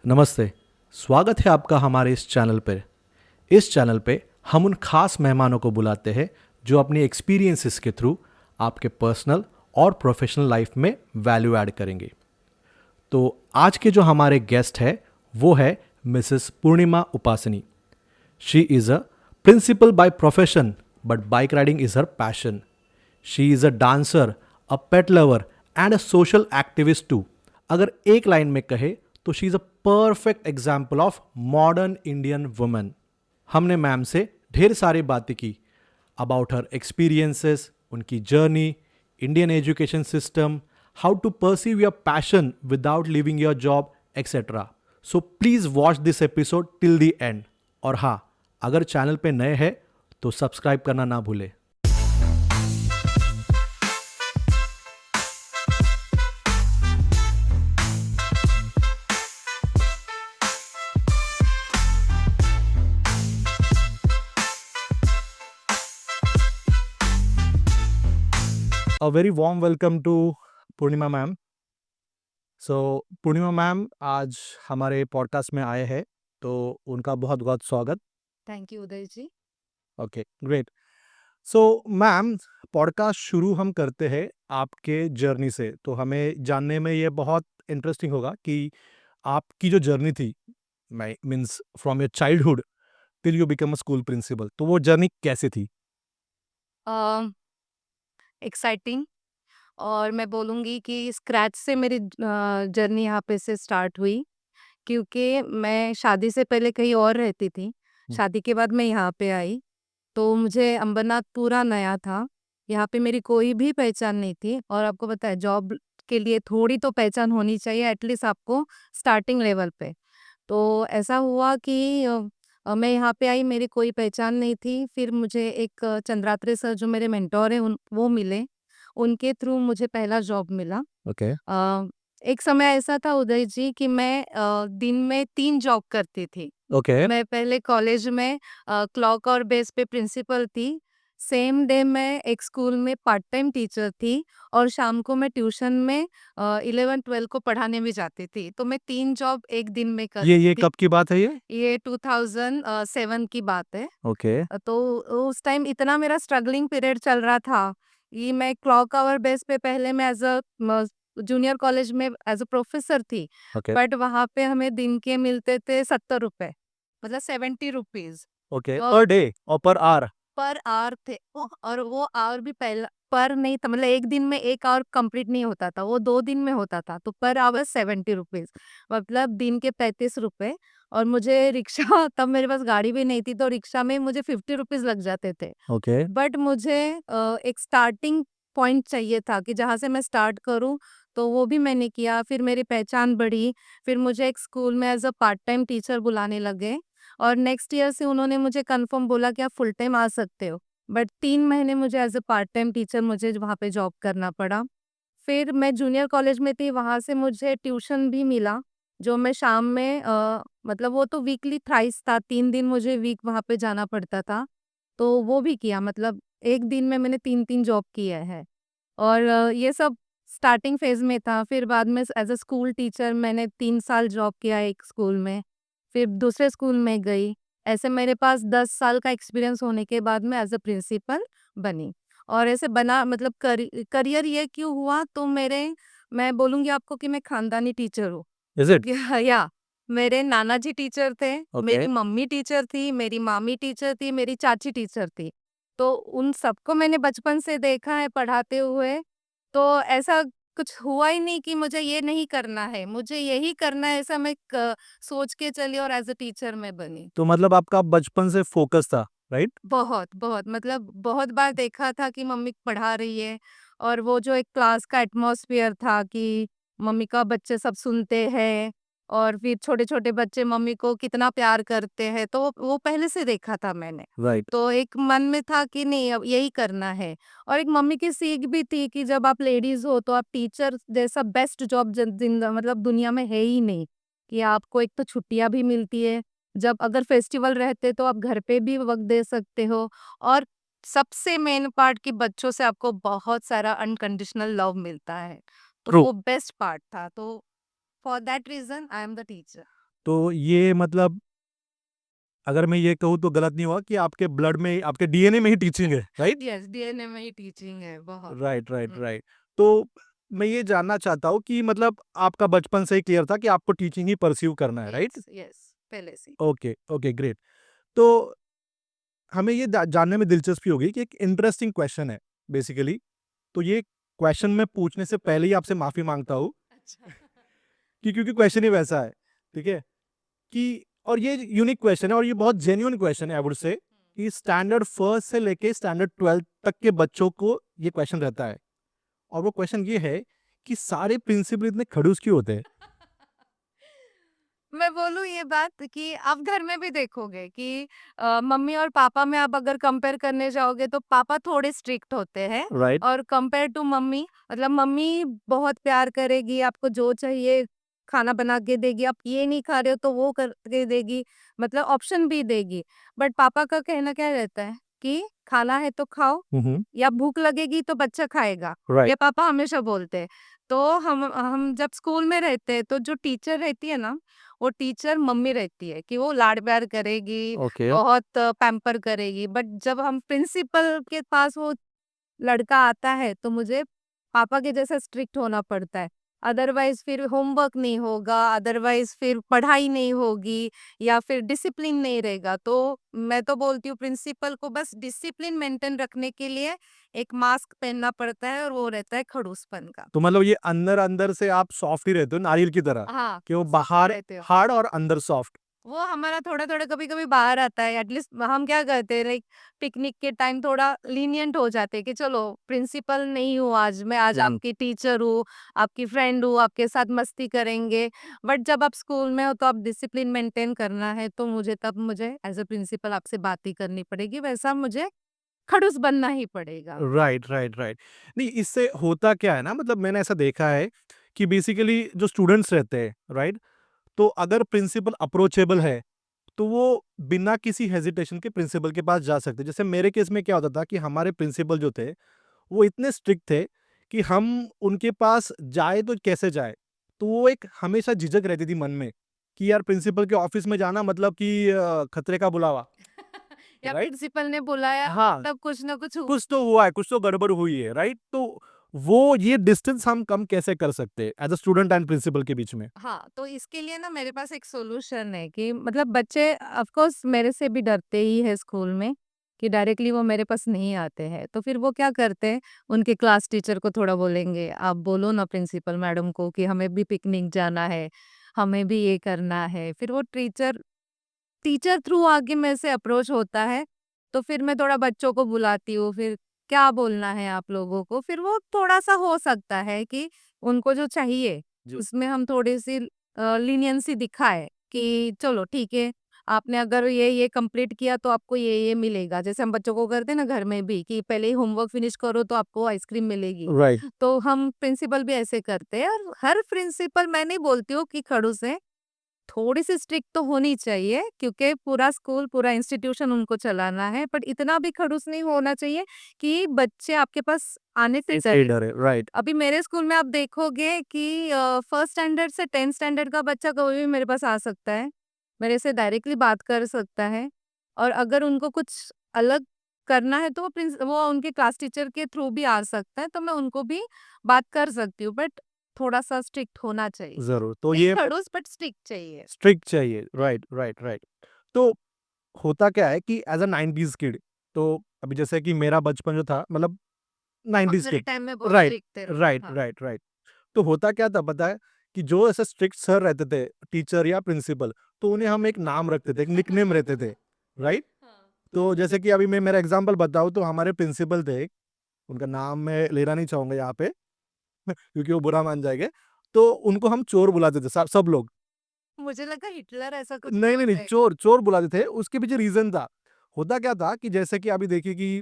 नमस्ते। स्वागत है आपका हमारे इस चैनल पर। इस चैनल पे हम उन खास मेहमानों को बुलाते हैं जो अपनी एक्सपीरियंसेस के थ्रू आपके पर्सनल और प्रोफेशनल लाइफ में वैल्यू ऐड करेंगे। तो आज के जो हमारे गेस्ट है वो है Mrs Purnima Upasani. She is a principal by profession but bike riding is her passion. She is a dancer, a pet lover and a social activist too. अगर एक लाइन में कहे तो she is a perfect example of modern Indian women. हमने ma'am से ढेर सारी बातें की अबाउट हर एक्सपीरियंसेस, उनकी journey, Indian education system, how to perceive your passion without living your job etcetera. So please watch this episode till the end. और हाँ, अगर चैनल पे नए हैं तो सब्सक्राइब करना ना भूलें। A very warm welcome to Purnima ma'am. So Purnima ma'am आज हमारे पॉडकास्ट में आए हैं, तो उनका बहुत बहुत स्वागत। Thank you Uday ji. Okay, great. So ma'am, podcast शुरू हम करते हैं आपके जर्नी से, तो हमें जानने में ये बहुत इंटरेस्टिंग होगा कि आपकी जो जर्नी थी, मैं means from your childhood till you become a school principal, तो वो जर्नी कैसी थी? एक्साइटिंग। और मैं बोलूँगी कि स्क्रैच से मेरी जर्नी यहाँ पे से स्टार्ट हुई, क्योंकि मैं शादी से पहले कहीं और रहती थी। शादी के बाद मैं यहाँ पे आई, तो मुझे अंबरनाथ पूरा नया था। यहाँ पे मेरी कोई भी पहचान नहीं थी, और आपको पता है जॉब के लिए थोड़ी तो पहचान होनी चाहिए एटलीस्ट आपको स्टार्टिंग लेवल पे। तो ऐसा हुआ कि मैं यहाँ पे आई, मेरी कोई पहचान नहीं थी। फिर मुझे एक चंद्रात्रे सर जो मेरे मेंटोर हैं वो मिले। उनके थ्रू मुझे पहला जॉब मिला। ओके। एक समय ऐसा था उदय जी कि मैं दिन में 3 जॉब करती थी। ओके। मैं पहले कॉलेज में क्लॉक और बेस पे प्रिंसिपल थी। सेम डे मैं एक स्कूल में पार्ट टाइम टीचर थी, और शाम को मैं ट्यूशन में 11-12 को पढ़ाने भी जाती थी। तो मैं 3 जॉब एक दिन में करती ये थी। कब की बात है ये? ये 2007 की बात है। ओके। तो उस टाइम इतना मेरा स्ट्रगलिंग पीरियड चल रहा था कि मैं क्लॉक आवर बेस पे पहले मैं एज़ अ जूनियर कॉलेज में एज़ अ प्रोफेसर थी। ओके। बट वहाँ पे हमें दिन के मिलते थे 70 रुपए, मतलब 70 रुपीज़। ओके, तो पर डे और पर आवर? पर आवर थे वो, और वो आवर भी पहला पर नहीं था, मतलब एक दिन में 1 आवर कंप्लीट नहीं होता था, वो 2 दिन में होता था। तो पर आवर 70 रुपीज़, मतलब दिन के 35 रुपए। और मुझे रिक्शा तब मेरे पास गाड़ी भी नहीं थी, तो रिक्शा में मुझे 50 रुपीज़ लग जाते थे। ओके। बट मुझे एक स्टार्टिंग पॉइंट चाहिए था कि जहाँ से मैं स्टार्ट करूँ, तो वो भी मैंने किया। फिर मेरी पहचान बढ़ी, फिर मुझे एक स्कूल में as a part time teacher बुलाने लगे, और नेक्स्ट ईयर से उन्होंने मुझे कन्फर्म बोला कि आप फुल टाइम आ सकते हो। बट 3 महीने मुझे as a part time teacher मुझे वहाँ पे जॉब करना पड़ा। फिर मैं जूनियर कॉलेज में थी, वहाँ से मुझे ट्यूशन भी मिला, जो मैं शाम में मतलब वो तो वीकली थ्राइस था, 3 दिन मुझे वीक वहाँ पे जाना पड़ता था। तो वो भी किया, मतलब एक दिन में मैंने 3-3 जॉब किए हैं। और ये सब स्टार्टिंग फ़ेज़ में था। फिर बाद में एज़ अ स्कूल टीचर मैंने 3 साल जॉब किया एक स्कूल में, फिर दूसरे स्कूल में गई। ऐसे मेरे पास 10 साल का एक्सपीरियंस होने के बाद मैं एज़ अ प्रिंसिपल बनी। और ऐसे बना, मतलब करियर ये क्यों हुआ, तो मैं बोलूँगी आपको कि मैं खानदानी टीचर हूँ। Is it? क्योंकि या मेरे नाना जी टीचर थे, ओके। मेरी मम्मी टीचर थी, मेरी मामी टीचर थी, मेरी चाची टीचर थी। तो उन सबको मैंने बचपन से देखा है पढ़ाते हुए। तो ऐसा कुछ हुआ ही नहीं कि मुझे ये नहीं करना है, मुझे यही करना है, ऐसा मैं सोच के चली और एज़ अ टीचर मैं बनी। तो मतलब आपका बचपन से फोकस था, राइट? बहुत मतलब बहुत बार देखा था कि मम्मी पढ़ा रही है, और वो जो एक क्लास का एटमॉस्फेयर था कि मम्मी का बच्चे सब सुनते हैं, और फिर छोटे-छोटे बच्चे मम्मी को कितना प्यार करते हैं, तो वो पहले से देखा था मैंने। राइट। तो एक मन में था कि नहीं, अब यही करना है। और एक मम्मी की सीख भी थी कि जब आप लेडीज़ हो तो आप टीचर जैसा बेस्ट जॉब मतलब दुनिया में है ही नहीं, कि आपको एक तो छुट्टियाँ भी मिलती है, जब अगर फेस्टिवल रहते तो आप घर पे भी वक़्त दे सकते हो, और सबसे मेन पार्ट कि बच्चों से आपको बहुत सारा अनकंडीशनल लव मिलता है। तो ट्रू। वो बेस्ट पार्ट था। तो for that reason I am the teacher. तो ये मतलब अगर मैं ये कहूँ तो गलत नहीं हुआ कि आपके ब्लड में, आपके डीएनए में ही टीचिंग है, राइट? यस, डीएनए में ही टीचिंग है बहुत। राइट, राइट, हुँ, राइट। तो मैं ये जानना चाहता हूँ कि मतलब आपका बचपन से ही क्लियर था कि आपको टीचिंग ही परस्यू करना है, राइट? यस, यस, पहले से। Okay, okay, great. तो हमें ये जानने में दिलचस्पी होगी कि एक इंटरेस्टिंग क्वेश्चन है बेसिकली। तो ये क्वेश्चन मैं पूछने से पहले ही आपसे माफी मांगता हूँ अच्छा। कि क्योंकि क्वेश्चन ही वैसा है, ठीक है? कि और ये यूनिक क्वेश्चन है और ये बहुत जेन्युइन क्वेश्चन है, आई वुड से, कि स्टैंडर्ड फर्स्ट से लेके स्टैंडर्ड 12 तक के बच्चों को ये क्वेश्चन रहता है। और वो क्वेश्चन ये है कि सारे प्रिंसिपल इतने खड़ूस क्यों होते हैं? मैं बोलूँ ये बात कि आप घर में भी देखोगे कि मम्मी और पापा में आप अगर कंपेयर करने जाओगे तो पापा थोड़े स्ट्रिक्ट होते हैं राइट। और कंपेयर टू मम्मी, मतलब मम्मी बहुत प्यार करेगी, आपको जो चाहिए खाना बना के देगी, आप ये नहीं खा रहे हो तो वो करके देगी, मतलब ऑप्शन भी देगी। बट पापा का कहना क्या रहता है कि खाना है तो खाओ, हम्म। या भूख लगेगी तो बच्चा खाएगा। राइट। ये पापा हमेशा बोलते हैं। तो हम जब स्कूल में रहते हैं तो जो टीचर रहती है ना, वो टीचर मम्मी रहती है कि वो लाड प्यार करेगी, ओके। बहुत पैम्पर करेगी। बट जब हम प्रिंसिपल के पास वो लड़का आता है तो मुझे पापा के जैसा स्ट्रिक्ट होना पड़ता है। अदरवाइज़ फिर होमवर्क नहीं होगा, अदरवाइज़ फिर पढ़ाई नहीं होगी या फिर डिसिप्लिन नहीं रहेगा। तो मैं तो बोलती हूँ प्रिंसिपल को बस डिसिप्लिन मेंटेन रखने के लिए एक मास्क पहनना पड़ता है और वो रहता है खड़ूसपन का। तो मतलब ये अंदर अंदर से आप सॉफ्ट ही रहते हो, नारियल की तरह, हाँ, कि वो सॉफ्ट बाहर रहते हो। हार्ड और अंदर सॉफ्ट। वो हमारा थोड़ा-थोड़ा कभी-कभी बाहर आता है। एटलीस्ट हम क्या करते हैं, लाइक पिकनिक के टाइम थोड़ा लीनिएंट हो जाते हैं कि चलो प्रिंसिपल नहीं हूँ आज, मैं आज आपकी टीचर हूँ, आपकी फ्रेंड हूँ, आपके साथ मस्ती करेंगे। बट जब आप स्कूल में हो तो आप डिसिप्लिन मेंटेन करना है तो मुझे एज़ अ प्रिंसिपल आपसे बात ही करनी पड़ेगी, वैसा मुझे खड़ूस बनना ही पड़ेगा। Right, right, right. नहीं, इससे होता क्या है ना, मतलब मैंने ऐसा देखा है कि बेसिकली जो स्टूडेंट्स रहते हैं, राइट? तो अगर प्रिंसिपल अप्रोचेबल है तो वो बिना किसी हेजिटेशन के प्रिंसिपल के पास जा सकते हैं। जैसे मेरे केस में क्या होता था कि हमारे प्रिंसिपल जो थे, वो इतने स्ट्रिक्ट थे कि हम उनके पास जाए तो कैसे जाए? तो वो एक हमेशा झिझक रहती थी मन में कि यार प्रिंसिपल के ऑफिस में जाना मतलब कि खतरे का बुलावा, या राइट? प्रिंसिपल ने बुलाया हाँ, तब कुछ ना कुछ कुछ तो हुआ है, कुछ तो गड़बड़ हुई है, राइट? तो वो ये डिस्टेंस हम कम कैसे कर सकते हैं as a student and principal के बीच में? हाँ, तो इसके लिए ना मेरे पास एक सॉल्यूशन है कि मतलब बच्चे ऑफ कोर्स मेरे से भी डरते ही है स्कूल में कि डायरेक्टली वो मेरे पास नहीं आते हैं। तो फिर वो क्या करते हैं, उनके क्लास टीचर को थोड़ा बोलेंगे, "आप बोलो ना प्रिंसिपल मैडम को कि हमें भी पिकनिक जाना है, हमें भी ये करना है।" फिर वो टीचर टीचर थ्रू आगे मेरे से अप्रोच होता है, तो फिर मैं थोड़ा बच्चों को बुलाती हूँ, फिर क्या बोलना है आप लोगों को? फिर वो थोड़ा-सा हो सकता है कि उनको जो चाहिए, जो उसमें हम थोड़ी-सी लीनियंसी दिखाएँ कि चलो ठीक है, आपने अगर ये कंप्लीट किया तो आपको ये मिलेगा। जैसे हम बच्चों को करते हैं ना घर में भी कि पहले ही होमवर्क फिनिश करो तो आपको आइसक्रीम मिलेगी। राइट। तो हम प्रिंसिपल भी ऐसे करते हैं और हर प्रिंसिपल मैं नहीं बोलती हूँ कि खड़ूस है, थोड़ी-सी स्ट्रिक्ट तो होनी चाहिए क्योंकि पूरा स्कूल, पूरा इंस्टीट्यूशन उनको चलाना है, बट इतना भी खड़ूस नहीं होना चाहिए कि बच्चे आपके पास आने से इससे डरे। डर है, राइट। अभी मेरे स्कूल में आप देखोगे कि फर्स्ट स्टैंडर्ड से 10th स्टैंडर्ड का बच्चा कभी भी मेरे पास आ सकता है, मेरे से डायरेक्टली बात कर सकता है और अगर उनको कुछ अलग करना है तो वो उनके क्लास टीचर के थ्रू भी आ सकता है, तो मैं उनको भी बात कर सकती हूँ, बट थोड़ा-सा स्ट्रिक्ट होना चाहिए। ज़रूर। तो नहीं ये खड़ूस बट स्ट्रिक्ट चाहिए। स्ट्रिक्ट चाहिए, राइट, राइट, राइट। तो होता क्या है कि एज़ अ 90s किड, तो अभी जैसे कि मेरा बचपन जो था, मतलब हाँ, 90s मेरे किड, टाइम में बहुत राइट, स्ट्रिक्ट थे लोग। राइट, हाँ। Right, right. तो होता क्या था पता है? कि जो ऐसे स्ट्रिक्ट सर रहते थे, टीचर या प्रिंसिपल, तो उन्हें हम एक नाम रखते थे, एक निकनेम रहते थे, राइट? हाँ। तो जैसे कि अभी मैं मेरा एग्ज़ाम्पल बताऊँ तो हमारे प्रिंसिपल थे, उनका नाम मैं लेना नहीं चाहूँगा यहाँ पे क्योंकि वो बुरा मान जाएँगे। तो उनको हम चोर बुलाते थे, सब लोग। मुझे लगा हिटलर ऐसा कुछ नहीं, नहीं, नहीं, बोलते हैं। चोर चोर बुलाते थे, उसके पीछे रीज़न था। होता क्या था कि जैसे कि अभी देखिए कि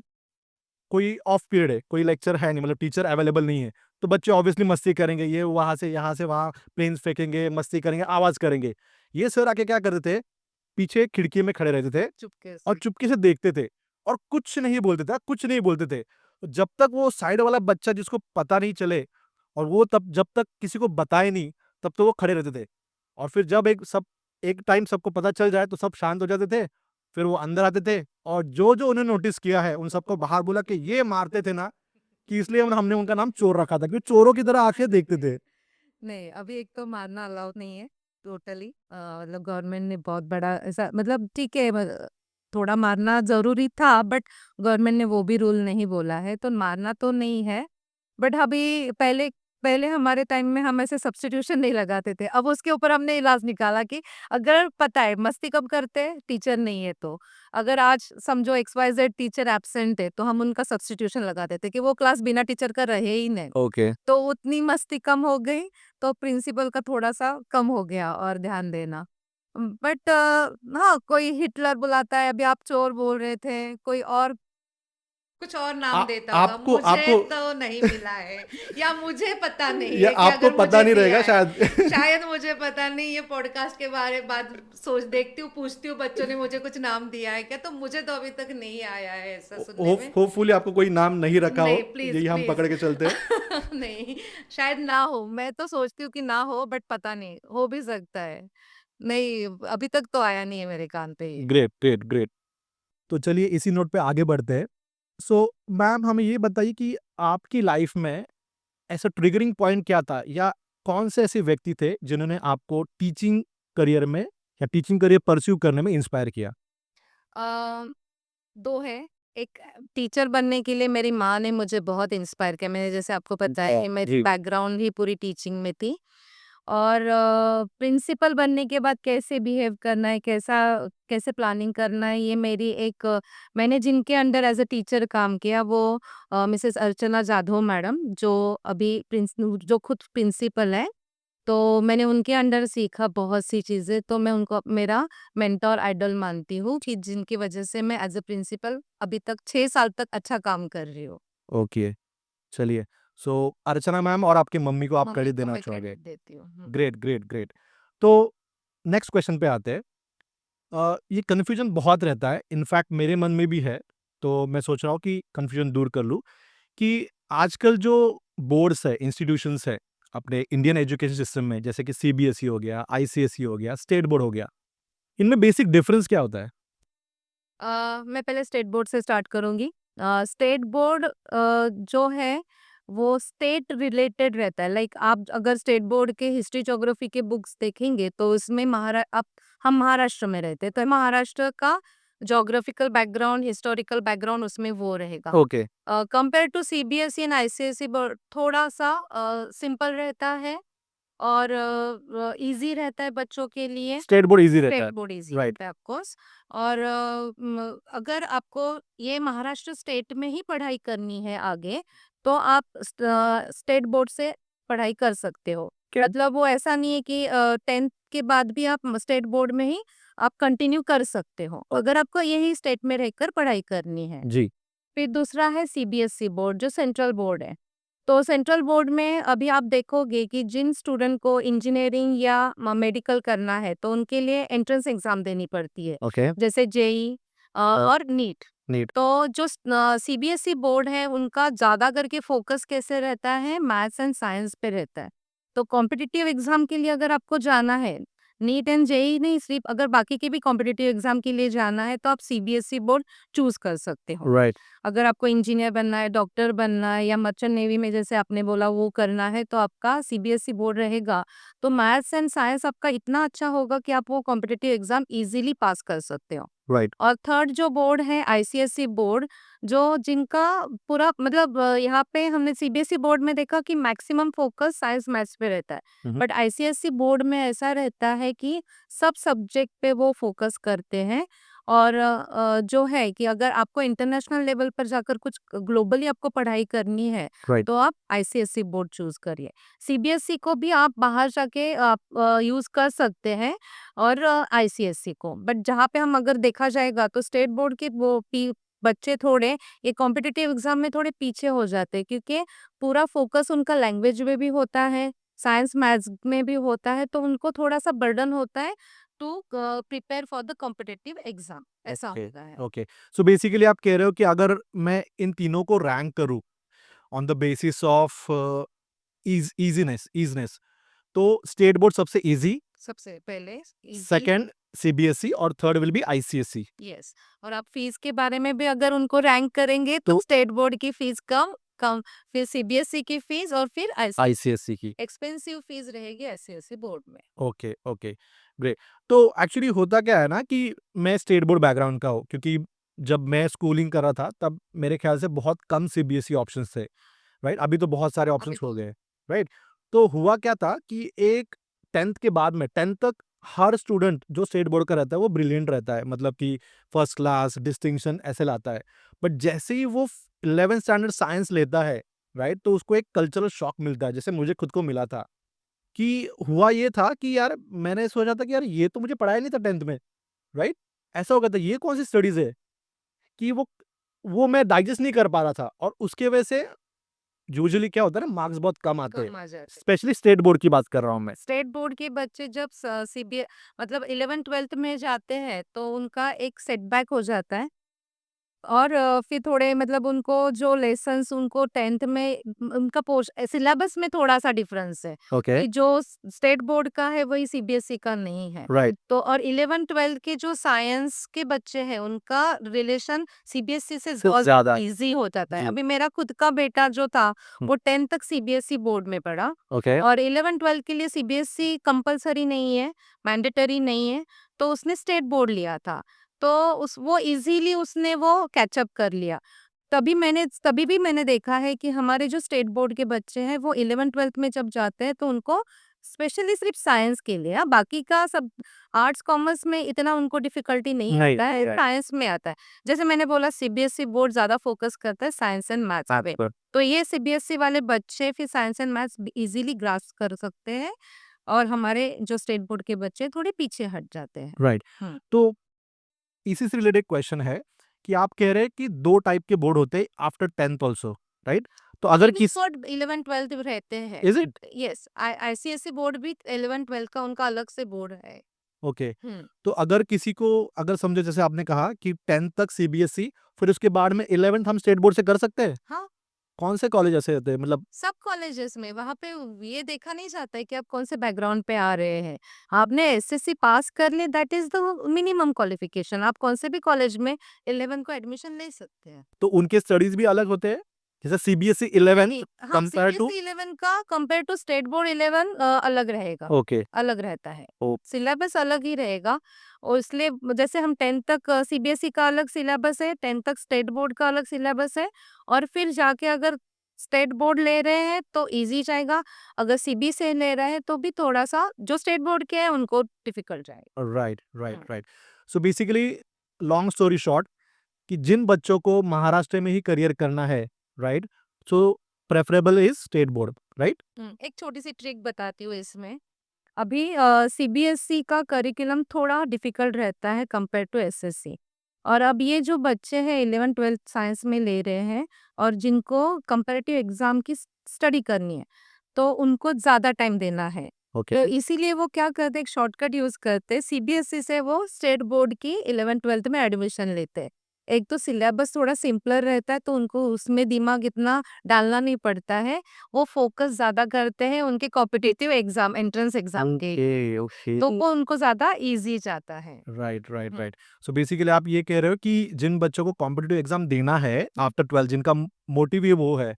कोई ऑफ पीरियड है, कोई लेक्चर है नहीं, मतलब टीचर अवेलेबल नहीं है, तो बच्चे ऑब्वियसली मस्ती करेंगे, ये वहाँ से यहाँ से वहाँ पेन्स फेंकेंगे, मस्ती करेंगे, आवाज़ करेंगे। ये सर आके क्या करते थे, पीछे खिड़की में खड़े रहते थे चुपके और से। चुपके से देखते थे और कुछ नहीं बोलते थे, कुछ नहीं बोलते थे। तो जब तक वो साइड वाला बच्चा जिसको पता नहीं चले और वो तब जब तक किसी को बताए नहीं, तब तो वो खड़े रहते थे। और फिर जब एक सब एक टाइम सबको पता चल जाए तो सब शांत हो जाते थे, फिर वो अंदर आते थे और जो जो उन्होंने नोटिस किया है उन सबको बाहर बोला कि ये मारते थे ना, कि इसलिए हमने उनका नाम चोर रखा था, क्योंकि चोरों की तरह आंखें देखते थे। नहीं, अभी एक तो मारना अलाउड नहीं है टोटली। मतलब गवर्नमेंट ने बहुत बड़ा ऐसा, मतलब ठीक है, थोड़ा मारना ज़रूरी था, बट गवर्नमेंट ने वो भी रूल नहीं बोला है, तो मारना तो नहीं है। बट अभी पहले पहले हमारे टाइम में हम ऐसे सब्स्टिट्यूशन नहीं लगाते थे। अब उसके ऊपर हमने इलाज निकाला कि अगर पता है मस्ती कब करते हैं, टीचर नहीं है तो। अगर आज समझो XYZ टीचर एब्सेंट है, तो हम उनका सब्स्टिट्यूशन लगा देते कि वो क्लास बिना टीचर का रहे ही नहीं। ओके। तो उतनी मस्ती कम हो गई, तो प्रिंसिपल का थोड़ा-सा कम हो गया और ध्यान देना। बट हाँ, कोई हिटलर बुलाता है, अभी आप चोर बोल रहे थे, कोई और कुछ और नाम देता होगा, आपको मुझे आपको तो नहीं मिला है या मुझे पता नहीं ये है कि आपको अगर पता मुझे नहीं दिया रहेगा है। शायद। शायद मुझे पता नहीं, ये पॉडकास्ट के बारे बाद सोच देखती हूँ, पूछती हूँ बच्चों ने मुझे कुछ नाम दिया है क्या, तो मुझे तो अभी तक नहीं आया है ऐसा सुनने में। होपफुली आपको कोई नाम नहीं रखा हो, नहीं, प्लीज़, यही हम प्लीज़। पकड़ के चलते हैं। नहीं, शायद ना हो, मैं तो सोचती हूँ कि ना हो, बट पता नहीं, हो भी सकता है। नहीं, अभी तक तो आया नहीं है मेरे कान पे ये। Great, great, great. तो चलिए इसी नोट पे आगे बढ़ते हैं। सो मैम हमें ये बताइए कि आपकी लाइफ में ऐसा ट्रिगरिंग पॉइंट क्या था, या कौन से ऐसे व्यक्ति थे जिन्होंने आपको टीचिंग करियर में या टीचिंग करियर परस्यू करने में इंस्पायर किया? अ, 2 है। एक, टीचर बनने के लिए मेरी माँ ने मुझे बहुत इंस्पायर किया। मैंने जैसे आपको बताया कि मेरी जी। बैकग्राउंड ही पूरी टीचिंग में थी। और प्रिंसिपल बनने के बाद कैसे बिहेव करना है, कैसे प्लानिंग करना है, ये मेरी एक मैंने जिनके अंडर एज़ अ टीचर काम किया, वो मिसेस अर्चना जाधव मैडम, जो अभी जो खुद प्रिंसिपल हैं। तो मैंने उनके अंडर सीखा बहुत सी चीज़ें, तो मैं उनको मेरा मेंटर आइडल मानती हूँ कि जिनकी वजह से मैं एज़ अ प्रिंसिपल अभी तक 6 साल तक अच्छा काम कर रही हूँ। ओके, चलिए। सो अर्चना मैम और आपकी मम्मी को आप मम्मी क्रेडिट को देना मैं चाहोगे। क्रेडिट देती हूँ। Great, great, great. तो नेक्स्ट क्वेश्चन पे आते हैं। ये कन्फ्यूजन बहुत रहता है, इनफैक्ट मेरे मन में भी है, तो मैं सोच रहा हूँ कि कन्फ्यूजन दूर कर लूँ कि आजकल जो बोर्ड्स है, इंस्टीट्यूशंस है, अपने इंडियन एजुकेशन सिस्टम में, जैसे कि सीबीएसई हो गया, आईसीएसई हो गया, स्टेट बोर्ड हो गया, इनमें बेसिक डिफरेंस क्या होता है? मैं पहले स्टेट बोर्ड से स्टार्ट करूँगी। स्टेट बोर्ड जो है वो स्टेट रिलेटेड रहता है। लाइक आप अगर स्टेट बोर्ड के हिस्ट्री ज्योग्राफी के बुक्स देखेंगे तो उसमें हम महाराष्ट्र में रहते हैं, तो महाराष्ट्र का ज्योग्राफिकल बैकग्राउंड, हिस्टोरिकल बैकग्राउंड उसमें वो रहेगा। Okay, compare to CBSE and ICSE board थोड़ा सा सिंपल रहता है और ईज़ी रहता है बच्चों के लिए। स्टेट बोर्ड इजी रहता स्टेट है। Board easy right. रहता है ऑफ कोर्स। और अगर आपको ये महाराष्ट्र स्टेट में ही पढ़ाई करनी है आगे, तो आप स्टेट बोर्ड से पढ़ाई कर सकते हो। क्या? मतलब वो ऐसा नहीं है कि 10th के बाद भी आप स्टेट बोर्ड में ही आप कंटिन्यू कर सकते हो, अगर आपको यही स्टेट में रहकर पढ़ाई करनी है। जी। फिर दूसरा है सीबीएसई बोर्ड, जो सेंट्रल बोर्ड है। तो सेंट्रल बोर्ड में अभी आप देखोगे कि जिन स्टूडेंट को इंजीनियरिंग या मेडिकल करना है, तो उनके लिए एंट्रेंस एग्जाम देनी पड़ती है, ओके। जैसे जेई और नीट। नीट। तो जो सीबीएसई बोर्ड है, उनका ज़्यादा करके फोकस कैसे रहता है, मैथ्स एंड साइंस पे रहता है। तो कॉम्पिटिटिव एग्जाम के लिए अगर आपको जाना है, नीट एंड जेई नहीं, सिर्फ अगर बाकी के भी कॉम्पिटिटिव एग्जाम के लिए जाना है, तो आप सीबीएसई बोर्ड चूज कर सकते हो। राइट। अगर आपको इंजीनियर बनना है, डॉक्टर बनना है या मर्चेंट नेवी में जैसे आपने बोला वो करना है, तो आपका सीबीएसई बोर्ड रहेगा। तो मैथ्स एंड साइंस आपका इतना अच्छा होगा कि आप वो कॉम्पिटिटिव एग्जाम इजीली पास कर सकते हो। राइट। और थर्ड जो बोर्ड है आईसीएसई बोर्ड, जो जिनका पूरा मतलब यहाँ पे हमने सीबीएसई बोर्ड में देखा कि मैक्सिमम फोकस साइंस मैथ्स पे रहता है। बट आईसीएसई बोर्ड में ऐसा रहता है कि सब सब्जेक्ट पे वो फोकस करते हैं। और जो है कि अगर आपको इंटरनेशनल लेवल पर जाकर कुछ ग्लोबली आपको पढ़ाई करनी है, राइट। तो आप आईसीएसई बोर्ड चूज करिए। सीबीएसई को भी आप बाहर जाके आप यूज कर सकते हैं, और आईसीएसई को। बट जहाँ पे हम अगर देखा जाएगा तो स्टेट बोर्ड के बच्चे थोड़े ये कॉम्पिटिटिव एग्जाम में थोड़े पीछे हो जाते हैं, क्योंकि पूरा फोकस उनका लैंग्वेज में भी होता है, साइंस मैथ्स में भी होता है, तो उनको थोड़ा सा बर्डन होता है to prepare for the competitive exam, ऐसा ओके। होता है। ओके। सो बेसिकली आप कह रहे हो कि अगर मैं इन तीनों को रैंक करूं on the basis of easiness, तो स्टेट बोर्ड सबसे इजी, सबसे पहले इजी। सेकंड सीबीएसई और third will be ICSE. Yes. और आप फीस के बारे में भी अगर उनको रैंक करेंगे तो तो स्टेट बोर्ड की फीस कम कम, फिर सीबीएसई की फीस और फिर आईसीएसई की। एक्सपेंसिव फीस रहेगी आईसीएसई बोर्ड में। Okay okay, great. तो एक्चुअली होता क्या है ना कि मैं स्टेट बोर्ड बैकग्राउंड का हूँ, क्योंकि जब मैं स्कूलिंग कर रहा था तब मेरे ख्याल से बहुत कम सीबीएसई ऑप्शंस थे, राइट? अभी तो बहुत सारे अभी ऑप्शंस हो तो गए, राइट? तो हुआ क्या था कि एक 10th के बाद में 10th तक हर स्टूडेंट जो स्टेट बोर्ड का रहता है वो ब्रिलियंट रहता है, मतलब कि फर्स्ट क्लास डिस्टिंक्शन ऐसे लाता है। बट जैसे ही वो 11th स्टैंडर्ड साइंस लेता है, राइट, तो उसको एक कल्चरल शॉक मिलता है, जैसे मुझे खुद को मिला था। कि हुआ ये था कि यार मैंने सोचा था कि यार ये तो मुझे पढ़ाया नहीं था 10th में, राइट? ऐसा हो गया था, ये कौन सी स्टडीज है कि वो मैं डाइजेस्ट नहीं कर पा रहा था, और उसकी वजह से यूजुअली क्या होता है ना, मार्क्स बहुत कम आते हैं। कम आ जाते। स्पेशली स्टेट बोर्ड की बात कर रहा हूँ मैं। स्टेट बोर्ड के बच्चे जब सीबीए मतलब 11th-12th में जाते हैं तो उनका एक सेटबैक हो जाता है। और फिर थोड़े मतलब उनको जो लेसन्स उनको 10th में उनका सिलेबस में थोड़ा-सा डिफरेंस है, ओके, कि जो स्टेट बोर्ड का है वही सीबीएसई का नहीं है। राइट। तो और 11th-12th के जो साइंस के बच्चे हैं उनका रिलेशन सीबीएसई से सिर्फ बहुत ज़्यादा ईज़ी हो जाता है। जी। अभी मेरा खुद का बेटा जो था हुँ, वो 10th तक सीबीएसई बोर्ड में पढ़ा, ओके, और 11th-12th के लिए सीबीएसई कंपल्सरी नहीं है, मैंडेटरी नहीं है, तो उसने स्टेट बोर्ड लिया था। तो उस वो इज़िली उसने वो कैच अप कर लिया। तभी भी मैंने देखा है कि हमारे जो स्टेट बोर्ड के बच्चे हैं वो 11th-12th में जब जाते हैं तो उनको स्पेशली सिर्फ साइंस के लिए, बाकी का सब आर्ट्स कॉमर्स में इतना उनको डिफिकल्टी नहीं नहीं, आता है, राइट, साइंस में आता है। जैसे मैंने बोला सीबीएसई बोर्ड ज़्यादा फोकस करता है साइंस एंड मैथ्स मैथ्स पे। पर, तो ये सीबीएसई वाले बच्चे फिर science and maths easily grasp कर सकते हैं, और हमारे जो स्टेट बोर्ड के बच्चे थोड़े पीछे हट जाते हैं। राइट। हुँ। तो इसी से रिलेटेड क्वेश्चन है कि आप कह रहे हैं कि 2 टाइप के बोर्ड होते हैं आफ्टर 10th आल्सो, राइट? तो अगर सिविल किस बोर्ड 11th-12th रहते हैं। Is it? Yes, ICSE board भी 11th-12th का उनका अलग से बोर्ड है। ओके। हुँ। तो अगर किसी को, अगर समझो जैसे आपने कहा कि 10th तक सीबीएसई, फिर उसके बाद में 11th हम स्टेट बोर्ड से कर सकते हैं? हाँ, कौन से कॉलेज ऐसे होते हैं, मतलब? सब कॉलेजेस में वहाँ पे ये देखा नहीं जाता है कि आप कौन से बैकग्राउंड पे आ रहे हैं। आपने एसएससी पास कर ली, that is the minimum qualification. आप कौन से भी कॉलेज में 11 को एडमिशन ले सकते हैं। तो उनके स्टडीज भी अलग होते हैं? जैसे सीबीएसई 11th नहीं, हाँ, कंपेयर टू? सीबीएसई 11 का कंपेयर टू स्टेट बोर्ड 11 अलग रहेगा, ओके। अलग रहता है। ओ सिलेबस अलग ही रहेगा, और इसलिए जैसे हम 10th तक सीबीएसई का अलग सिलेबस है, 10th तक स्टेट बोर्ड का अलग सिलेबस है, और फिर जाके अगर स्टेट बोर्ड ले रहे हैं तो ईज़ी जाएगा, अगर सीबीएसई ले रहे हैं तो भी थोड़ा-सा जो स्टेट बोर्ड के हैं उनको डिफ़िकल्ट जाएगा। राइट, राइट, हुँ। Right. So basically long story short, कि जिन बच्चों को महाराष्ट्र में ही करियर करना है, right? So preferable is state board, right? एक छोटी-सी ट्रिक बताती हूँ इसमें। अभी सीबीएसई का करिकुलम थोड़ा डिफिकल्ट रहता है कंपेयर टू एसएससी, और अब ये जो बच्चे हैं 11th-12th साइंस में ले रहे हैं और जिनको कंपैरेटिव एग्जाम की स्टडी करनी है, तो उनको ज़्यादा टाइम देना है। ओके, तो इसीलिए वो क्या करते हैं, एक शॉर्टकट यूज़ करते हैं, सीबीएसई से वो स्टेट बोर्ड की 11th-12th में एडमिशन लेते हैं। एक तो सिलेबस थोड़ा सिंपलर रहता है तो उनको उसमें दिमाग इतना डालना नहीं पड़ता है, वो फ़ोकस ज़्यादा करते हैं उनके कॉम्पिटिटिव एग्ज़ाम, एंट्रेंस एग्ज़ाम के, ओके, ओके। तो वो उनको ज़्यादा ईज़ी जाता है। राइट, राइट, हुँ। राइट। सो बेसिकली आप ये कह रहे हो कि जिन बच्चों को कॉम्पिटिटिव एग्ज़ाम देना है आफ्टर 12, जिनका मोटिव ही वो है,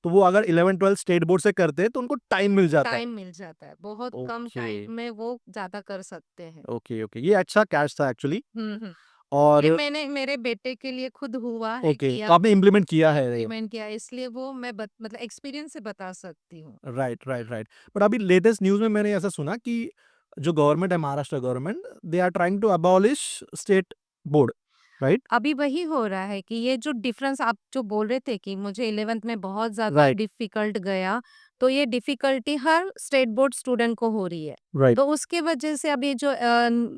तो वो अगर 11-12 स्टेट बोर्ड से करते हैं तो उनको टाइम मिल जाता है। टाइम मिल जाता है, बहुत कम ओके, टाइम में वो ज़्यादा कर सकते हैं। Okay, okay. ये अच्छा कैच था एक्चुअली। हुँ, हुँ। और ये मैंने मेरे बेटे के लिए खुद हुआ है, ओके, किया, तो आपने इम्प्लीमेंट किया है ये। इम्प्लीमेंट किया है, इसलिए वो मैं मतलब एक्सपीरियंस से बता सकती हूँ। Right, right, right. बट अभी लेटेस्ट न्यूज़ में मैंने ऐसा सुना कि जो गवर्नमेंट है, Maharashtra government, they are trying to abolish state board, right? अभी वही हो रहा है कि ये जो डिफरेंस आप जो बोल रहे थे कि मुझे 11th में बहुत ज़्यादा राइट, डिफ़िकल्ट गया, तो ये डिफ़िकल्टी हर स्टेट बोर्ड स्टूडेंट को हो रही है। राइट। तो उसके वजह से अब ये जो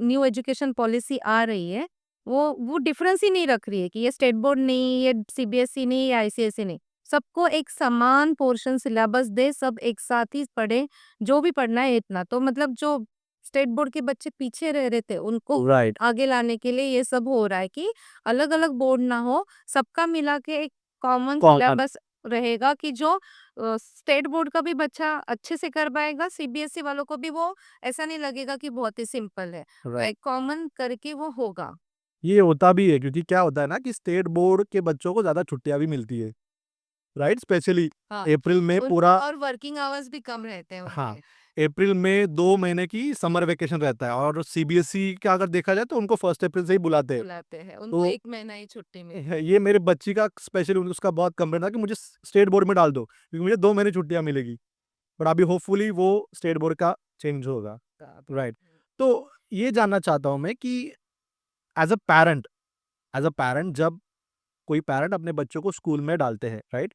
न्यू एजुकेशन पॉलिसी आ रही है, वो डिफरेंस ही नहीं रख रही है कि ये स्टेट बोर्ड नहीं, ये सीबीएसई नहीं, ये आईसीएसई नहीं। सबको एक समान पोर्शन सिलेबस दे, सब एक साथ ही पढ़ें, जो भी पढ़ना है इतना। तो मतलब जो स्टेट बोर्ड के बच्चे पीछे रह रहे थे, उनको राइट। आगे लाने के लिए ये सब हो रहा है कि अलग-अलग बोर्ड ना हो, सबका मिला के एक कॉमन कौन सिलेबस रहेगा कि जो स्टेट बोर्ड का भी बच्चा अच्छे से कर पाएगा, सीबीएसई वालों को भी वो ऐसा नहीं लगेगा कि बहुत ही सिंपल है, राइट। एक कॉमन करके वो होगा। ये होता भी है क्योंकि क्या होता है ना कि स्टेट बोर्ड के बच्चों को ज़्यादा छुट्टियाँ भी मिलती है, राइट? स्पेशली हाँ, अप्रैल में उनको पूरा, और वर्किंग आवर्स भी कम रहते हैं हाँ, उनके। अप्रैल में 2 महीने की समर वेकेशन रहता है और सीबीएसई का अगर देखा जाए तो उनको 1 अप्रैल से ही बुलाते हैं। बुलाते हैं, उनको तो 1 महीना ही छुट्टी मिलती ये मेरे बच्ची का स्पेशली उसका बहुत कंप्लेंट था कि मुझे स्टेट बोर्ड में डाल दो क्योंकि मुझे 2 महीने छुट्टियाँ मिलेगी। बट अभी होपफुली वो स्टेट बोर्ड का चेंज होगा, है अभी। राइट? तो ये जानना चाहता हूँ मैं कि as a parent as a parent जब कोई पैरेंट अपने बच्चों को स्कूल में डालते हैं, राइट?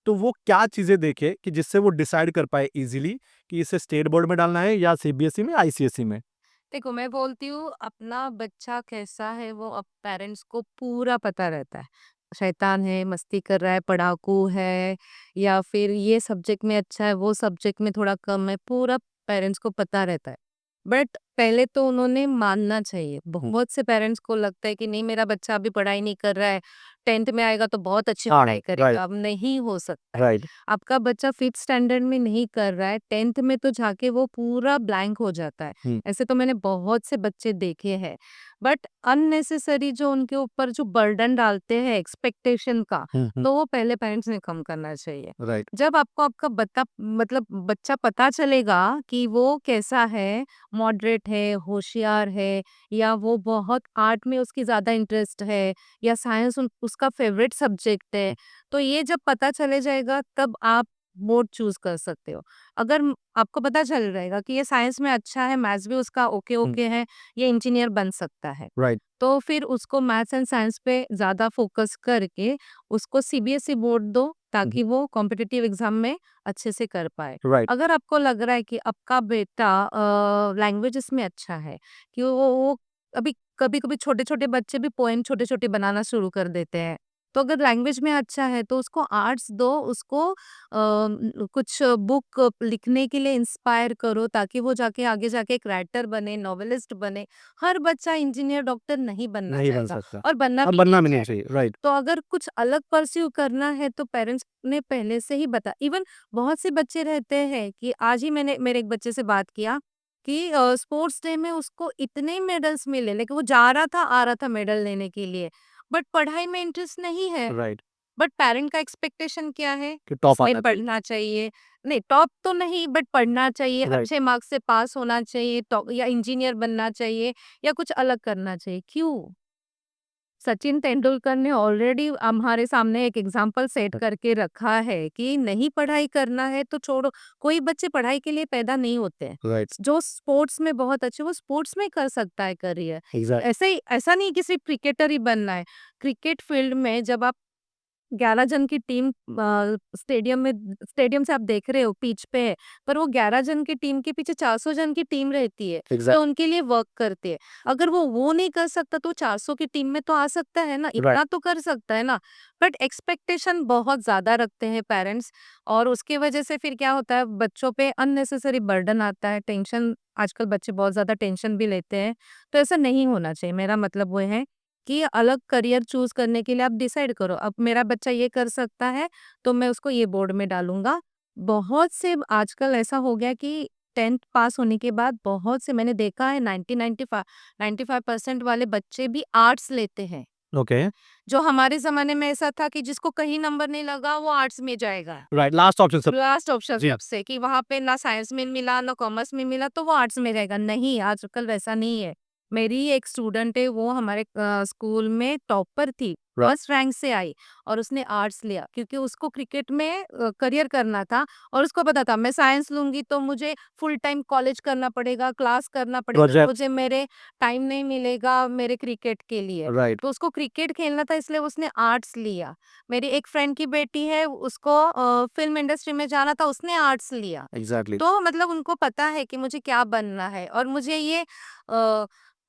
तो वो क्या चीज़ें देखे कि जिससे वो डिसाइड कर पाए इज़िली कि इसे स्टेट बोर्ड में डालना है या सीबीएसई में, आईसीएसई में? देखो, मैं बोलती हूँ अपना बच्चा कैसा है वो अब पेरेंट्स को पूरा पता रहता है। शैतान है, मस्ती कर रहा है, पढ़ाकू है या फिर ये सब्जेक्ट में अच्छा है, वो सब्जेक्ट में थोड़ा कम है, पूरा पेरेंट्स को पता रहता है। बट पहले तो उन्होंने मानना चाहिए। बहुत से पेरेंट्स को लगता है कि नहीं मेरा बच्चा अभी पढ़ाई नहीं कर रहा है, 10th में आएगा तो बहुत अच्छी हाँ, पढ़ाई राइट, करेगा। अब नहीं हो सकता है। राइट। आपका बच्चा 5th स्टैंडर्ड में नहीं कर रहा है, 10th में तो जाके वो पूरा ब्लैंक हो जाता है। हुँ, ऐसे तो मैंने बहुत से बच्चे देखे हैं। बट अननेसेसरी जो उनके ऊपर जो बर्डन डालते हैं एक्सपेक्टेशन का, हुँ, हुँ, तो वो पहले पेरेंट्स ने कम करना चाहिए। राइट, जब आपको आपका बच्चा पता चलेगा कि वो कैसा है, मॉडरेट है, होशियार है या वो बहुत आर्ट में उसकी ज़्यादा इंटरेस्ट है या साइंस उसका फेवरेट सब्जेक्ट है, तो ये जब पता चले जाएगा तब आप बोर्ड चूज़ कर सकते हो। अगर आपको पता चल रहेगा कि ये साइंस में अच्छा है, मैथ्स भी उसका हुँ, ओके-ओके है, ये इंजीनियर बन सकता है। राइट, तो फिर उसको मैथ्स एंड साइंस पे ज़्यादा फोकस करके उसको सीबीएसई बोर्ड दो हुँ, ताकि वो कॉम्पिटिटिव एग्ज़ाम में अच्छे से कर पाए। राइट, अगर आपको लग रहा है कि आपका बेटा लैंग्वेजेस में अच्छा है, कि वो अभी कभी-कभी छोटे-छोटे बच्चे भी पोएम छोटे-छोटे बनाना शुरू कर देते हैं। तो अगर लैंग्वेज में अच्छा है तो उसको आर्ट्स दो, उसको कुछ बुक लिखने के लिए इंस्पायर करो ताकि वो जाके आगे जाके एक राइटर बने, नॉवेलिस्ट बने। हर बच्चा इंजीनियर, डॉक्टर नहीं बनना नहीं बन चाहेगा सकता। और बनना अब भी बनना नहीं भी नहीं चाहिए। चाहिए, राइट, तो अगर कुछ अलग परस्यू करना है तो पेरेंट्स ने पहले से ही बता इवन बहुत से बच्चे रहते हैं कि आज ही मैंने मेरे एक बच्चे से बात किया कि स्पोर्ट्स डे में उसको इतने मेडल्स मिले लेकिन वो जा रहा था आ रहा था मेडल लेने के लिए बट पढ़ाई में इंटरेस्ट नहीं है। राइट, बट पेरेंट का एक्सपेक्टेशन क्या है? कि टॉप इसमें आना चाहिए, पढ़ना चाहिए। नहीं, टॉप तो नहीं बट पढ़ना चाहिए, राइट, अच्छे मार्क्स से पास होना चाहिए, टॉप या इंजीनियर बनना चाहिए या कुछ अलग करना चाहिए। क्यों? सचिन तेंदुलकर ने ऑलरेडी हमारे सामने एक एग्जाम्पल सेट करके रखा है कि नहीं पढ़ाई करना है तो छोड़ो। कोई बच्चे पढ़ाई के लिए पैदा नहीं होते हैं। राइट, जो स्पोर्ट्स में बहुत अच्छे वो स्पोर्ट्स में कर सकता है करियर। एग्ज़ैक्ट ऐसे ही ऐसा नहीं कि सिर्फ क्रिकेटर ही बनना है। क्रिकेट फील्ड में जब आप 11 जन की टीम स्टेडियम से आप देख रहे हो पिच पे है, पर वो 11 जन की टीम के पीछे 400 जन की टीम रहती है, एग्ज़ैक्ट जो उनके लिए वर्क करती है। अगर वो नहीं कर सकता तो 400 की टीम में तो आ सकता है ना, राइट, इतना तो कर सकता है ना। बट एक्सपेक्टेशन बहुत ज़्यादा रखते हैं पेरेंट्स और उसकी वजह से फिर क्या होता है बच्चों पे अननेसेसरी बर्डन आता है, टेंशन आजकल बच्चे बहुत ज़्यादा टेंशन भी लेते हैं, तो ऐसा नहीं होना चाहिए। मेरा मतलब वो है कि अलग करियर चूज़ करने के लिए आप डिसाइड करो, अब मेरा बच्चा ये कर सकता है, तो मैं उसको ये बोर्ड में डालूँगा। बहुत से आजकल ऐसा हो गया कि 10th पास होने के बाद बहुत से मैंने देखा है 95% वाले बच्चे भी आर्ट्स लेते हैं। ओके, जो हमारे ज़माने में ऐसा था कि जिसको कहीं नंबर नहीं लगा वो आर्ट्स में जाएगा। राइट, लास्ट ऑप्शन सब, लास्ट ऑप्शन जी हाँ, सबसे कि वहाँ पे ना साइंस में मिला, ना कॉमर्स में मिला तो वो आर्ट्स में रहेगा। नहीं, आजकल वैसा नहीं है। मेरी एक स्टूडेंट है वो हमारे स्कूल में टॉपर थी, राइट, फर्स्ट रैंक से आई और उसने आर्ट्स लिया क्योंकि उसको क्रिकेट में करियर करना था और उसको पता था मैं साइंस लूँगी तो मुझे फुल टाइम कॉलेज करना पड़ेगा, क्लास करना पड़ेगा, प्रोजेक्ट, मुझे मेरे टाइम नहीं मिलेगा मेरे क्रिकेट के लिए। राइट, तो उसको क्रिकेट खेलना था इसलिए उसने आर्ट्स लिया। मेरी एक फ्रेंड की बेटी है उसको फ़िल्म इंडस्ट्री में जाना था उसने आर्ट्स लिया। एग्ज़ैक्टली, तो मतलब उनको पता है कि मुझे क्या बनना है और मुझे ये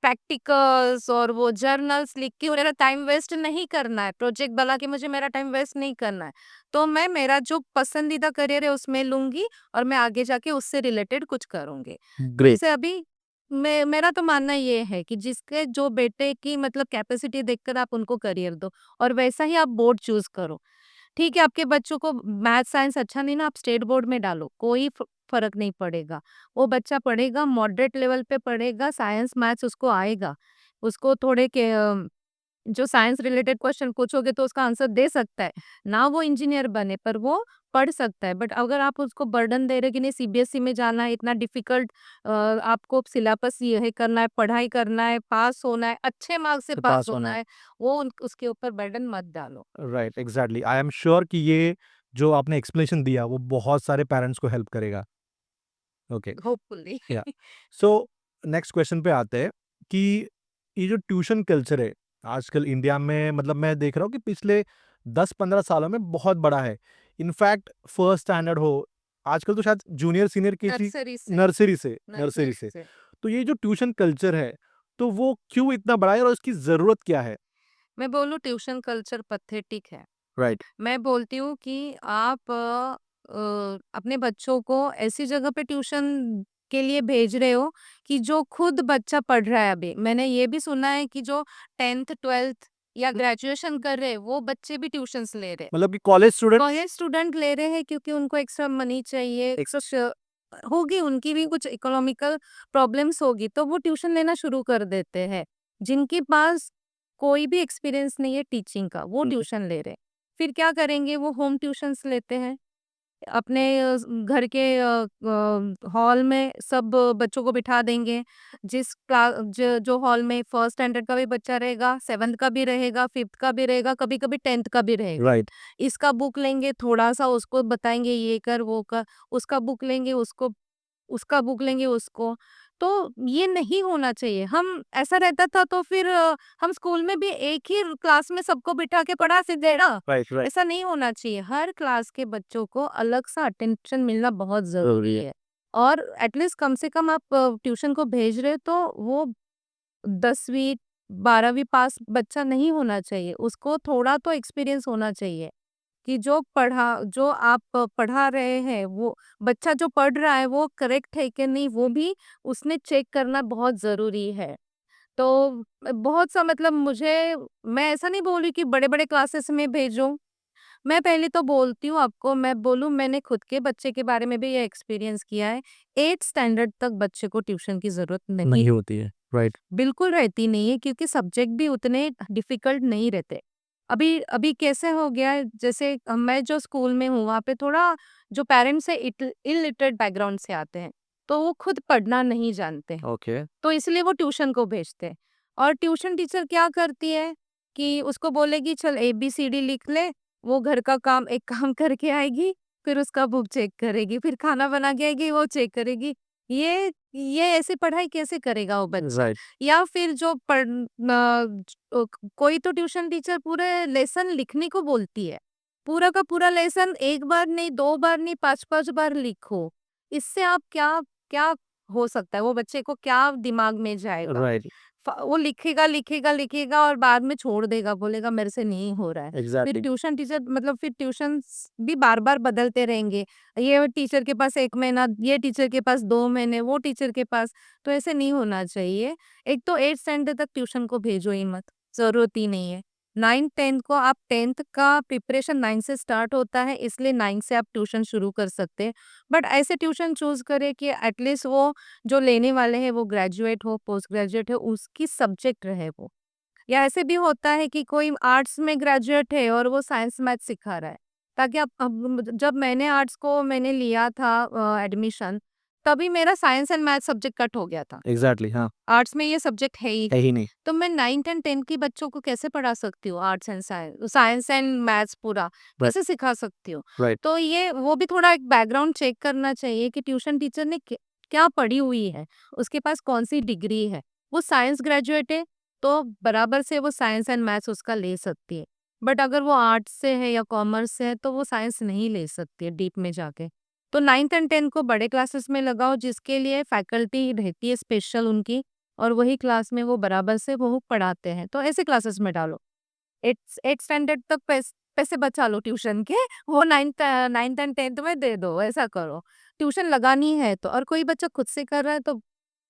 प्रैक्टिकल्स और वो जर्नल्स लिख के मेरा टाइम वेस्ट नहीं करना है, प्रोजेक्ट बना के मुझे मेरा टाइम वेस्ट नहीं करना है। तो मैं मेरा जो पसंदीदा करियर है उसमें लूँगी और मैं आगे जाके उससे रिलेटेड कुछ करूँगी। तो ग्रेट, जैसे अभी मेरा तो मानना ये है कि जिसके जो बेटे की मतलब कैपेसिटी देखकर आप उनको करियर दो और वैसा ही आप बोर्ड चूज़ करो। ठीक है, आपके बच्चों को मैथ साइंस अच्छा नहीं ना, आप स्टेट बोर्ड में डालो, कोई फर्क नहीं पड़ेगा। वो बच्चा पढ़ेगा, मॉडरेट लेवल पे पढ़ेगा, साइंस मैथ्स उसको आएगा। उसको थोड़े के जो साइंस रिलेटेड क्वेश्चन पूछोगे तो उसका आंसर दे सकता है। ना वो इंजीनियर बने पर वो पढ़ सकता है। बट अगर आप उसको बर्डन दे रहे हो कि नहीं सीबीएसई में जाना है, इतना डिफिकल्ट आपको सिलेबस ये है करना है, पढ़ाई करना है, पास होना है, अच्छे मार्क्स से से पास पास होना होना है। है, वो उसके ऊपर बर्डन मत डालो। Right, exactly. I am sure कि ये जो आपने एक्सप्लेनेशन दिया वो बहुत सारे पेरेंट्स को हेल्प करेगा। Okay, hopefully. या सो नेक्स्ट क्वेश्चन पे आते हैं कि ये जो ट्यूशन कल्चर है आजकल इंडिया में, मतलब मैं देख रहा हूँ कि पिछले 10-15 सालों में बहुत बड़ा है। इनफैक्ट फर्स्ट स्टैंडर्ड हो, आजकल तो शायद जूनियर सीनियर के नर्सरी से नर्सरी नर्सरी से। से तो ये जो ट्यूशन कल्चर है, तो वो क्यों इतना बड़ा है और उसकी ज़रूरत क्या है? मैं बोलूँ ट्यूशन कल्चर पैथेटिक है। राइट। मैं बोलती हूँ कि आप अपने बच्चों को ऐसी जगह पे ट्यूशन के लिए भेज रहे हो कि जो खुद बच्चा पढ़ रहा है अभी। मैंने ये भी सुना है कि जो 10th 12th या ग्रेजुएशन कर रहे हैं वो बच्चे भी ट्यूशंस ले रहे हैं। मतलब कि कॉलेज स्टूडेंट। कॉलेज स्टूडेंट ले रहे हैं क्योंकि उनको एक्स्ट्रा मनी चाहिए, एक्स्ट्रा होगी उनकी भी कुछ इकोनॉमिकल प्रॉब्लम्स होगी तो वो ट्यूशन लेना शुरू कर देते हैं। जिनके पास कोई भी एक्सपीरियंस नहीं है टीचिंग का वो ट्यूशन ले रहे हैं। फिर क्या करेंगे वो होम ट्यूशंस लेते हैं। अपने घर के हॉल में सब बच्चों को बिठा देंगे। जिस क्लास जो हॉल में फर्स्ट स्टैंडर्ड का भी बच्चा रहेगा, 7th का भी रहेगा, 5th का भी रहेगा, कभी-कभी 10th का भी रहेगा। राइट। इसका बुक लेंगे, थोड़ा-सा उसको बताएँगे ये कर, वो कर, उसका बुक लेंगे उसका बुक लेंगे उसको। तो ये नहीं होना चाहिए। हम ऐसा रहता था तो फिर हम स्कूल में भी एक ही क्लास में सबको बिठा के पढ़ा देते ना। Right, right. ऐसा नहीं होना चाहिए। हर क्लास के बच्चों को अलग सा अटेंशन मिलना बहुत ज़रूरी ज़रूरी है। है। और एटलीस्ट कम से कम आप ट्यूशन को भेज रहे हो तो वो 10वीं 12वीं पास बच्चा नहीं होना चाहिए। उसको थोड़ा तो एक्सपीरियंस होना चाहिए। कि जो आप पढ़ा रहे हैं वो बच्चा जो पढ़ रहा है वो करेक्ट है कि नहीं वो भी उसने चेक करना बहुत ज़रूरी है। तो बहुत सा मतलब मुझे मैं ऐसा नहीं बोल रही कि बड़े-बड़े क्लासेस में भेजो। मैं पहले तो बोलती हूँ आपको मैं बोलूँ मैंने खुद के बच्चे के बारे में भी ये एक्सपीरियंस किया है। 8th स्टैंडर्ड तक बच्चे को ट्यूशन की ज़रूरत नहीं नहीं होती है। राइट। बिल्कुल रहती नहीं है क्योंकि सब्जेक्ट भी उतने डिफिकल्ट नहीं रहते। अभी अभी कैसे हो गया है जैसे मैं जो स्कूल में हूँ वहाँ पे थोड़ा जो पेरेंट्स है इलिटरेट बैकग्राउंड से आते हैं, तो वो खुद पढ़ना नहीं जानते हैं, ओके। तो इसलिए वो ट्यूशन को भेजते हैं। और ट्यूशन टीचर क्या करती है कि उसको बोलेगी चल एबीसीडी लिख ले, वो घर का काम एक काम करके आएगी, फिर उसका बुक चेक करेगी, फिर खाना बना के आएगी, वो चेक करेगी। ये ऐसे पढ़ाई कैसे करेगा वो बच्चा? राइट। या फिर जो कोई तो ट्यूशन टीचर पूरे लेसन लिखने को बोलती है। पूरा का पूरा लेसन 1 बार नहीं, 2 बार नहीं, 5-5 बार लिखो। इससे आप क्या क्या हो सकता है? वो बच्चे को क्या दिमाग में जाएगा? राइट। वो लिखेगा, लिखेगा, लिखेगा और बाद में छोड़ देगा, बोलेगा मेरे से नहीं हो रहा है। फिर एग्ज़ैक्टली। ट्यूशन टीचर मतलब फिर ट्यूशन्स भी बार-बार बदलते रहेंगे। ये टीचर के पास 1 महीना, ये टीचर के पास 2 महीने, वो टीचर के पास, तो ऐसे नहीं होना चाहिए। एक तो 8th स्टैंडर्ड तक ट्यूशन को भेजो ही मत, ज़रूरत ही नहीं है। 9th-10th को आप 10th का प्रिपरेशन 9 से स्टार्ट होता है, इसलिए 9 से आप ट्यूशन शुरू कर सकते हैं। बट ऐसे ट्यूशन चूज़ करें कि एटलीस्ट वो जो लेने वाले हैं वो ग्रेजुएट हो, पोस्ट ग्रेजुएट हो, उसकी सब्जेक्ट रहे वो। या ऐसे भी होता है कि कोई आर्ट्स में ग्रेजुएट है और वो साइंस मैथ सिखा रहा है। ताकि अब जब मैंने आर्ट्स को मैंने लिया था एडमिशन, तभी मेरा science and math subject cut हो गया था। एग्ज़ैक्टली, हाँ। आर्ट्स में ये सब्जेक्ट है ही है नहीं। ही नहीं। तो मैं 9th एंड 10th के बच्चों को कैसे पढ़ा सकती हूँ arts and science and maths पूरा, राइट। कैसे सिखा सकती हूँ? राइट। तो ये वो भी थोड़ा एक बैकग्राउंड चेक करना चाहिए कि ट्यूशन टीचर ने क्या पढ़ी हुई है, उसके पास कौन-सी डिग्री है। वो साइंस ग्रेजुएट है, तो बराबर से वो साइंस एंड मैथ्स उसका ले सकती है। बट अगर वो आर्ट्स से है या कॉमर्स से है, तो वो साइंस नहीं ले सकती है डीप में जाके। तो 9th एंड 10th को बड़े क्लासेस में लगाओ जिसके लिए फैकल्टी रहती है स्पेशल उनकी और वही क्लास में वो बराबर से वो पढ़ाते हैं, तो ऐसे क्लासेस में डालो। 8th स्टैंडर्ड तक पैसे बचा लो ट्यूशन के, वो 9th एंड 10th में दे दो, ऐसा करो। ट्यूशन लगानी है तो और कोई बच्चा खुद से कर रहा है तो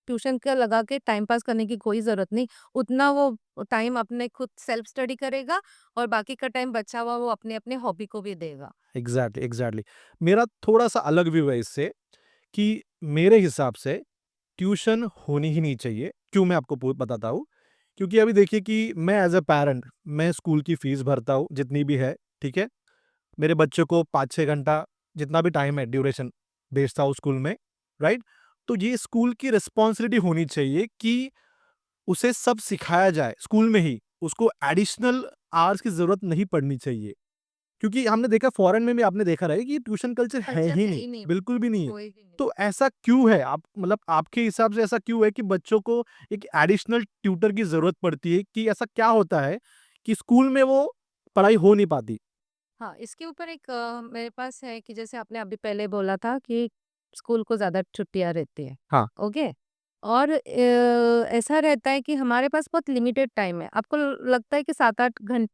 ट्यूशन का लगा के टाइम पास करने की कोई ज़रूरत नहीं। उतना वो टाइम अपने खुद सेल्फ स्टडी करेगा और बाकी का टाइम बचा हुआ वो अपने-अपने हॉबी को भी देगा। Exactly, exactly. मेरा थोड़ा-सा अलग व्यू है इससे कि मेरे हिसाब से ट्यूशन होनी ही नहीं चाहिए। क्यों, मैं आपको पू बताता हूँ। क्योंकि अभी देखिए कि मैं एज़ अ पैरेंट मैं स्कूल की फ़ीस भरता हूँ जितनी भी है, ठीक है? मेरे बच्चे को 5-6 घंटा जितना भी टाइम है ड्यूरेशन भेजता हूँ स्कूल में, राइट? तो ये स्कूल की रिस्पॉन्सिबिलिटी होनी चाहिए कि उसे सब सिखाया जाए स्कूल में ही। उसको एडिशनल आवर्स की ज़रूरत नहीं पड़नी चाहिए। क्योंकि हमने देखा फ़ॉरेन में भी आपने देखा रहेगा कि ट्यूशन कल्चर है कल्चर ही है नहीं, ही नहीं, बिल्कुल भी नहीं है। कोई भी नहीं। तो ऐसा क्यों है? आप मतलब आपके हिसाब से ऐसा क्यों है कि बच्चों को एक एडिशनल ट्यूटर की ज़रूरत पड़ती है कि ऐसा क्या होता है कि स्कूल में वो पढ़ाई हो नहीं पाती? हाँ, इसके ऊपर एक मेरे पास है कि जैसे आपने अभी पहले बोला था कि स्कूल को ज़्यादा छुट्टियाँ रहती है, हाँ, ओके? और ऐसा रहता है कि हमारे पास बहुत लिमिटेड टाइम है। आपको लगता है कि 7-8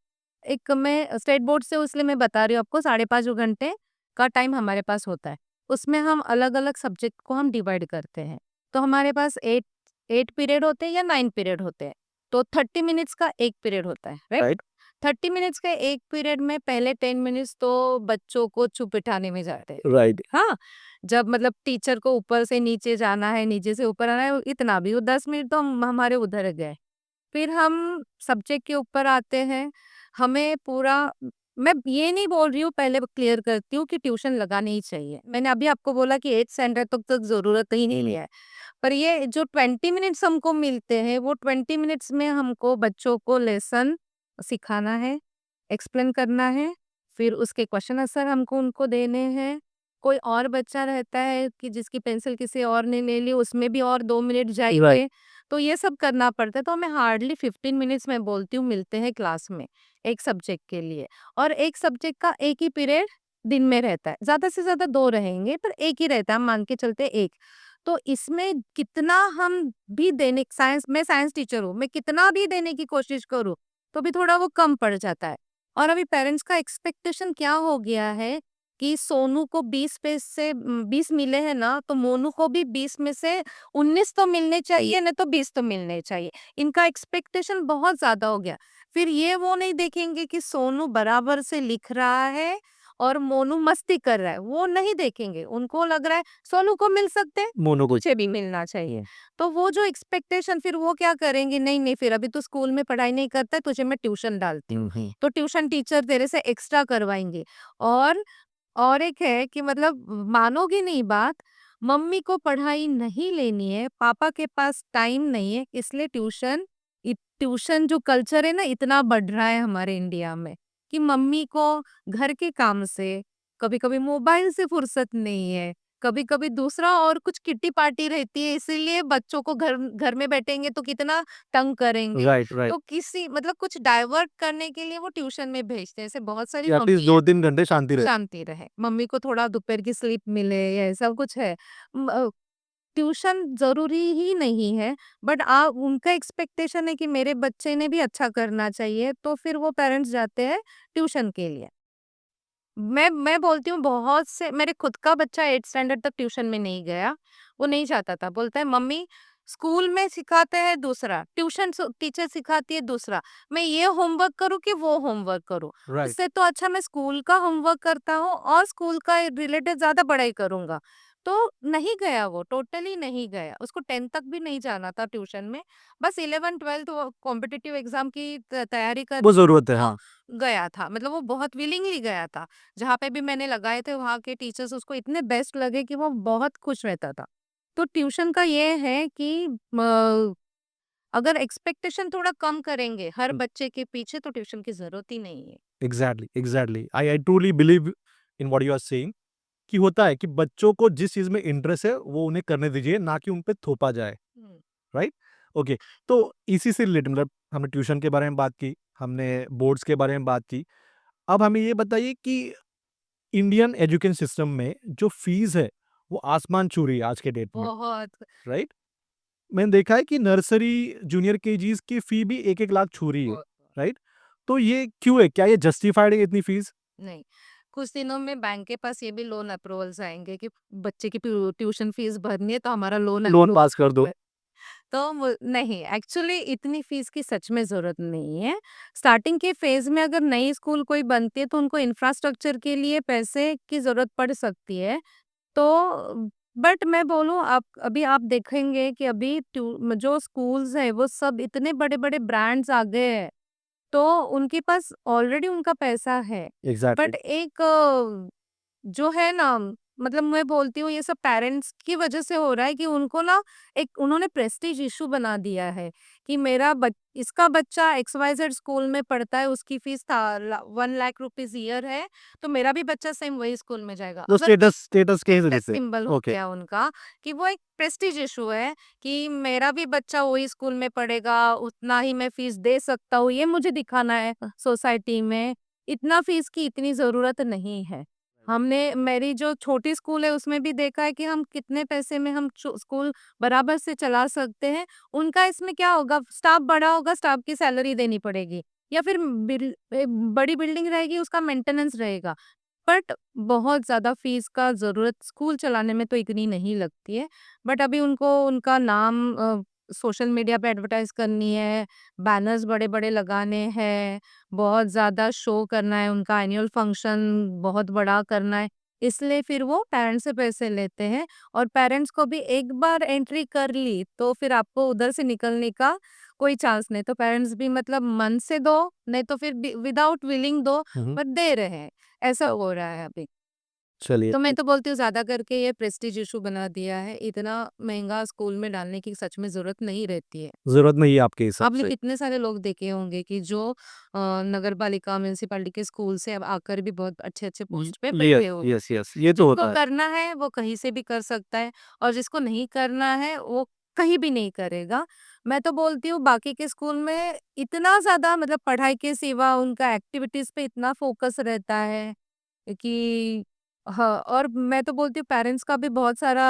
एक मैं स्टेट बोर्ड से इसलिए मैं बता रही हूँ आपको 5.5 घंटे का टाइम हमारे पास होता है। उसमें हम अलग-अलग सब्जेक्ट को हम डिवाइड करते हैं। तो हमारे पास 8 पीरियड होते हैं या 9 पीरियड होते हैं। तो 30 मिनट्स का 1 पीरियड होता है, राइट? राइट, 30 मिनट्स के एक पीरियड में पहले 10 मिनट्स तो बच्चों को चुप बिठाने में जाते हैं। राइट, हाँ, जब मतलब टीचर को ऊपर से नीचे जाना है, नीचे से ऊपर आना है, इतना भी वो 10 मिनट तो हमारे उधर गए। फिर हम सब्जेक्ट के ऊपर आते हैं, हमें पूरा मैं ये नहीं बोल रही हूँ, पहले क्लियर करती हूँ कि ट्यूशन लगानी ही चाहिए। मैंने अभी आपको बोला कि 8th स्टैंडर्ड तक ज़रूरत ही नहीं है। पर ये जो 20 मिनट्स हमको मिलते हैं, वो 20 मिनट्स में हमको बच्चों को लेसन सिखाना है, एक्सप्लेन करना है, फिर उसके क्वेश्चन आंसर हमको उनको देने हैं। कोई और बच्चा रहता है कि जिसकी पेंसिल किसी और ने ले ली, उसमें भी और 2 मिनट जाएँगे, तो ये सब करना पड़ता है। तो हमें हार्डली 15 मिनट्स मैं बोलती हूँ मिलते हैं क्लास में, एक सब्जेक्ट के लिए और एक सब्जेक्ट का एक ही पीरियड दिन में रहता है। ज़्यादा से ज़्यादा 2 रहेंगे, पर एक ही रहता है, हम मान के चलते हैं 1। तो इसमें कितना हम भी देने साइंस मैं साइंस टीचर हूँ, मैं कितना भी देने की कोशिश करूँ, तो भी थोड़ा वो कम पड़ जाता है। और अभी पेरेंट्स का एक्सपेक्टेशन क्या हो गया है कि सोनू को 20 मिले हैं ना, तो मोनू को भी 20 में से 19 तो मिलने चाहिए, नहीं तो 20 तो मिलने चाहिए। इनका एक्सपेक्टेशन बहुत ज़्यादा हो गया। फिर ये वो नहीं देखेंगे कि सोनू बराबर से लिख रहा है और मोनू मस्ती कर रहा है, वो नहीं देखेंगे। उनको लग रहा है सोनू को मिल सकते हैं, मोनो को मुझे भी मिलना चाहिए। तो वो जो एक्सपेक्टेशन फिर वो क्या करेंगे, नहीं, नहीं फिर अभी तो स्कूल में पढ़ाई नहीं करता है, तुझे मैं ट्यूशन डालती हूँ। तो ट्यूशन टीचर तेरे से एक्स्ट्रा करवाएँगे और एक है कि मतलब मानोगे नहीं बात, मम्मी को पढ़ाई नहीं लेनी है, पापा के पास टाइम नहीं है, इसलिए ट्यूशन जो कल्चर है ना इतना बढ़ रहा है हमारे इंडिया में कि मम्मी को घर के काम से, कभी-कभी मोबाइल से फुर्सत नहीं है, कभी-कभी दूसरा और कुछ किट्टी पार्टी रहती है, इसीलिए बच्चों को घर घर में बैठेंगे तो कितना तंग करेंगे। Right, right. तो किसी मतलब कुछ डाइवर्ट करने के लिए वो ट्यूशन में भेजते हैं, ऐसे बहुत सारी कि एटलीस्ट मम्मी 2-3 घंटे शांति रहे। शांति रहे, मम्मी को थोड़ा दोपहर की स्लीप मिले या ऐसा कुछ है। ट्यूशन ज़रूरी ही नहीं है, बट उनका एक्सपेक्टेशन है कि मेरे बच्चे ने भी अच्छा करना चाहिए, तो फिर वो पेरेंट्स जाते हैं ट्यूशन के लिए। मैं बोलती हूँ बहुत से मेरे खुद का बच्चा 8th स्टैंडर्ड तक ट्यूशन में नहीं गया, वो नहीं चाहता था, बोलता है मम्मी स्कूल में सिखाते हैं दूसरा, ट्यूशन टीचर सिखाती है दूसरा, मैं ये होमवर्क करूँ कि वो होमवर्क करूँ? राइट। इससे तो अच्छा मैं स्कूल का होमवर्क करता हूँ और स्कूल का रिलेटेड ज़्यादा पढ़ाई करूँगा। तो नहीं गया वो, टोटली नहीं गया, उसको 10th तक भी नहीं जाना था ट्यूशन में, बस 11th-12th वो कॉम्पिटिटिव एग्ज़ाम की तैयारी कर वो ज़रूरत है, हाँ, हाँ। गया था, मतलब वो बहुत विलिंगली गया था। जहाँ पे भी मैंने लगाए थे वहाँ के टीचर्स उसको इतने बेस्ट लगे कि वो बहुत खुश रहता था। तो ट्यूशन का ये है कि अगर एक्सपेक्टेशन थोड़ा कम करेंगे हर हुँ, बच्चे के पीछे तो ट्यूशन की ज़रूरत ही नहीं है। Exactly, exactly. I truly believe in what you are saying कि होता है कि बच्चों को जिस चीज़ में इंटरेस्ट है, वो उन्हें करने दीजिए, ना कि उन पे थोपा जाए, हुँ। राइट? ओके, तो इसी से रिलेटेड मतलब हमने ट्यूशन के बारे में बात की, हमने बोर्ड्स के बारे में बात की। अब हमें ये बताइए कि इंडियन एजुकेशन सिस्टम में जो फीस है, वो आसमान छू रही है आज के डेट में, बहुत राइट? मैंने देखा है कि नर्सरी, जूनियर केजीज़ की फी भी 1-1 लाख छू रही है, बहुत राइट? तो ये क्यों है? क्या ये जस्टिफाइड है इतनी फीस? नहीं, कुछ दिनों में बैंक के पास ये भी लोन अप्रूवल्स आएँगे कि बच्चे की ट्यूशन फीस भरनी है तो हमारा लोन लोन पास कर दो। तो नहीं, एक्चुअली इतनी फीस की सच में जरूरत नहीं है। स्टार्टिंग के फेज में अगर नई स्कूल कोई बनती है तो उनको इंफ्रास्ट्रक्चर के लिए पैसे की जरूरत पड़ सकती है। तो बट मैं बोलूँ, आप अभी आप देखेंगे कि अभी जो स्कूल्स है वो सब इतने बड़े बड़े ब्रांड्स आ गए हैं, तो उनके पास ऑलरेडी उनका पैसा है। एग्जैक्टली। बट एक जो है ना, मतलब मैं बोलती हूँ ये सब पेरेंट्स की वजह से हो रहा है कि उनको ना एक उन्होंने प्रेस्टीज इशू बना दिया है कि इसका बच्चा XYZ स्कूल में पढ़ता है, उसकी फीस 1 लाख रुपीज ईयर है, तो मेरा भी बच्चा सेम वही स्कूल में जाएगा। तो अगर स्टेटस स्टेटस के वजह से। सिंबल हो ओके। गया उनका कि वो एक प्रेस्टीज इशू है कि मेरा भी बच्चा वही स्कूल में पढ़ेगा, उतना ही मैं फीस दे सकता हूँ, ये मुझे दिखाना है सोसाइटी में। इतना फीस की इतनी जरूरत नहीं है। हमने मेरी जो छोटी स्कूल है उसमें भी देखा है कि हम कितने पैसे में हम स्कूल बराबर से चला सकते हैं। उनका इसमें क्या होगा, स्टाफ बड़ा होगा, स्टाफ की सैलरी देनी पड़ेगी, या फिर बड़ी बिल्डिंग रहेगी, उसका मेंटेनेंस रहेगा। बट बहुत ज़्यादा फीस का ज़रूरत स्कूल चलाने में तो इतनी नहीं लगती है। बट अभी उनको उनका नाम सोशल मीडिया पे एडवर्टाइज़ करनी है, बैनर्स बड़े-बड़े लगाने हैं, बहुत ज़्यादा शो करना है, उनका एनुअल फंक्शन बहुत बड़ा करना है, इसलिए फिर वो पेरेंट्स से पैसे लेते हैं। और पेरेंट्स को भी एक बार एंट्री कर ली, तो फिर आपको उधर से निकलने का कोई चांस नहीं। तो पेरेंट्स भी मतलब मन से दो, नहीं तो फिर विदाउट विलिंग दो, हम्म। बट दे रहे हैं। ऐसा हो रहा है अभी। चलिए। तो मैं तो बोलती हूँ ज़्यादा करके ये प्रेस्टीज इशू बना दिया है। इतना महँगा स्कूल में डालने की सच में ज़रूरत नहीं रहती है। जरूरत नहीं है आपके हिसाब आपने से। कितने सारे लोग देखे होंगे कि जो नगर पालिका, म्युनिसिपैलिटी के स्कूल से अब आकर भी बहुत अच्छे-अच्छे पोस्ट पे यस, बैठे हो। यस, यस, ये तो जिसको होता है। करना है वो कहीं से भी कर सकता है, और जिसको नहीं करना है वो कहीं भी नहीं करेगा। मैं तो बोलती हूँ बाकी के स्कूल में इतना ज़्यादा मतलब पढ़ाई के सिवा उनका एक्टिविटीज़ पे इतना फ़ोकस रहता है कि हाँ, और मैं तो बोलती हूँ पेरेंट्स का भी बहुत सारा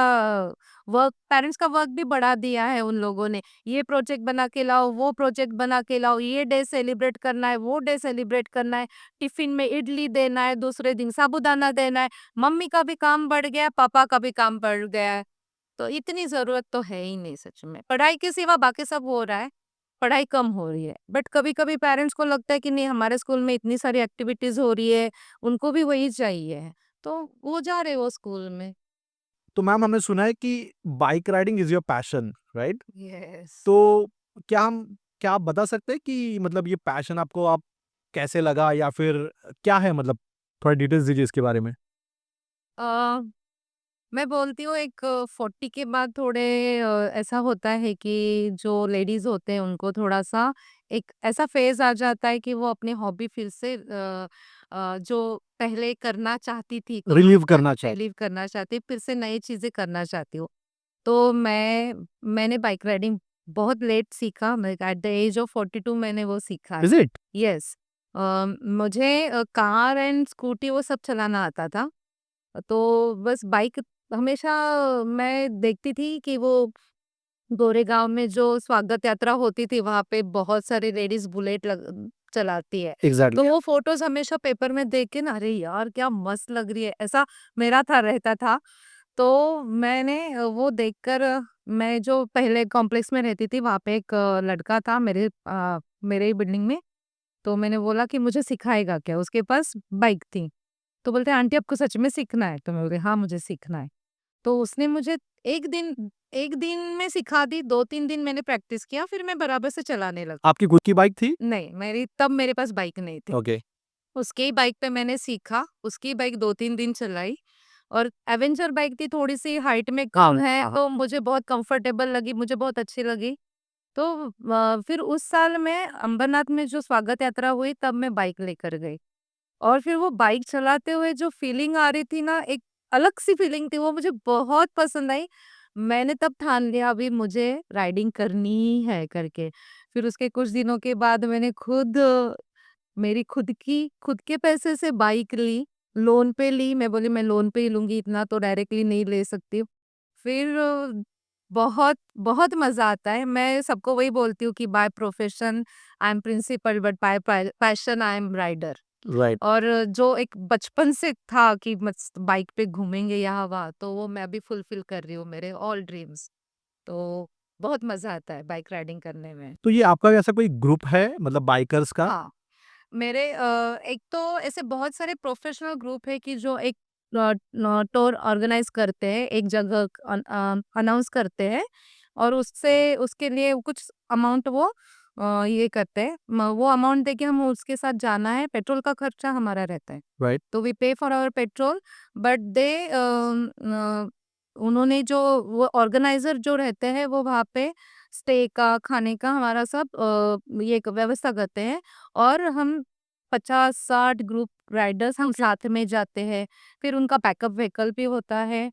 पेरेंट्स का वर्क भी बढ़ा दिया है उन लोगों ने। ये प्रोजेक्ट बना के लाओ, वो प्रोजेक्ट बना के लाओ, ये डे सेलिब्रेट करना है, वो डे सेलिब्रेट करना है, टिफिन में इडली देना है, दूसरे दिन साबूदाना देना है। मम्मी का भी काम बढ़ गया है, पापा का भी काम बढ़ गया है। तो इतनी ज़रूरत तो है ही नहीं सच में। पढ़ाई के सिवा बाकी सब हो रहा है, पढ़ाई कम हो रही है। बट कभी-कभी पेरेंट्स को लगता है कि नहीं, हमारे स्कूल में इतनी सारी एक्टिविटीज़ हो रही है, उनको भी वही चाहिए। तो वो जा रहे हैं वो स्कूल में। तो मैम हमने सुना है कि bike riding is your passion, right? Yes. तो क्या आप बता सकते हैं कि मतलब ये पैशन आपको आप कैसे लगा, या फिर क्या है मतलब, थोड़ा डिटेल्स दीजिए इसके बारे में। अ, मैं बोलती हूँ एक 40 के बाद थोड़े ऐसा होता है कि जो लेडीज़ होते हैं उनको थोड़ा-सा एक ऐसा फ़ेज़ आ जाता है कि वो अपनी हॉबी फिर से जो पहले करना चाहती थी, रिलीव करना चाहते। रिलीव करना चाहती, फिर से नई चीज़ें करना चाहती हूँ। तो मैंने बाइक राइडिंग बहुत लेट सीखा, मैं एट द एज ऑफ 42 मैंने वो सीखा इज है। इट? यस। मुझे कार एंड स्कूटी वो सब चलाना आता था। तो बस बाइक हमेशा मैं देखती थी कि वो गोरेगांव में जो स्वागत यात्रा होती थी, वहाँ पे बहुत सारी लेडीज़ बुलेट चलाती है। तो एग्जैक्टली। वो फ़ोटोज़ हमेशा पेपर में देख के ना, अरे यार! क्या मस्त लग रही है, ऐसा मेरा रहता था। तो मैंने वो देखकर मैं जो पहले कॉम्प्लेक्स में रहती थी, वहाँ पे एक लड़का था मेरे ही बिल्डिंग में। तो मैंने बोला कि मुझे सिखाएगा क्या? उसके पास बाइक थी। तो बोलते हैं, आंटी आपको सच में सीखना है? तो मैं बोली, हाँ, मुझे सीखना है। तो उसने मुझे 1 दिन 1 दिन में सिखा दी, 2-3 दिन मैंने प्रैक्टिस किया, फिर मैं बराबर से चलाने लगी। आपकी खुद की बाइक थी? नहीं, मेरे पास बाइक नहीं थी। ओके। उसकी ही बाइक पे मैंने सीखा, उसकी बाइक 2-3 दिन चलाई, और एवेंजर बाइक थी, थोड़ी-सी हाइट में कम है, तो मुझे बहुत कंफर्टेबल लगी, मुझे बहुत अच्छी लगी। तो फिर उस साल मैं अंबरनाथ में जो स्वागत यात्रा हुई, तब मैं बाइक लेकर गई। और फिर वो बाइक चलाते हुए जो फीलिंग आ रही थी ना, एक अलग-सी फीलिंग थी, वो मुझे बहुत पसंद आई। मैंने तब ठान लिया अभी मुझे राइडिंग करनी ही है करके। फिर उसके कुछ दिनों के बाद मैंने मेरी खुद के पैसे से बाइक ली, लोन पे ली। मैं बोली मैं लोन पे ही लूँगी, इतना तो डायरेक्टली नहीं ले सकती हूँ। फिर बहुत, बहुत मज़ा आता है। मैं सबको वही बोलती हूँ कि by profession I am principal, but by passion I am rider. Right. और जो एक बचपन से था कि मस्त बाइक पे घूमेंगे यहाँ-वहाँ, तो वो मैं अभी फुलफिल कर रही हूँ, मेरे ऑल ड्रीम्स। तो बहुत मज़ा आता है बाइक राइडिंग करने में। तो ये आपका ऐसा कोई ग्रुप है मतलब बाइकर्स का? हाँ, मेरे एक तो ऐसे बहुत सारे प्रोफ़ेशनल ग्रुप है कि जो एक टूर ऑर्गेनाइज़ करते हैं, एक जगह अनाउंस करते हैं और उससे उसके लिए कुछ अमाउंट वो ये करते हैं। वो अमाउंट देके हम उसके साथ जाना है, पेट्रोल का खर्चा हमारा रहता है। राइट। तो वी पे फॉर आवर पेट्रोल बट उन्होंने जो वो ऑर्गेनाइज़र जो रहते हैं वो वहाँ पे स्टे का, खाने का हमारा सब ये व्यवस्था करते हैं और हम 50-60 ग्रुप राइडर्स हम साथ में जाते हैं। फिर उनका बैकअप व्हीकल भी होता है।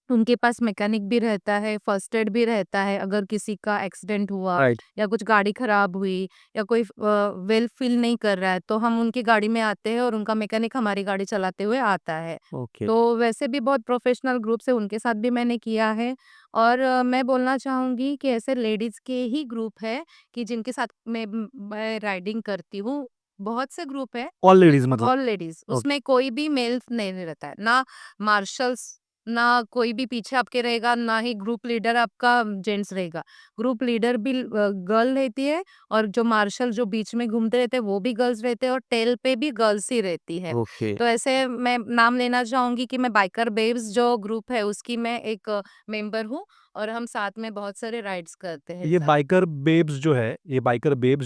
उनके पास मैकेनिक भी रहता है, फर्स्ट एड भी रहता है, अगर किसी का एक्सीडेंट हुआ राइट। या कुछ गाड़ी खराब हुई या कोई वेल फील नहीं कर रहा है, तो हम उनकी गाड़ी में आते हैं और उनका मैकेनिक हमारी गाड़ी चलाते हुए आता है। ओके। तो वैसे भी बहुत प्रोफेशनल ग्रुप्स है, उनके साथ भी मैंने किया है और मैं बोलना चाहूँगी कि ऐसे लेडीज़ के ही ग्रुप है कि जिनके साथ मैं राइडिंग करती हूँ। बहुत से ग्रुप है, ऑल लेडीज मतलब? All ladies, okay. उसमें कोई भी मेल्स नहीं रहता है, ना मार्शल्स ना कोई भी पीछे आपके रहेगा, ना ही ग्रुप लीडर आपका जेंट्स रहेगा। ग्रुप लीडर भी गर्ल रहती है और जो मार्शल जो बीच में घूमते रहते हैं, वो भी गर्ल्स रहते हैं और टेल पे भी गर्ल्स ही रहती है। ओके। तो ऐसे मैं नाम लेना चाहूँगी कि मैं बाइकर बेब्स जो ग्रुप है, उसकी मैं एक मेंबर हूँ और हम साथ में बहुत सारे राइड्स करते हैं ये साथ। बाइकर बेब्स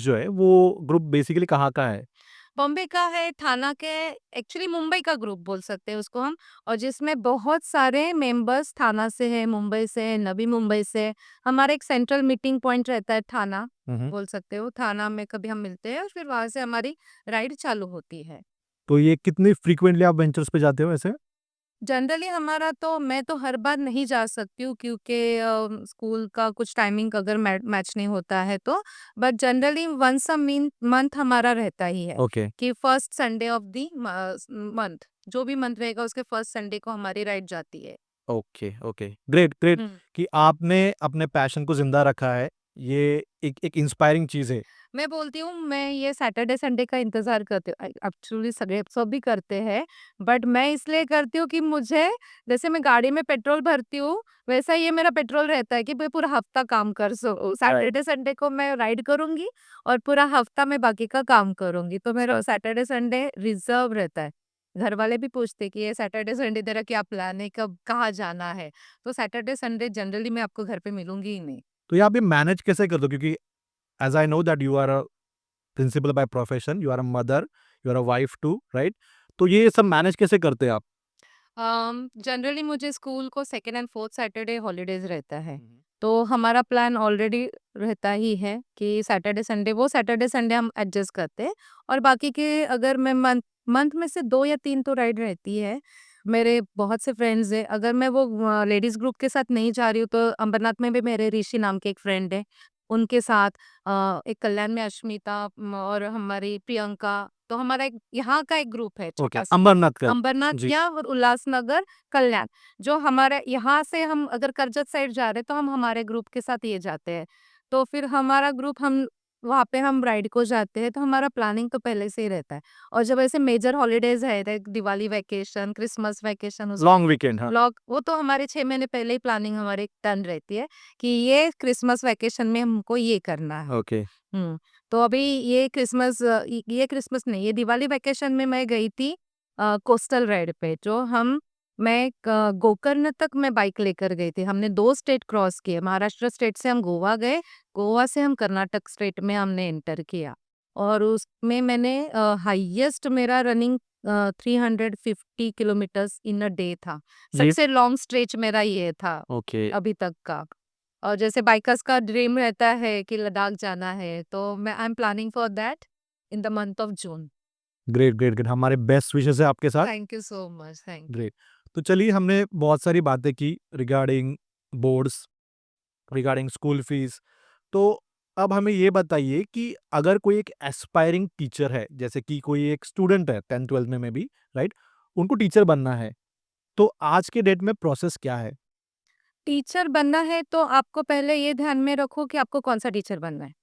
जो है वो ग्रुप बेसिकली कहाँ का है? बॉम्बे का है, थाना के एक्चुअली मुंबई का ग्रुप बोल सकते हैं उसको हम और जिसमें बहुत सारे मेंबर्स थाना से है, मुंबई से है, नवी मुंबई से है। हमारा एक सेंट्रल मीटिंग पॉइंट रहता है थाना, हम्म। बोल सकते हो। थाना में कभी हम मिलते हैं और फिर वहाँ से हमारी राइड चालू होती है। तो ये कितनी फ्रीक्वेंटली आप वेंचर्स पे जाते हो ऐसे? जनरली हमारा तो मैं तो हर बार नहीं जा सकती हूँ क्योंकि स्कूल का कुछ टाइमिंग अगर मैच नहीं होता है तो but generally once a month हमारा रहता ही है ओके। कि first Sunday of the month जो भी मंथ रहेगा उसके फर्स्ट संडे को हमारी राइड जाती है। ओके। ओके। ग्रेट ग्रेट हम्म। कि आपने अपने पैशन को जिंदा रखा है। ये एक इंस्पायरिंग चीज है। मैं बोलती हूँ मैं ये सैटरडे संडे का इंतजार करती हूँ एक्चुअली सगळे सब भी करते हैं बट मैं इसलिए करती हूँ कि मुझे जैसे मैं गाड़ी में पेट्रोल भरती हूँ वैसा ये मेरा पेट्रोल रहता है कि मैं पूरा हफ्ता काम कर सकूँ राइट। सैटरडे संडे को मैं राइड करूंगी और पूरा हफ्ता मैं बाकी का काम करूंगी तो मेरा सैटरडे संडे रिजर्व रहता है। घर वाले भी पूछते कि ये सैटरडे संडे तेरा क्या प्लान है कब कहाँ जाना है तो सैटरडे संडे जनरली मैं आपको घर पे मिलूंगी ही नहीं। तो ये आप ये मैनेज कैसे करते हो क्योंकि as I know that you are a principal by profession, you are a mother, you are a wife too, right? तो ये सब मैनेज कैसे करते हैं आप? जनरली मुझे स्कूल को second and fourth Saturday holidays रहता है हम्म। तो हमारा प्लान ऑलरेडी रहता ही है कि सैटरडे संडे हम एडजस्ट करते हैं और बाकी के अगर मैं मंथ मंथ में से 2 या 3 तो राइड रहती है। मेरे बहुत से फ्रेंड्स हैं अगर मैं वो लेडीज ग्रुप के साथ नहीं जा रही हूँ तो अंबरनाथ में भी मेरे ऋषि नाम के एक फ्रेंड है उनके साथ एक कल्याण में अश्मिता और हमारी प्रियंका तो हमारा एक यहाँ का एक ग्रुप है ओके। छोटा सा अंबरनाथ का? अंबरनाथ जी। या और उल्लासनगर कल्याण जो हमारे यहाँ से हम अगर करजत साइड जा रहे हैं तो हम हमारे ग्रुप के साथ ये जाते हैं तो फिर हमारा ग्रुप हम वहाँ पे हम राइड को जाते हैं तो हमारा प्लानिंग तो पहले से ही रहता है और जब ऐसे मेजर हॉलीडेज है like Diwali vacation Christmas vacation उस लॉन्ग वीकेंड, हाँ। ब्लॉक वो तो हमारे 6 महीने पहले ही प्लानिंग हमारे डन रहती है कि ये क्रिसमस वैकेशन में हमको ये करना है। ओके। हुँ। तो अभी ये क्रिसमस नहीं, ये दिवाली वैकेशन में मैं गई थी कोस्टल राइड पे जो मैं गोकर्ण तक मैं बाइक लेकर गई थी। हमने 2 स्टेट क्रॉस किए, महाराष्ट्र स्टेट से हम गोवा गए, गोवा से हम कर्नाटक स्टेट में हमने एंटर किया और उसमें मैंने हाईएस्ट मेरा running 350 kilometres in a day था। जी। सबसे लॉन्ग स्ट्रेच मेरा ये था, ओके। अभी तक का। और जैसे बाइकर्स का ड्रीम रहता है कि लद्दाख जाना है, तो मैं I am planning for that in the month of June. Great great great, हमारे बेस्ट विशेस है आपके साथ। Thank you so much, thank you. Great. तो चलिए, हमने बहुत सारी बातें की regarding boards, regarding school fees. तो अब हमें ये बताइए कि अगर कोई एक एस्पायरिंग टीचर है, जैसे कि कोई एक स्टूडेंट है 10th 12th में भी, राइट? उनको टीचर बनना है, तो आज के डेट में प्रोसेस क्या है? टीचर बनना है तो आपको पहले ये ध्यान में रखो कि आपको कौन-सा टीचर बनना है।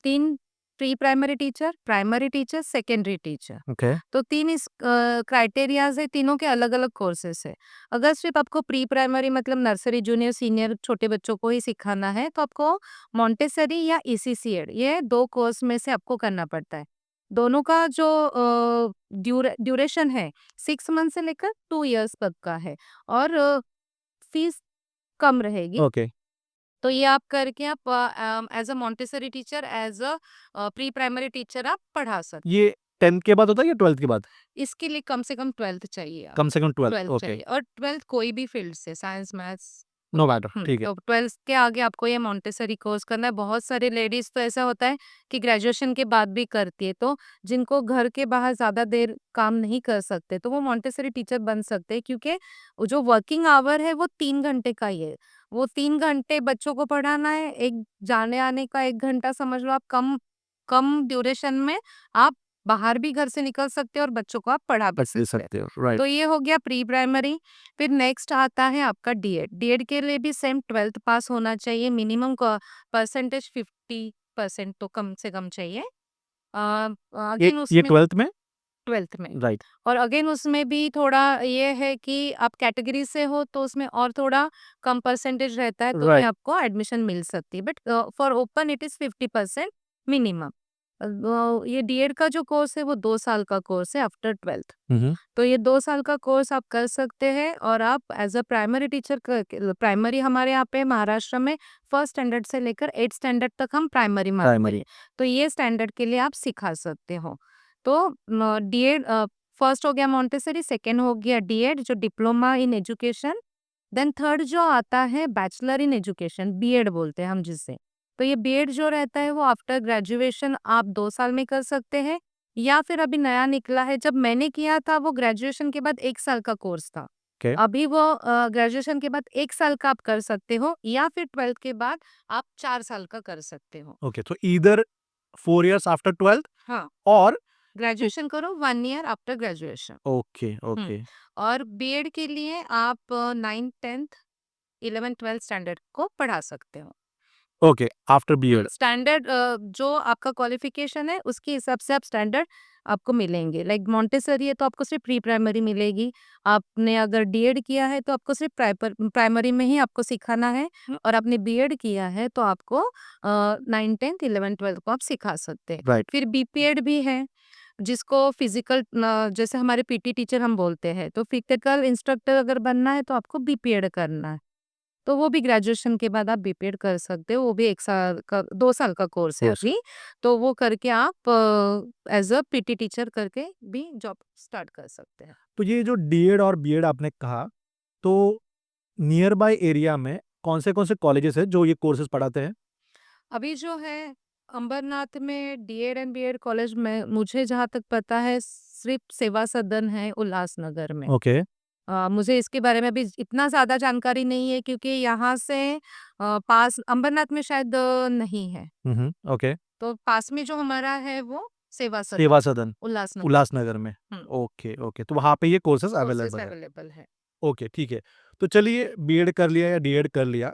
3 pre primary teacher, secondary teacher. Okay तो 3 इस क्राइटेरियाज़ है, तीनों के अलग-अलग कोर्सेस है। अगर सिर्फ़ आपको प्री प्राइमरी मतलब नर्सरी, जूनियर, सीनियर छोटे बच्चों को ही सिखाना है, तो आपको मोंटेसरी या ईसीसीएड ये 2 कोर्स में से आपको करना पड़ता है। दोनों का जो ड्यूरेशन है 6 मंथ से लेकर 2 इयर्स तक का है और फीस कम रहेगी। ओके तो ये आप करके आप as a Montessori teacher, as a pre primary teacher आप पढ़ा सकते। ये 10th के बाद होता है या 12th के बाद? इसके लिए कम से कम 12th चाहिए आप। कम से कम 12th 12th ओके चाहिए और 12th कोई भी फील्ड से, साइंस, मैथ्स। नो मैटर ठीक है तो 12th के आगे आपको ये मोंटेसरी कोर्स करना है। बहुत सारी लेडीज़ तो ऐसा होता है कि ग्रेजुएशन के बाद भी करती है, तो जिनको घर के बाहर ज़्यादा देर काम नहीं कर सकते, तो वो मोंटेसरी टीचर बन सकते हैं, क्योंकि वो जो वर्किंग आवर है वो 3 घंटे का ही है। वो 3 घंटे बच्चों को पढ़ाना है, एक जाने-आने का 1 घंटा समझ लो आप, कम कम ड्यूरेशन में आप बाहर भी घर से निकल सकते हो और बच्चों को आप पढ़ा भी बच दे सकते हैं। सकते हो राइट तो ये हो गया प्री प्राइमरी। फिर नेक्स्ट आता है आपका डीएड। डीएड के लिए भी सेम 12th पास होना चाहिए, मिनिमम परसेंटेज 50% तो कम से कम चाहिए। ये अगेन ये उसमें 12th में 12th में, राइट और अगेन उसमें भी थोड़ा ये है कि आप कैटेगरी से हो तो उसमें और थोड़ा कम परसेंटेज रहता है, तो भी राइट आपको एडमिशन मिल सकती है, but for open it is 50% minimum. ये डीएड का जो कोर्स है वो 2 साल का कोर्स है आफ्टर 12th। तो ये 2 साल का कोर्स आप कर सकते हैं और आप as a primary teacher primary हमारे यहाँ पे महाराष्ट्र में फर्स्ट स्टैंडर्ड से लेकर 8th स्टैंडर्ड तक हम प्राइमरी मानते प्राइमरी हैं। तो ये स्टैंडर्ड के लिए आप सिखा सकते हो। तो डीएड फर्स्ट हो गया मोंटेसरी, सेकेंड हो गया डीएड जो diploma in education, then third जो आता है बैचलर इन एजुकेशन, बीएड बोलते हैं हम जिसे। तो ये बीएड जो रहता है वो आफ्टर ग्रेजुएशन आप 2 साल में कर सकते हैं, या फिर अभी नया निकला है, जब मैंने किया था वो ग्रेजुएशन के बाद 1 साल का कोर्स था। ओके अभी वो ग्रेजुएशन के बाद 1 साल का आप कर सकते हो, या फिर 12th के बाद आप 4 साल का कर सकते हो। ओके तो ईदर 4 years आफ्टर 12th हाँ, और ग्रेजुएशन करो 1 ईयर आफ्टर ग्रेजुएशन। ओके हुँ, ओके और बीएड के लिए आप 9th, 10th, 11th, 12th standard को पढ़ा सकते हो। ओके आफ्टर बीएड स्टैंडर्ड जो आपका क्वालिफिकेशन है उसके हिसाब से आप स्टैंडर्ड आपको मिलेंगे। लाइक मोंटेसरी है तो आपको सिर्फ प्री प्राइमरी मिलेगी। आपने अगर डीएड किया है तो आपको सिर्फ प्राइमरी में ही आपको सिखाना है, और आपने बीएड किया है तो आपको 9, 10th, 11th, 12th को आप सिखा सकते हैं। राइट फिर बीपीएड भी है, जिसको फिजिकल जैसे हमारे पीटी टीचर हम बोलते हैं, तो फिजिकल इंस्ट्रक्टर अगर बनना है तो आपको बीपीएड करना है। तो वो भी ग्रेजुएशन के बाद आप बीपीएड कर सकते हो, वो भी 1 साल का 2 साल का कोर्स है कोर्स अभी। तो वो करके आप एज़ अ पीटी टीचर करके भी जॉब स्टार्ट कर सकते हैं। तो ये जो डीएड और बीएड आपने कहा तो नियर बाय एरिया में कौन से कॉलेजेस है जो ये कोर्सेज पढ़ाते हैं अभी जो है अंबरनाथ में डीएड एंड बीएड कॉलेज में मुझे जहाँ तक पता है सिर्फ सेवा सदन है उल्लासनगर में। ओके मुझे इसके बारे में अभी इतना ज़्यादा जानकारी नहीं है, क्योंकि यहाँ से पास अंबरनाथ में शायद नहीं है। ओके तो पास में जो हमारा है वो सेवा सदन सेवा सदन उल्लासनगर उल्लासनगर में हुँ, ओके ओके तो वहाँ पे ये कोर्सेज कोर्सेज़ अवेलेबल है अवेलेबल है। ओके ठीक है तो चलिए बीएड कर लिया या डीएड कर लिया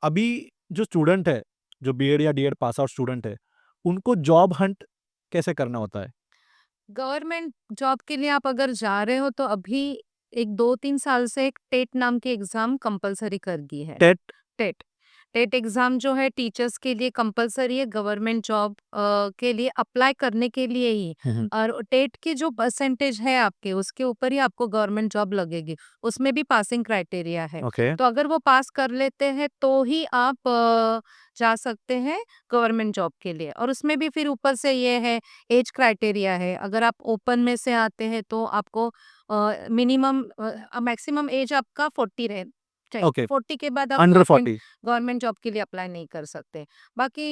अभी जो स्टूडेंट है जो बीएड या डीएड पास आउट स्टूडेंट है उनको जॉब हंट कैसे करना होता है गवर्नमेंट जॉब के लिए आप अगर जा रहे हो तो अभी एक 2-3 साल से एक टेट नाम की एग्ज़ाम कंपल्सरी कर दी है। टेट टेट टेट एग्ज़ाम जो है टीचर्स के लिए कंपल्सरी है, गवर्नमेंट जॉब के लिए अप्लाई करने के लिए ही। और टेट की जो परसेंटेज है आपके, उसके ऊपर ही आपको गवर्नमेंट जॉब लगेगी। उसमें भी पासिंग क्राइटेरिया है। ओके तो अगर वो पास कर लेते हैं तो ही आप जा सकते हैं गवर्नमेंट जॉब के लिए, और उसमें भी फिर ऊपर से ये है एज क्राइटेरिया है। अगर आप ओपन में से आते हैं तो आपको मिनिमम मैक्सिमम एज आपका 40 रहे चाहिए। ओके 40 के बाद आप अंडर गवर्नमेंट 40 गवर्नमेंट जॉब के लिए अप्लाई नहीं कर सकते। बाकी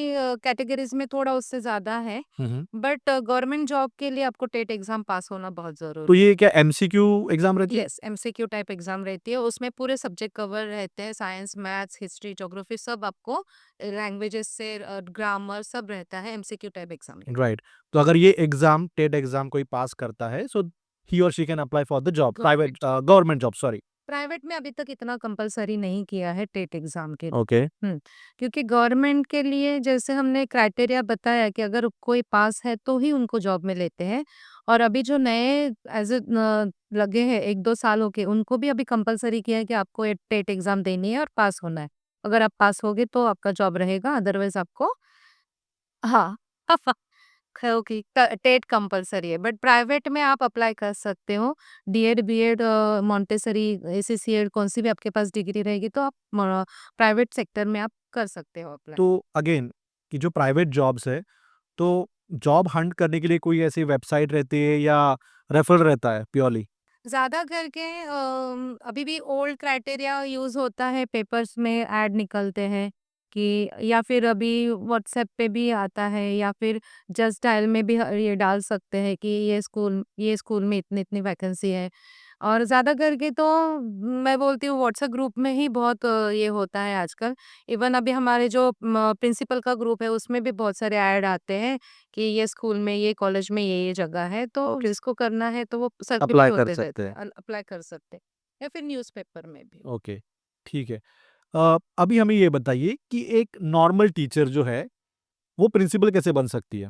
कैटेगरीज में थोड़ा उससे ज़्यादा है, बट गवर्नमेंट जॉब के लिए आपको टेट एग्ज़ाम पास होना बहुत तो ज़रूरी ये क्या एमसीक्यू एग्जाम रहती है यस, एमसीक्यू टाइप एग्ज़ाम रहती है। उसमें पूरे सब्जेक्ट कवर रहते हैं, साइंस, मैथ्स, हिस्ट्री, ज्योग्राफी सब आपको लैंग्वेजेस से ग्रामर सब रहता है, एमसीक्यू टाइप एग्ज़ाम रहता है। राइट तो अगर ये एग्जाम टेट एग्जाम कोई पास करता है सो ही और she can apply for the job private government job government job sorry private में अभी तक इतना कंपल्सरी नहीं किया है टेट एग्जाम के लिए। ओके। क्योंकि गवर्नमेंट के लिए जैसे हमने क्राइटेरिया बताया कि अगर कोई पास है तो ही उनको जॉब में लेते हैं, और अभी जो नए एज ए लगे हैं 1-2 साल हो के, उनको भी अभी कंपलसरी किया है कि आपको ये टेट एग्जाम देनी है और पास होना है। अगर आप पास होगे तो आपका जॉब रहेगा, अदरवाइज आपको हाँ ओके, टेट कंपलसरी है, बट प्राइवेट में आप अप्लाई कर सकते हो। डीएड, बीएड, मॉन्टेसरी, एसीसीएड, कौन सी भी आपके पास डिग्री रहेगी तो आप प्राइवेट सेक्टर में आप कर सकते हो अप्लाई। तो अगेन कि जो प्राइवेट जॉब्स है, तो जॉब हंट करने के लिए कोई ऐसी वेबसाइट रहती है या रेफरल रहता है प्योरली? ज़्यादा करके अभी भी ओल्ड क्राइटेरिया यूज़ होता है, पेपर्स में ऐड निकलते हैं कि, या फिर अभी व्हाट्सएप पे भी आता है, या फिर जस्ट डायल में भी ये डाल सकते हैं कि ये स्कूल में इतनी-इतनी वैकेंसी है। और ज़्यादा करके तो मैं बोलती हूँ व्हाट्सएप ग्रुप में ही बहुत ये होता है आजकल। इवन अभी हमारे जो प्रिंसिपल का ग्रुप है उसमें भी बहुत सारे ऐड आते हैं कि ये स्कूल में, ये कॉलेज में ये जगह है, तो जिसको करना है तो वो सर्कुलेट अप्लाई कर होते सकते रहते हैं। हैं, अप्लाई कर सकते हैं, या फिर न्यूज़पेपर में भी। ओके, ठीक है। अभी हमें ये बताइए कि एक नॉर्मल टीचर जो है, वो प्रिंसिपल कैसे बन सकती है?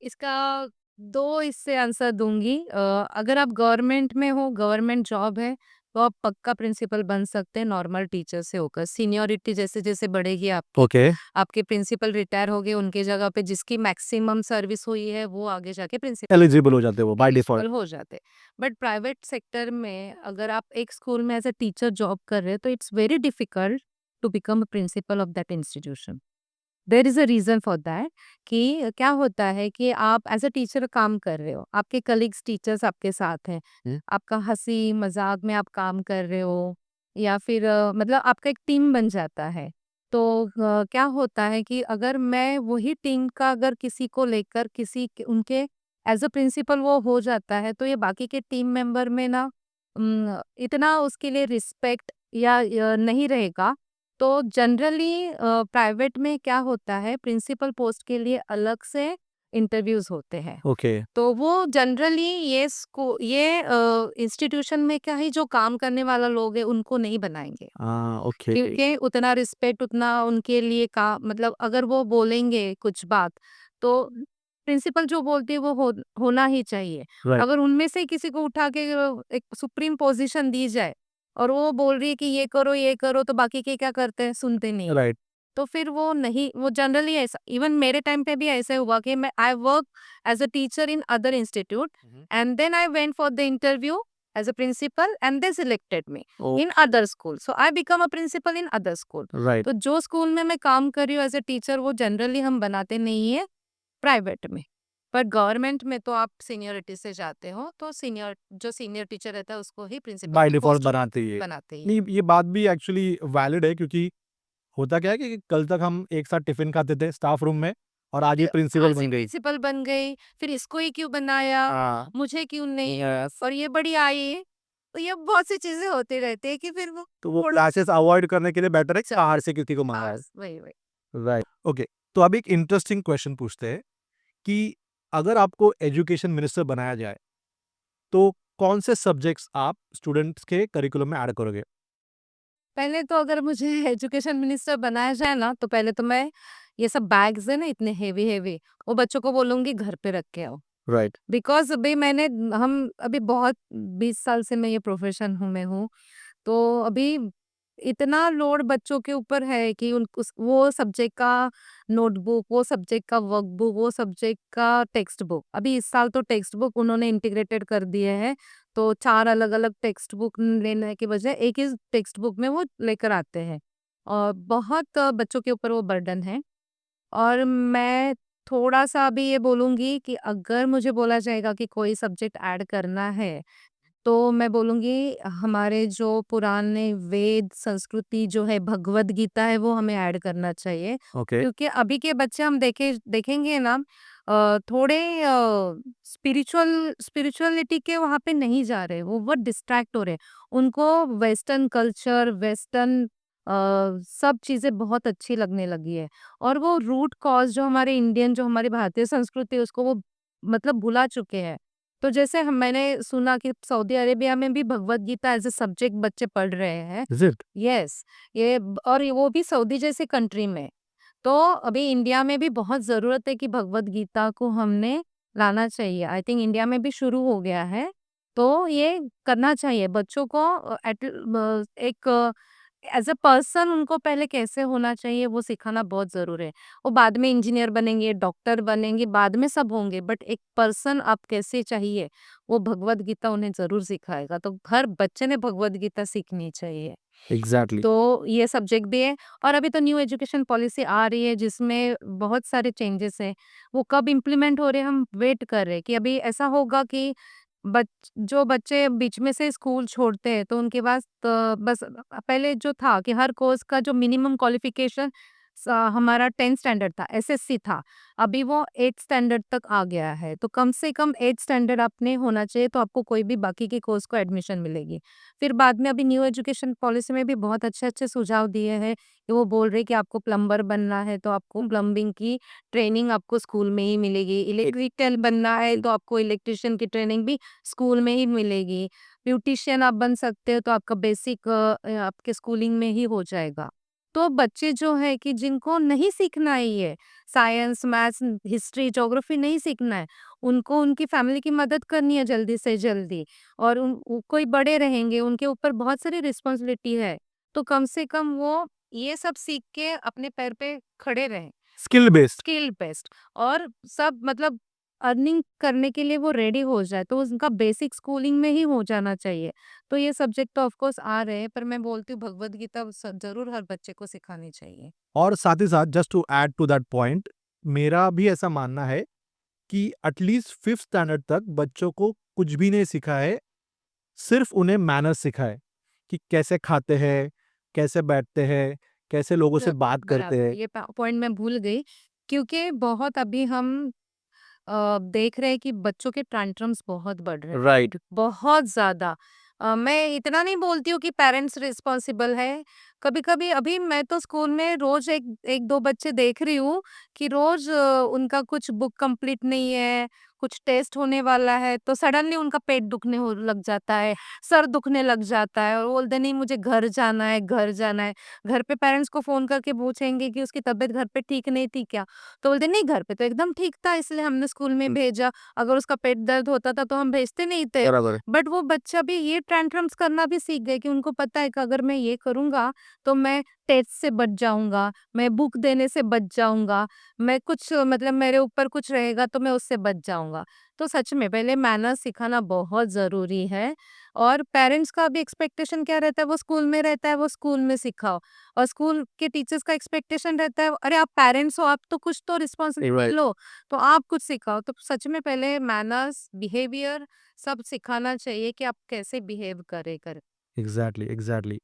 इसका 2 इससे आंसर दूँगी। अगर आप गवर्नमेंट में हो, गवर्नमेंट जॉब है, तो आप पक्का प्रिंसिपल बन सकते हैं नॉर्मल टीचर से होकर। सीनियरिटी जैसे-जैसे बढ़ेगी आपकी, ओके, आपके प्रिंसिपल रिटायर हो गए, उनके जगह पे जिसकी मैक्सिमम सर्विस हुई है, वो आगे जाके प्रिंसिपल एलिजिबल हो जाते हैं वो बाय डिफ़ॉल्ट। एलिजिबल हो जाते हैं। बट प्राइवेट सेक्टर में अगर आप एक स्कूल में एज़ अ टीचर जॉब कर रहे हो, तो it's very difficult to become a principal of that institution. There is a reason for that कि क्या होता है कि आप एज़ अ टीचर काम कर रहे हो, आपके कलीग्स टीचर्स आपके साथ हैं, हुँ। आपका हँसी-मज़ाक में आप काम कर रहे हो, या फिर मतलब आपका एक टीम बन जाता है। तो क्या होता है कि अगर मैं वही टीम का अगर किसी को लेकर किसी के उनके एज़ अ प्रिंसिपल वो हो जाता है, तो ये बाकी के टीम मेंबर में ना इतना उसके लिए रिस्पेक्ट या नहीं रहेगा। तो जनरली प्राइवेट में क्या होता है, प्रिंसिपल पोस्ट के लिए अलग से इंटरव्यूज होते हैं। ओके, तो वो जनरली ये इंस्टीट्यूशन में क्या है, जो काम करने वाला लोग है उनको नहीं बनाएंगे, ओके, क्योंकि उतना रिस्पेक्ट, उतना उनके लिए का मतलब अगर वो बोलेंगे कुछ बात, तो प्रिंसिपल जो बोलती है वो होना ही चाहिए। राइट, अगर उनमें से किसी को उठा के एक सुप्रीम पोजीशन दी जाए और वो बोल रही है कि ये करो, तो बाकी के क्या करते हैं, सुनते नहीं। राइट, तो फिर वो नहीं, वो जनरली ऐसा, इवन मेरे टाइम पे भी ऐसे हुआ कि मैं I work as a teacher in other institute, हुँ। And then I went for the interview as a principal and they selected me oh! in other school, so I become a principal in other school। Right, तो जो school में मैं काम कर रही हूँ as a teacher, वो generally हम बनाते नहीं है प्राइवेट में। पर गवर्नमेंट में तो आप सीनियरिटी से जाते हो, तो सीनियर टीचर रहता है उसको ही प्रिंसिपल बाय की डिफ़ॉल्ट पोस्ट बनाते ही है। बनाते ही है। नहीं, ये बात भी एक्चुअली वैलिड है क्योंकि होता क्या है कि कल तक हम एक साथ टिफ़िन खाते थे स्टाफ रूम में और आज ये प्रिंसिपल आज ही बन गई। प्रिंसिपल बन गई, फिर इसको ही क्यों बनाया, हाँ, मुझे क्यों नहीं, यस। और ये बड़ी आई। तो ये बहुत सी चीजें होती रहती है कि फिर वो तो वो थोड़ा क्लासेस अवॉइड करने के लिए बेटर है कि सा बाहर से किसी को मँगाएँ। वही वही। Right, okay. तो अब एक इंटरेस्टिंग क्वेश्चन पूछते हैं कि अगर आपको एजुकेशन मिनिस्टर बनाया जाए, तो कौन से सब्जेक्ट्स आप स्टूडेंट्स के करिकुलम में ऐड करोगे? पहले तो अगर मुझे एजुकेशन मिनिस्टर बनाया जाए ना, तो पहले तो मैं ये सब बैग्स है ना इतने हेवी हेवी, वो बच्चों को बोलूंगी घर पे रख के आओ। राइट, बिकॉज अभी मैंने हम अभी बहुत 20 साल से मैं ये प्रोफेशन हूँ मैं हूँ, तो अभी इतना लोड बच्चों के ऊपर है कि उन उस वो सब्जेक्ट का नोटबुक, वो सब्जेक्ट का वर्कबुक, वो सब्जेक्ट का टेक्स्ट बुक, अभी इस साल तो टेक्स्ट बुक उन्होंने इंटीग्रेटेड कर दिए हैं। तो 4 अलग-अलग टेक्स्ट बुक लेने के बजाय एक ही टेक्स्ट बुक में वो लेकर आते हैं, और बहुत बच्चों के ऊपर वो बर्डन है। और मैं थोड़ा-सा अभी ये बोलूँगी कि अगर मुझे बोला जाएगा कि कोई सब्जेक्ट ऐड करना है, तो मैं बोलूँगी हमारे जो पुराने वेद, संस्कृति जो है, भगवद गीता है, वो हमें ऐड करना चाहिए। ओके, क्योंकि अभी के बच्चे हम देखेंगे ना, थोड़े स्पिरिचुअलिटी के वहाँ पे नहीं जा रहे, वो बहुत डिस्ट्रैक्ट हो रहे हैं। उनको वेस्टर्न कल्चर, वेस्टर्न सब चीज़ें बहुत अच्छी लगने लगी है, और वो रूट कॉज़ जो हमारे इंडियन, जो हमारी भारतीय संस्कृति है, उसको वो मतलब भुला चुके हैं। तो जैसे मैंने सुना कि सऊदी अरेबिया में भी Bhagavad Gita as a subject बच्चे पढ़ रहे हैं। Is it? यस, वो भी सऊदी जैसे कंट्री में। तो अभी इंडिया में भी बहुत ज़रूरत है कि भगवत गीता को हमने लाना चाहिए। आई थिंक इंडिया में भी शुरू हो गया है, तो ये करना चाहिए बच्चों को। एक एज़ अ पर्सन उनको पहले कैसे होना चाहिए वो सिखाना बहुत ज़रूरी है। वो बाद में इंजीनियर बनेंगे, डॉक्टर बनेंगे, बाद में सब होंगे, बट एक पर्सन आप कैसे चाहिए, वो भगवत गीता उन्हें ज़रूर सिखाएगा। तो हर बच्चे ने भगवत गीता सीखनी चाहिए। एग्जैक्टली। तो ये सब्जेक्ट भी है और अभी तो न्यू एजुकेशन पॉलिसी आ रही है जिसमें बहुत सारे चेंजेस हैं। वो कब इम्प्लीमेंट हो रहे हैं हम वेट कर रहे हैं कि अभी ऐसा होगा कि बच जो बच्चे बीच में से स्कूल छोड़ते हैं तो उनके पास बस पहले जो था कि हर कोर्स का जो मिनिमम क्वालिफिकेशन हमारा 10th स्टैंडर्ड था, एसएससी था। अभी वो 8th स्टैंडर्ड तक आ गया है, तो कम से कम 8th स्टैंडर्ड आपने होना चाहिए तो आपको कोई भी बाकी के कोर्स को एडमिशन मिलेगी। फिर बाद में अभी न्यू एजुकेशन पॉलिसी में भी बहुत अच्छे-अच्छे सुझाव दिए हैं कि वो बोल रहे हैं कि आपको प्लम्बर बनना है तो आपको प्लम्बिंग की ट्रेनिंग आपको स्कूल में ही मिलेगी। इलेक्ट्रिकल बनना है तो आपको इलेक्ट्रिशियन की ट्रेनिंग भी स्कूल में ही मिलेगी। ब्यूटिशियन आप बन सकते हो तो आपका बेसिक आपके स्कूलिंग में ही हो जाएगा। तो बच्चे जो है कि जिनको नहीं सीखना है ये साइंस, मैथ्स, हिस्ट्री, ज्योग्राफी नहीं सीखना है, उनको उनकी फैमिली की मदद करनी है जल्दी से जल्दी। और कोई बड़े रहेंगे, उनके ऊपर बहुत सारी रिस्पॉन्सिबिलिटी है, तो कम से कम वो ये सब सीख के अपने पैर पे खड़े रहें। Skill based. स्किल बेस्ड और सब मतलब अर्निंग करने के लिए वो रेडी हो जाए, तो उनका बेसिक स्कूलिंग में ही हो जाना चाहिए। तो ये सब्जेक्ट तो ऑफ कोर्स आ रहे हैं, पर मैं बोलती हूँ भगवत गीता ज़रूर हर बच्चे को सिखानी चाहिए। और साथ ही साथ just to add to that point, मेरा भी ऐसा मानना है कि एटलीस्ट 5th स्टैंडर्ड तक बच्चों को कुछ भी नहीं सिखा है, सिर्फ उन्हें मैनर्स सिखाए कि कैसे खाते हैं, कैसे बैठते हैं, कैसे लोगों से बात करते बराबर, हैं। ये पॉइंट मैं भूल गई क्योंकि बहुत अभी हम देख रहे हैं कि बच्चों के टैंट्रम्स बहुत बढ़ रहे हैं, राइट। बहुत ज़्यादा। मैं इतना नहीं बोलती हूँ कि पेरेंट्स रिस्पॉन्सिबल है। कभी-कभी अभी मैं तो स्कूल में रोज़ एक 1-2 बच्चे देख रही हूँ कि रोज़ उनका कुछ बुक कंप्लीट नहीं है, कुछ टेस्ट होने वाला है, तो सडनली उनका पेट दुखने हो लग जाता है, सर दुखने लग जाता है और वो बोलते नहीं मुझे घर जाना है, घर जाना है। घर पे पेरेंट्स को फ़ोन करके पूछेंगे कि उसकी तबीयत घर पे ठीक नहीं थी क्या? तो बोलते नहीं घर पे तो एकदम ठीक था इसलिए हमने स्कूल में भेजा। अगर उसका पेट दर्द होता था तो हम भेजते नहीं थे। बराबर है। बट वो बच्चा भी ये टैंट्रम्स करना भी सीख गए कि उनको पता है कि अगर मैं ये करूँगा तो मैं टेस्ट से बच जाऊँगा, मैं बुक देने से बच जाऊँगा, मैं कुछ मतलब मेरे ऊपर कुछ रहेगा तो मैं उससे बच जाऊँगा। तो सच में पहले मैनर्स सिखाना बहुत ज़रूरी है और पेरेंट्स का भी एक्सपेक्टेशन क्या रहता है वो स्कूल में रहता है, वो स्कूल में सिखाओ। और स्कूल के टीचर्स का एक्सपेक्टेशन रहता है अरे आप पेरेंट्स हो आप तो कुछ तो रिस्पॉन्सिबिलिटी राइट। लो तो आप कुछ सिखाओ तो सच में पहले मैनर्स बिहेवियर सब सिखाना चाहिए कि आप कैसे बिहेव कर। Exactly, exactly.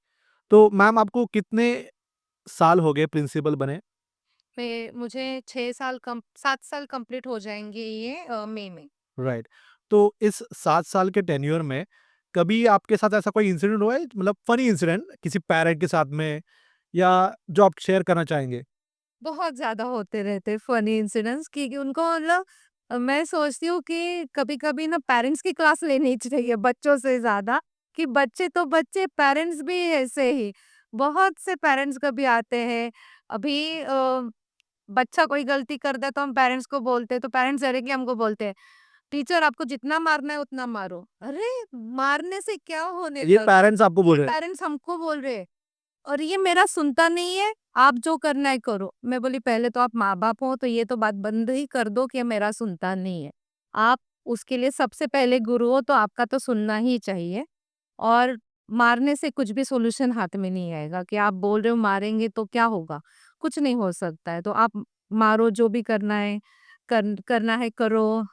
तो मैम आपको कितने साल हो गए प्रिंसिपल बने? मैं मुझे 7 साल कंप्लीट हो जाएंगे ये मई में। राइट। तो इस 7 साल के टेन्योर में कभी आपके साथ ऐसा कोई इंसिडेंट हुआ है, मतलब फनी इंसिडेंट किसी पेरेंट के साथ में, या जो आप शेयर करना चाहेंगे? बहुत ज़्यादा होते रहते हैं फनी इंसिडेंट्स क्योंकि उनको मतलब मैं सोचती हूँ कि कभी-कभी ना पेरेंट्स की क्लास लेनी चाहिए बच्चों से ज़्यादा कि बच्चे तो बच्चे, पेरेंट्स भी ऐसे ही। बहुत से पेरेंट्स कभी आते हैं, अभी बच्चा कोई गलती कर दे तो हम पेरेंट्स को बोलते हैं, तो पेरेंट्स डायरेक्टली हमको बोलते हैं, "टीचर आपको जितना मारना है उतना मारो।" अरे! मारने से क्या होने ये लगा? पेरेंट्स आपको बोल ये रहे हैं? पेरेंट्स हमको बोल रहे हैं। और ये मेरा सुनता नहीं है, आप जो करना है करो। मैं बोली पहले तो आप माँ-बाप हो तो ये तो बात बंद ही कर दो कि ये मेरा सुनता नहीं है। आप उसके लिए सबसे पहले गुरु हो तो आपका तो सुनना ही चाहिए और मारने से कुछ भी सॉल्यूशन हाथ में नहीं आएगा कि आप बोल रहे हो मारेंगे तो क्या होगा? कुछ नहीं हो सकता है। तो आप मारो जो भी करना है करो,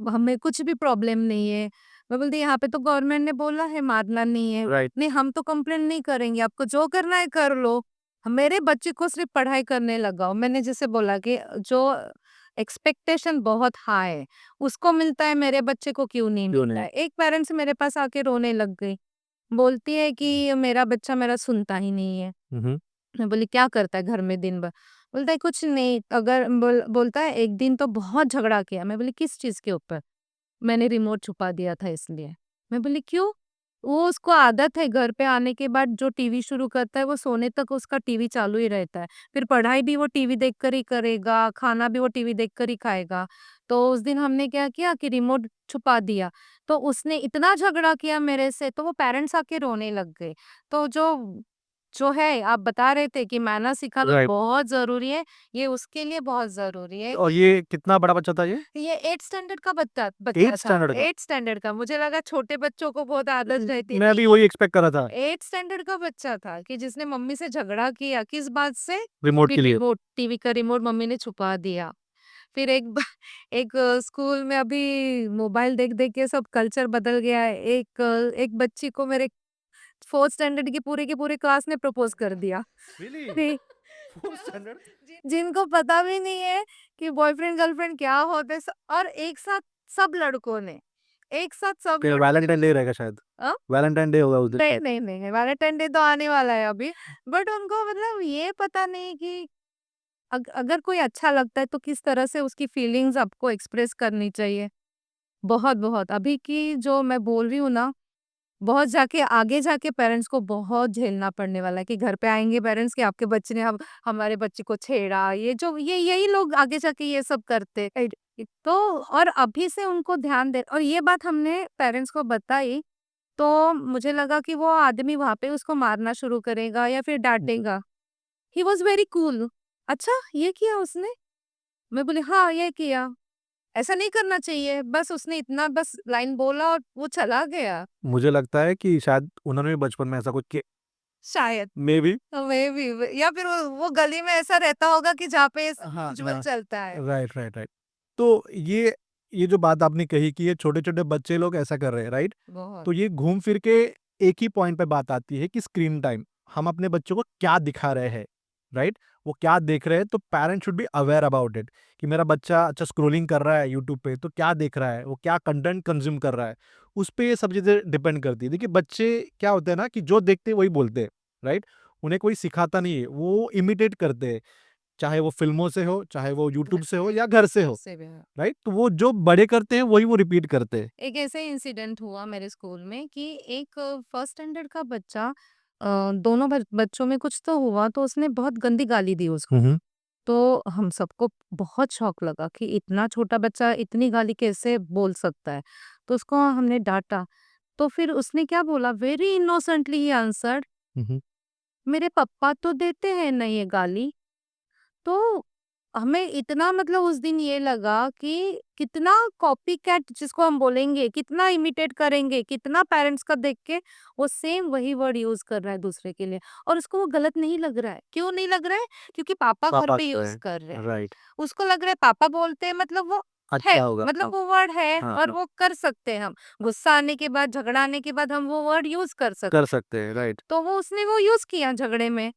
हमें कुछ भी प्रॉब्लम नहीं है। मैं बोलती यहाँ पे तो गवर्नमेंट ने बोला है मारना नहीं है। राइट। नहीं हम तो कंप्लेंट नहीं करेंगे, आपको जो करना है कर लो। मेरे बच्चे को सिर्फ पढ़ाई करने लगाओ। मैंने जैसे बोला कि जो एक्सपेक्टेशन बहुत हाई है, उसको मिलता है मेरे बच्चे को क्यों नहीं क्यों मिलता नहीं? है? एक पेरेंट्स मेरे पास आके रोने लग गई। बोलती है कि मेरा बच्चा मेरा सुनता ही नहीं है। हम्म। मैं बोली क्या करता है घर में दिन भर? बोलता है कुछ नहीं, अगर बोलता है एक दिन तो बहुत झगड़ा किया। मैं बोली किस चीज़ के ऊपर? मैंने रिमोट छुपा दिया था इसलिए। मैं बोली क्यों? वो उसको आदत है घर पे आने के बाद जो टीवी शुरू करता है वो सोने तक उसका टीवी चालू ही रहता है। फिर पढ़ाई भी वो टीवी देखकर ही करेगा, खाना भी वो टीवी देखकर ही खाएगा। तो उस दिन हमने क्या किया कि रिमोट छुपा दिया। तो उसने इतना झगड़ा किया मेरे से तो वो पेरेंट्स आके रोने लग गए। तो जो है आप बता रहे थे कि मैनर्स सिखाना राइट। बहुत ज़रूरी है, ये उसके लिए बहुत ज़रूरी है। और ये कितना बड़ा बच्चा था ये? ये 8th स्टैंडर्ड का बच्चा बच्चा 8th था। स्टैंडर्ड का? 8th स्टैंडर्ड का। मुझे लगा छोटे बच्चों को बहुत आदत रहती है, मैं भी नहीं। वही एक्सपेक्ट कर रहा था। 8th स्टैंडर्ड का बच्चा था कि जिसने मम्मी से झगड़ा किया, किस बात से? रिमोट कि के लिए। रिमोट टीवी का रिमोट मम्मी ने छुपा दिया। फिर एक स्कूल में अभी मोबाइल देख-देख के सब कल्चर बदल गया है। एक बच्ची को मेरे 4th स्टैंडर्ड की पूरी क्लास ने प्रपोज़ कर दिया। रियली? जी। 4th standard? जिनको पता भी नहीं है कि बॉयफ्रेंड गर्लफ्रेंड क्या होते हैं और एक साथ सब लड़कों ने एक साथ सब फिर लड़कों वैलेंटाइन डे रहेगा शायद। हाँ? वैलेंटाइन डे होगा उस दिन। नहीं वैलेंटाइन डे तो आने वाला है अभी। बट उनको मतलब ये पता नहीं कि अगर कोई अच्छा लगता है तो किस तरह से उसकी फीलिंग्स आपको एक्सप्रेस करनी चाहिए। बहुत बहुत अभी की जो मैं बोल रही हूँ ना, बहुत जाके आगे जाके पेरेंट्स को बहुत झेलना पड़ने वाला है कि घर पे आएँगे पेरेंट्स कि आपके बच्चे ने हम हमारे बच्चे को छेड़ा, ये यही लोग आगे जाके ये सब करते। राइट? तो और अभी से उनको ध्यान दे और ये बात हमने पेरेंट्स को बताई, तो मुझे लगा कि वो आदमी वहाँ पे उसको मारना शुरू करेगा या फिर डाँटेगा। He was very cool. अच्छा ये किया उसने? मैं बोली हाँ, ये किया। ऐसा नहीं करना चाहिए। बस उसने इतना बस लाइन बोला और वो चला गया। मुझे लगता है कि शायद उन्होंने भी बचपन में ऐसा कुछ किया। शायद। मेबी। मेबी या फिर वो गली में ऐसा रहता होगा कि जहाँ पे हाँ, उज्ज्वल हाँ। चलता है। Right, right, right. तो ये जो बात आपने कही कि ये छोटे-छोटे बच्चे लोग ऐसा कर रहे हैं, राइट? बहुत। तो ये घूम फिर के एक ही पॉइंट पे बात आती है कि स्क्रीन टाइम। हम अपने बच्चों को क्या दिखा रहे हैं, राइट? वो क्या देख रहे हैं तो parents should be aware about it कि मेरा बच्चा अच्छा स्क्रॉलिंग कर रहा है यूट्यूब पे तो क्या देख रहा है, वो क्या कंटेंट कंज़्यूम कर रहा है, उस पे ये सब चीज़ें डिपेंड करती है। देखिए बच्चे क्या होते हैं ना कि जो देखते हैं वही बोलते हैं, राइट? उन्हें कोई सिखाता नहीं है, वो इमिटेट करते हैं, चाहे वो फ़िल्मों से हो, चाहे वो यूट्यूब से हो या घर से हो, से भी है। राइट? तो वो जो बड़े करते हैं वही वो रिपीट करते हैं। एक ऐसे इंसिडेंट हुआ मेरे स्कूल में कि एक फर्स्ट स्टैंडर्ड का बच्चा दोनों बच्चों में कुछ तो हुआ तो उसने बहुत गंदी गाली दी उसको। हुँ, हुँ। तो हम सबको बहुत शौक लगा कि इतना छोटा बच्चा इतनी गाली कैसे बोल सकता है। तो उसको हमने डांटा। तो फिर उसने क्या बोला, वेरी इनोसेंटली ही आंसर्ड, हुँ, हुँ। मेरे पापा तो देते हैं ना ये गाली। तो हमें इतना मतलब उस दिन ये लगा कि कितना कॉपी कैट जिसको हम बोलेंगे, कितना इमिटेट करेंगे, कितना पेरेंट्स का देख के वो सेम वही वर्ड यूज़ कर रहा है दूसरे के लिए और उसको वो गलत नहीं लग रहा है। क्यों नहीं लग रहा है? क्योंकि पापा घर पापा पे कर रहे यूज़ कर रहे हैं। हैं। राइट। उसको लग रहा है पापा बोलते हैं मतलब वो है, अच्छा होगा। मतलब हाँ, वो वर्ड है हाँ, और वो कर सकते हैं हम। गुस्सा आने के बाद, झगड़ा आने के बाद हम वो वर्ड यूज़ कर कर सकते हैं। सकते हैं, राइट। तो वो उसने वो यूज़ किया झगड़े में।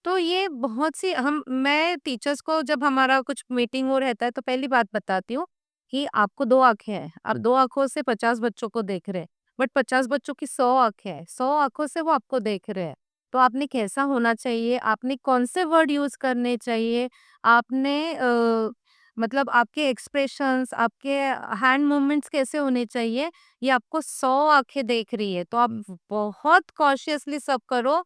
तो ये बहुत सी हम मैं टीचर्स को जब हमारा कुछ मीटिंग वो रहता है तो पहली बात बताती हूँ कि आपको 2 आँखें हैं। आप 2 आँखों से 50 बच्चों को देख रहे हैं। बट 50 बच्चों की 100 आँखें हैं। 100 आँखों से वो आपको देख रहे हैं। तो आपने कैसा होना चाहिए, आपने कौन से वर्ड यूज़ करने चाहिए, आपने मतलब आपके एक्सप्रेशंस, आपके हैंड मूवमेंट्स कैसे होने चाहिए, ये आपको 100 आँखें देख रही है। तो आप बहुत कॉशियसली सब करो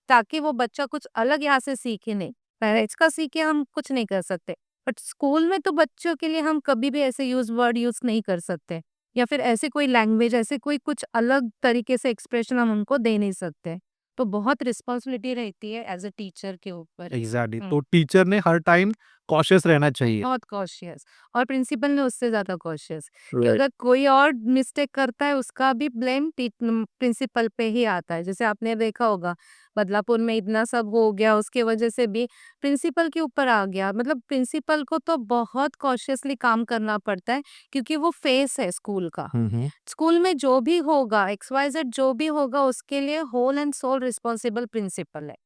ताकि वो बच्चा कुछ अलग यहाँ से सीखे नहीं। पेरेंट्स का सीखे हम कुछ नहीं कर सकते। बट स्कूल में तो बच्चों के लिए हम कभी भी ऐसे वर्ड यूज़ नहीं कर सकते या फिर ऐसे कोई लैंग्वेज ऐसे कोई कुछ अलग तरीके से एक्सप्रेशन हम उनको दे नहीं सकते। तो बहुत रिस्पॉन्सिबिलिटी रहती है एज़ अ टीचर के ऊपर। एग्ज़ैक्टली। हुँ। तो टीचर ने हर टाइम कॉशियस रहना चाहिए। बहुत कॉशियस और प्रिंसिपल ने उससे ज़्यादा कॉशियस कि राइट। अगर कोई और मिस्टेक करता है उसका भी ब्लेम प्रिंसिपल पे ही आता है। जैसे आपने देखा होगा बदलापुर में इतना सब हो गया उसके वजह से भी प्रिंसिपल के ऊपर आ गया। मतलब प्रिंसिपल को तो बहुत कॉशियसली काम करना पड़ता है क्योंकि वो फेस है स्कूल का। हुँ, हुँ। स्कूल में जो भी होगा एक्स वाई जेड जो भी होगा उसके लिए whole and sole responsible principal है।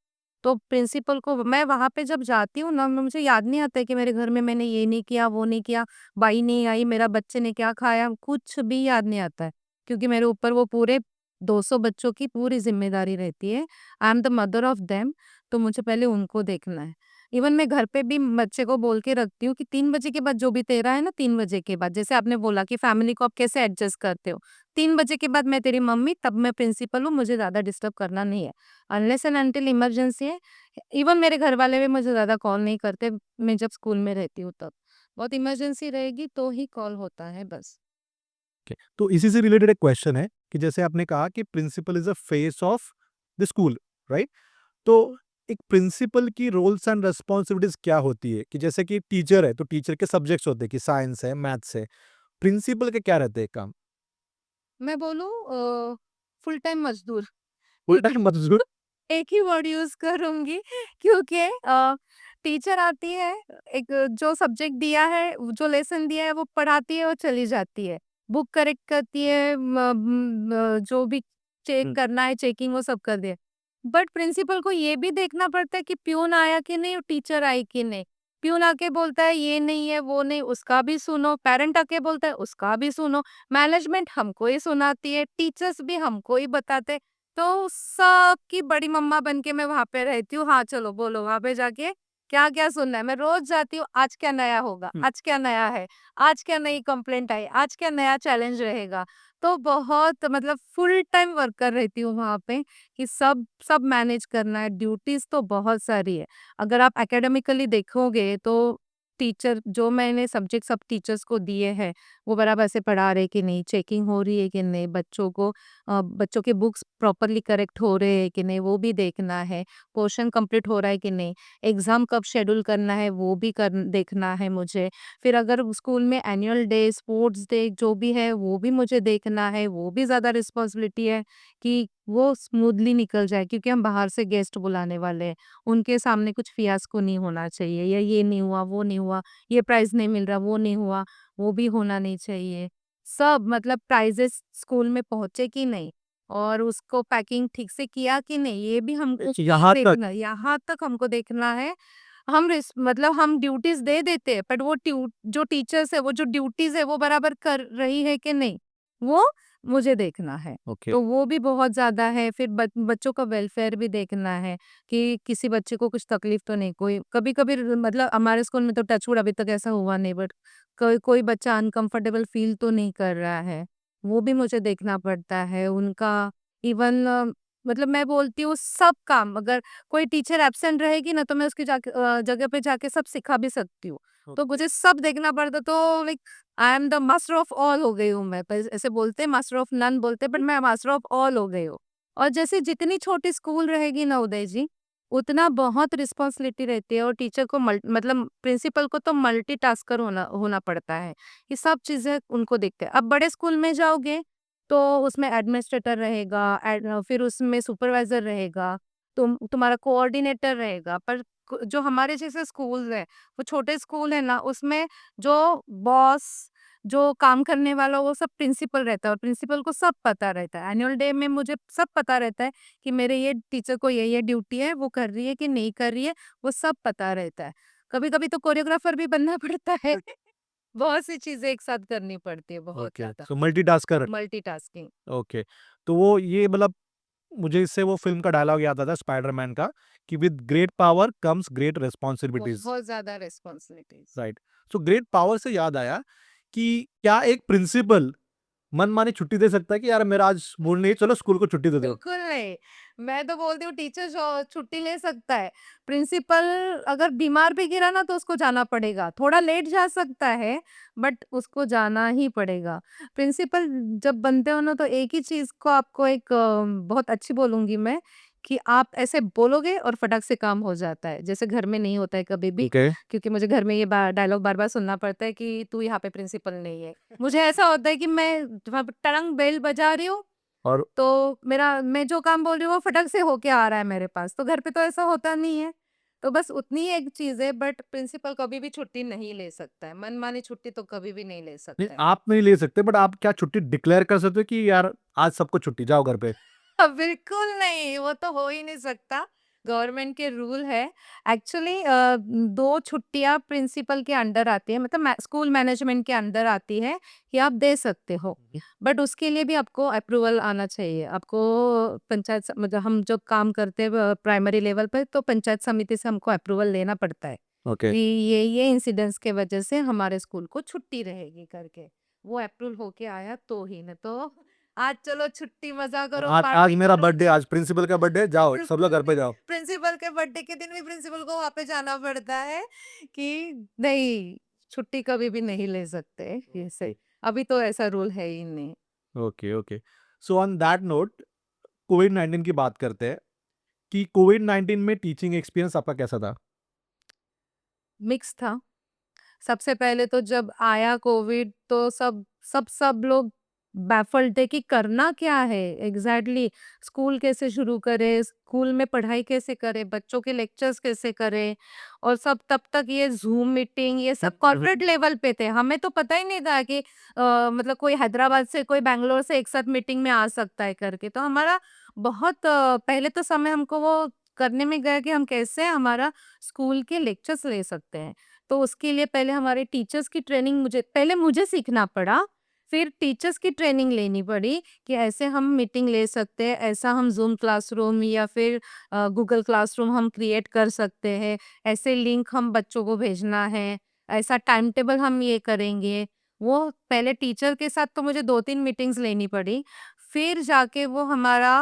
तो प्रिंसिपल को मैं वहाँ पे जब जाती हूँ ना मुझे याद नहीं आता है कि मेरे घर में मैंने ये नहीं किया, वो नहीं किया, बाई नहीं आई, मेरा बच्चे ने क्या खाया, कुछ भी याद नहीं आता है। क्योंकि मेरे ऊपर वो पूरे 200 बच्चों की पूरी ज़िम्मेदारी रहती है। I am the mother of them तो मुझे पहले उनको देखना है। इवन मैं घर पे भी बच्चे को बोल के रखती हूँ कि 3 बजे के बाद जो भी तेरा है ना 3 बजे के बाद, जैसे आपने बोला कि फैमिली को आप कैसे एडजस्ट करते हो। 3 बजे के बाद मैं तेरी मम्मी, तब मैं प्रिंसिपल हूँ, मुझे ज़्यादा डिस्टर्ब करना नहीं है। अनलेस एंड अनटिल इमरजेंसी है। इवन मेरे घर वाले भी मुझे ज़्यादा कॉल नहीं करते, मैं जब स्कूल में रहती हूँ तब। बहुत इमरजेंसी रहेगी तो ही कॉल होता है बस। ओके, तो इसी से रिलेटेड एक क्वेश्चन है कि जैसे आपने कहा कि principal is a face of the school, right? तो एक प्रिंसिपल की रोल्स एंड रिस्पॉन्सिबिलिटीज क्या होती है? कि जैसे कि टीचर है तो टीचर के सब्जेक्ट्स होते हैं कि साइंस है, मैथ्स है। प्रिंसिपल के क्या रहते हैं काम? मैं बोलूँ फुल टाइम मज़दूर। फुल टाइम मजदूर। एक ही वर्ड यूज़ करूँगी क्योंकि टीचर आती है, एक जो सब्जेक्ट दिया है, जो लेसन दिया है वो पढ़ाती है और चली जाती है। बुक करेक्ट करती है, जो भी चेक करना है चेकिंग वो सब कर दे। बट प्रिंसिपल को ये भी देखना पड़ता है कि प्यून आया कि नहीं और टीचर आई कि नहीं। प्यून आके बोलता है ये नहीं है, वो नहीं, उसका भी सुनो। पेरेंट आके बोलता है उसका भी सुनो। मैनेजमेंट हमको ही सुनाती है, टीचर्स भी हमको ही बताते। तो सबकी बड़ी मम्मा बन के मैं वहाँ पे रहती हूँ। हाँ, चलो बोलो वहाँ पे जाके क्या-क्या सुनना है? मैं रोज़ जाती हूँ, आज क्या नया होगा? आज क्या नया है? आज क्या नई कंप्लेंट आई? आज क्या नया चैलेंज रहेगा? तो बहुत मतलब फुल टाइम वर्कर रहती हूँ वहाँ पे कि सब सब मैनेज करना है, ड्यूटीज़ तो बहुत सारी है। अगर आप एकेडमिकली देखोगे तो टीचर जो मैंने सब्जेक्ट सब टीचर्स को दिए हैं, वो बराबर से पढ़ा रहे कि नहीं, चेकिंग हो रही है कि नहीं, बच्चों के बुक्स प्रॉपरली करेक्ट हो रहे हैं कि नहीं वो भी देखना है, पोर्शन कंप्लीट हो रहा है कि नहीं, एग्ज़ाम कब शेड्यूल करना है वो भी कर देखना है मुझे। फिर अगर स्कूल में एनुअल डे, स्पोर्ट्स डे जो भी है वो भी मुझे देखना है, वो भी ज़्यादा रिस्पॉन्सिबिलिटी है कि वो स्मूथली निकल जाए क्योंकि हम बाहर से गेस्ट बुलाने वाले हैं। उनके सामने कुछ फियास्को नहीं होना चाहिए या ये नहीं हुआ, वो नहीं हुआ, ये प्राइज़ नहीं मिल रहा, वो नहीं हुआ, वो भी होना नहीं चाहिए। सब मतलब प्राइजेस स्कूल में पहुँचे कि नहीं और उसको पैकिंग ठीक से किया कि नहीं, ये भी हमको यहाँ तक। देखना, यहाँ तक हमको देखना है। मतलब हम ड्यूटीज़ दे देते हैं, बट वो जो टीचर्स है, वो जो ड्यूटीज़ है, वो बराबर कर रही है कि नहीं, वो मुझे देखना है। ओके। तो वो भी बहुत ज़्यादा है, फिर बच्चों का वेलफेयर भी देखना है कि किसी बच्चे को कुछ तकलीफ तो नहीं, कोई कभी-कभी मतलब हमारे स्कूल में तो टच वुड अभी तक ऐसा हुआ नहीं, बट कोई कोई बच्चा अनकंफर्टेबल फ़ील तो नहीं कर रहा है, वो भी मुझे देखना पड़ता है। उनका इवन मतलब मैं बोलती हूँ सब काम, अगर कोई टीचर एब्सेंट रहेगी ना तो मैं उसकी जगह पे जाके सब सिखा भी सकती हूँ। तो मुझे सब देखना पड़ता, तो like I am the master of all हो गई हूँ मैं। पर ऐसे बोलते हैं मास्टर ऑफ नन बोलते हैं, बट मैं मास्टर ऑफ ऑल हो गई हूँ। और जैसे जितनी छोटी स्कूल रहेगी ना उदय जी, उतना बहुत रिस्पॉन्सिबिलिटी रहती है और टीचर को मतलब प्रिंसिपल को तो मल्टीटास्कर होना होना पड़ता है। ये सब चीज़ें उनको देखते हैं। अब बड़े स्कूल में जाओगे तो उसमें एडमिनिस्ट्रेटर रहेगा, फिर उसमें सुपरवाइज़र रहेगा, तुम्हारा कोऑर्डिनेटर रहेगा। पर जो हमारे जैसे स्कूल है, वो छोटे स्कूल है ना, उसमें जो बॉस, जो काम करने वाला वो सब प्रिंसिपल रहता है और प्रिंसिपल को सब पता रहता है। एनुअल डे में मुझे सब पता रहता है कि मेरे ये टीचर को ये ड्यूटी है, वो कर रही है कि नहीं कर रही है, वो सब पता रहता है। कभी-कभी तो कोरियोग्राफर भी बनना पड़ता है। बहुत सी चीज़ें एक साथ करनी पड़ती है, बहुत ओके, ज़्यादा। सो मल्टीटास्कर। मल्टीटास्किंग। ओके, तो वो ये मतलब मुझे इससे वो फ़िल्म का डायलॉग याद आता है स्पाइडरमैन का कि with great power comes great responsibilities, बहुत ज़्यादा responsibilities. Right? So great power से याद आया कि क्या एक प्रिंसिपल मनमानी छुट्टी दे सकता है कि यार मेरा आज मूड नहीं है, चलो स्कूल को छुट्टी दे दो? बिल्कुल नहीं। मैं तो बोलती हूँ टीचर छुट्टी ले सकता है। प्रिंसिपल अगर बीमार भी गिरा ना तो उसको जाना पड़ेगा। थोड़ा लेट जा सकता है बट उसको जाना ही पड़ेगा। प्रिंसिपल जब बनते हो ना तो एक ही चीज़ को आपको एक बहुत अच्छी बोलूँगी मैं कि आप ऐसे बोलोगे और फटाक से काम हो जाता है। जैसे घर में नहीं होता है कभी भी, ओके। क्योंकि मुझे घर में ये डायलॉग बार-बार सुनना पड़ता है कि तू यहाँ पे प्रिंसिपल नहीं है। मुझे ऐसा होता है कि मैं वहाँ पे टड़ंग बेल बजा रही हूँ, और तो मैं जो काम बोल रही हूँ वो फटक से होके आ रहा है मेरे पास, तो घर पे तो ऐसा होता नहीं है। तो बस उतनी ही एक चीज़ है, बट प्रिंसिपल कभी भी छुट्टी नहीं ले सकता है, मनमानी छुट्टी तो कभी भी नहीं ले नहीं, सकता है। आप नहीं ले सकते बट आप क्या छुट्टी डिक्लेयर कर सकते हो कि यार आज सबको छुट्टी, जाओ घर पे? बिल्कुल नहीं, वो तो हो ही नहीं सकता। गवर्नमेंट के रूल है एक्चुअली 2 छुट्टियाँ प्रिंसिपल के अंडर आती है, मतलब स्कूल मैनेजमेंट के अंदर आती है कि आप दे सकते हो। बट उसके लिए भी आपको अप्रूवल आना चाहिए। आपको मतलब हम जब काम करते हैं प्राइमरी लेवल पे, तो पंचायत समिति से हमको अप्रूवल लेना पड़ता है ओके। कि ये इंसिडेंट्स के वजह से हमारे स्कूल को छुट्टी रहेगी करके। वो अप्रूवल होके आया तो ही, न तो आज चलो छुट्टी मजा करो, आज पार्टी मेरा करो। बर्थडे, आज प्रिंसिपल का बर्थडे, जाओ सब लोग घर पे जाओ। प्रिंसिपल के बर्थडे के दिन भी प्रिंसिपल को वहां पे जाना पड़ता है कि नहीं, छुट्टी कभी भी नहीं ले सकते। ये सही, अभी तो ऐसा रूल है ही नहीं। Okay okay. So on that note, कोविड-19 की बात करते हैं कि कोविड-19 में टीचिंग एक्सपीरियंस आपका कैसा था? मिक्स था। सबसे पहले तो जब आया कोविड, तो सब लोग बैफल्ड थे कि करना क्या है एग्जैक्टली। स्कूल कैसे शुरू करें, स्कूल में पढ़ाई कैसे करें, बच्चों के लेक्चर्स कैसे करें। और सब तब तक ये जूम मीटिंग ये सब कॉर्पोरेट लेवल पे थे, हमें तो पता ही नहीं था कि मतलब कोई हैदराबाद से कोई बैंगलोर से एक साथ मीटिंग में आ सकता है करके। तो हमारा बहुत पहले तो समय हमको वो करने में गया कि हम कैसे हमारा स्कूल के लेक्चर्स ले सकते हैं। तो उसके लिए पहले हमारे टीचर्स की ट्रेनिंग मुझे सीखना पड़ा, फिर टीचर्स की ट्रेनिंग लेनी पड़ी कि ऐसे हम मीटिंग ले सकते हैं, ऐसा हम ज़ूम क्लासरूम या फिर गूगल क्लासरूम हम क्रिएट कर सकते हैं, ऐसे लिंक हम बच्चों को भेजना है, ऐसा टाइम टेबल हम ये करेंगे। वो पहले टीचर के साथ तो मुझे 2-3 मीटिंग्स लेनी पड़ी, फिर जाके वो हमारा